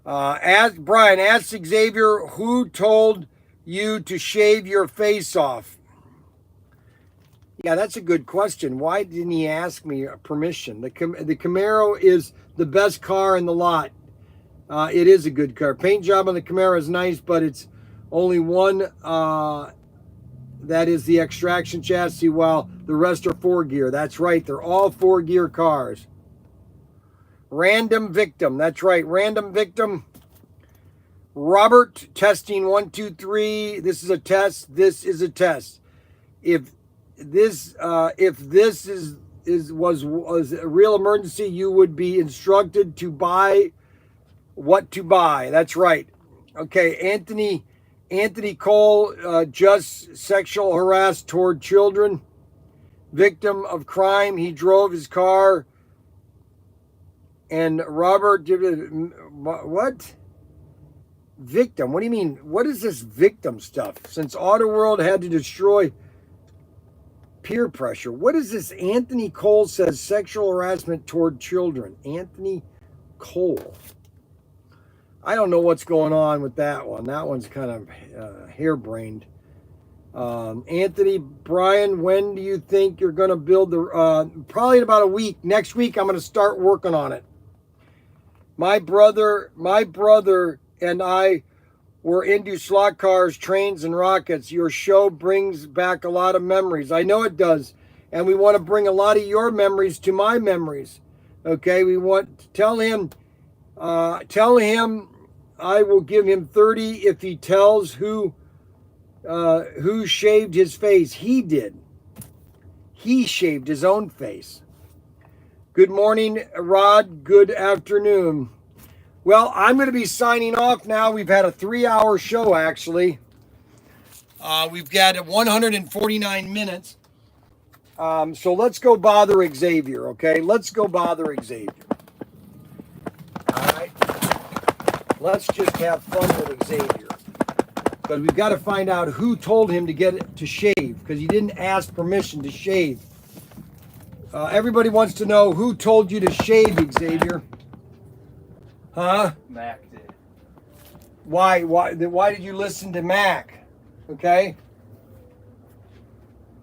Bryan, ask Xavier who told you to shave your face off. Yeah, that's a good question. Why didn't he ask me permission? The Camaro is the best car in the lot. It is a good car. Paint job on the Camaro is nice, but it's only one that is the extraction chassis, while the rest are 4-gear. That's right. They're all 4-gear cars. Random victim. That's right. Random victim. Robert, testing 1, 2, 3. This is a test. This is a test. If this was a real emergency, you would be instructed to buy what to buy. That's right. Okay, Anthony Cole, just sexual harassed toward children, victim of crime. He drove his car. And Robert, what? Victim? What do you mean? What is this victim stuff? Since Auto World had to destroy peer pressure. What is this? Anthony Cole says sexual harassment toward children. Anthony Cole. I don't know what's going on with that one. That one's kind of harebrained. Anthony, Bryan, when do you think you're going to build the... probably in about a week. Next week, I'm going to start working on it. My brother and I were into slot cars, trains, and rockets. Your show brings back a lot of memories. I know it does. And we want to bring a lot of your memories to my memories. Okay, we want to tell him I will give him 30 if he tells who shaved his face. He did. He shaved his own face. Good morning, Rod. Good afternoon. Well, I'm going to be signing off now. We've had a 3-hour show, actually. We've got 149 minutes. So let's go bother Xavier, okay? Let's go bother Xavier. All right? Let's just have fun with Xavier. Because we've got to find out who told him to get it to shave, because he didn't ask permission to shave. Everybody wants to know who told you to shave, Xavier. Huh? Mac did. Why did you listen to Mac? Okay?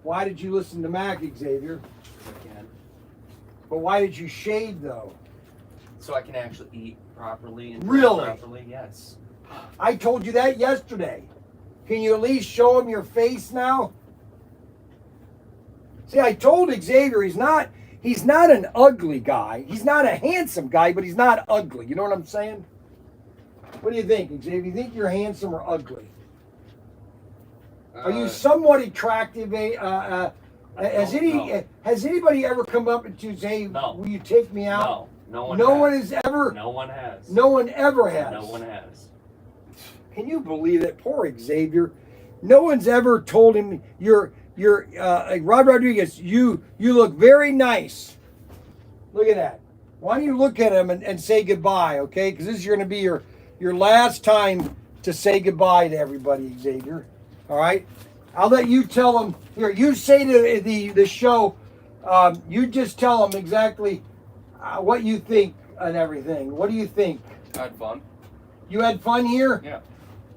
Why did you listen to Mac, Xavier? Again. But why did you shave, though? So I can actually eat properly and Really? properly, yes. I told you that yesterday. Can you at least show him your face now? See, I told Xavier he's not an ugly guy. He's not a handsome guy, but he's not ugly. You know what I'm saying? What do you think, Xavier? You think you're handsome or ugly? Are you somewhat attractive? Has anybody ever come up to say, No. will you take me out? No one No has. one has ever. No one has. No one ever has. No one has. Can you believe it? Poor Xavier. No one's ever told him you're Rod Rodriguez, you look very nice. Look at that. Why don't you look at him and say goodbye, okay? Because this is going to be your last time to say goodbye to everybody, Xavier. All right? I'll let you tell them. Here, you say to the show, you just tell them exactly what you think and everything. What do you think? I had fun. You had fun here? Yeah.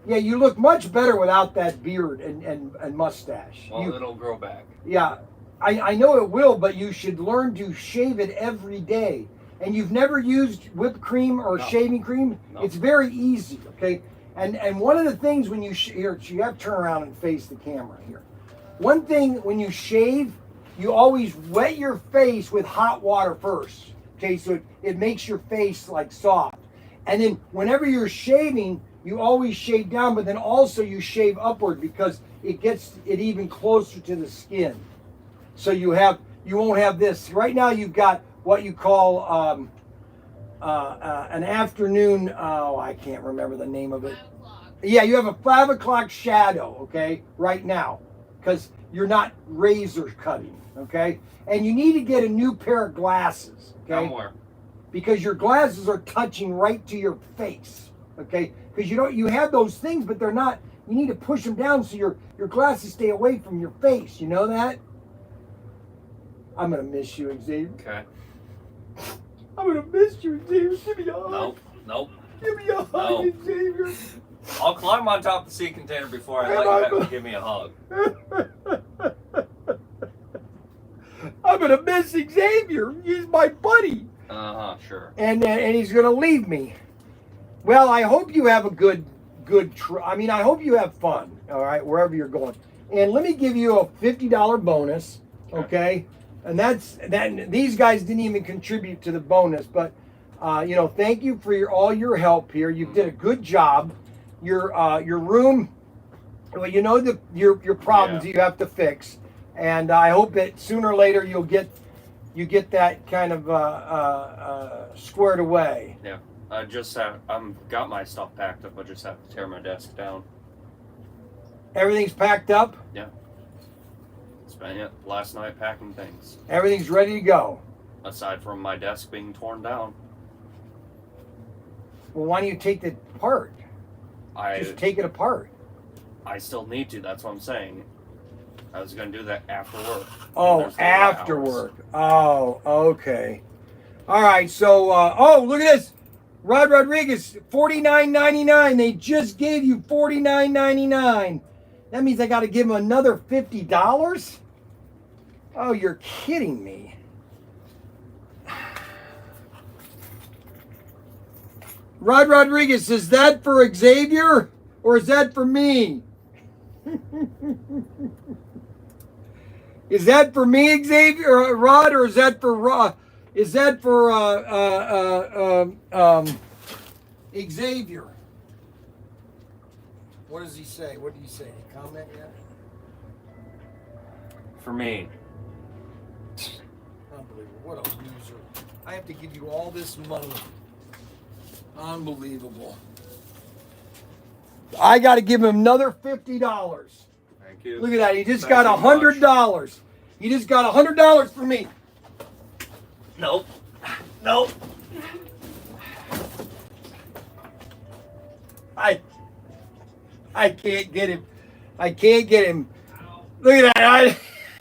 Yeah, you look much better without that beard and mustache. Well, it'll grow back. Yeah, I know it will, but you should learn to shave it every day. And you've never used whipped cream or shaving cream? No. It's very easy, okay? And one of the things when you here, you have to turn around and face the camera here. One thing when you shave, you always wet your face with hot water first, okay? So it makes your face like soft. And then whenever you're shaving, you always shave down, but then also you shave upward because it gets it even closer to the skin. So you won't have this. Right now you've got what you call an afternoon. Oh, I can't remember the name of it. Yeah, you have a 5 o'clock shadow. Okay, right now, because you're not razor cutting. Okay, and you need to get a new pair of glasses. Okay, Somewhere. because your glasses are touching right to your face. Okay, because you have those things, but they're not. You need to push them down so your glasses stay away from your face. You know that? I'm gonna miss you, Xavier. Okay. I'm gonna miss you, Xavier. Give me a hug. Nope. Give me a hug, No. Xavier. I'll climb on top of the sea container before I let you have to give me a hug. I'm gonna miss Xavier. He's my buddy, Sure. and he's gonna leave me. Well, I hope you have a good I hope you have fun. All right, wherever you're going. And let me give you a $50 bonus. Okay, and that. These guys didn't even contribute to the bonus, but thank you for all your help here. You did a good job. Your room. Well, your problems Yeah. you have to fix, and I hope that sooner or later you get that kind of squared away. Yeah. I'm got my stuff packed up. I just have to tear my desk down. Everything's packed up. Yeah. Spent it last night packing things. Everything's ready to go. Aside from my desk being torn down. Well, why don't you take it apart? Just take it apart. I still need to. That's what I'm saying. I was gonna do that after work. Oh, There's no after hours. work. Oh, okay. All right. So, look at this. Rod Rodriguez, $49.99. They just gave you $49.99. That means I got to give him another $50? Oh, you're kidding me. Rod Rodriguez, is that for Xavier or is that for me? Is that for me, Xavier, Rod, or is that for Rod? Is that for Xavier? What does he say? What did he say? Comment yet? For me. Unbelievable. What a loser. I have to give you all this money. Unbelievable. I got to give him another $50. Thank you. Look at that. He just Thank got you much. $100. He just got $100 from me. Nope. I can't get him. I can't get him. Look at that.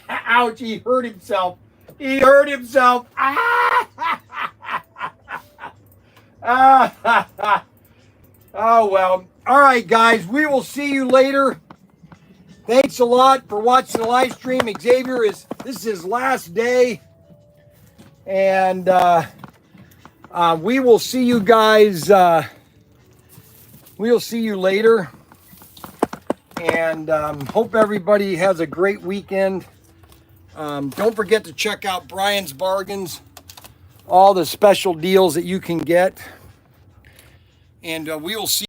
Ouch. He hurt himself. He hurt himself. Oh, well. All right, guys. We will see you later. Thanks a lot for watching the live stream. Xavier this is his last day. And we will see you guys. We'll see you later. And hope everybody has a great weekend. Don't forget to check out Bryan's Bargains. All the special deals that you can get. And we will see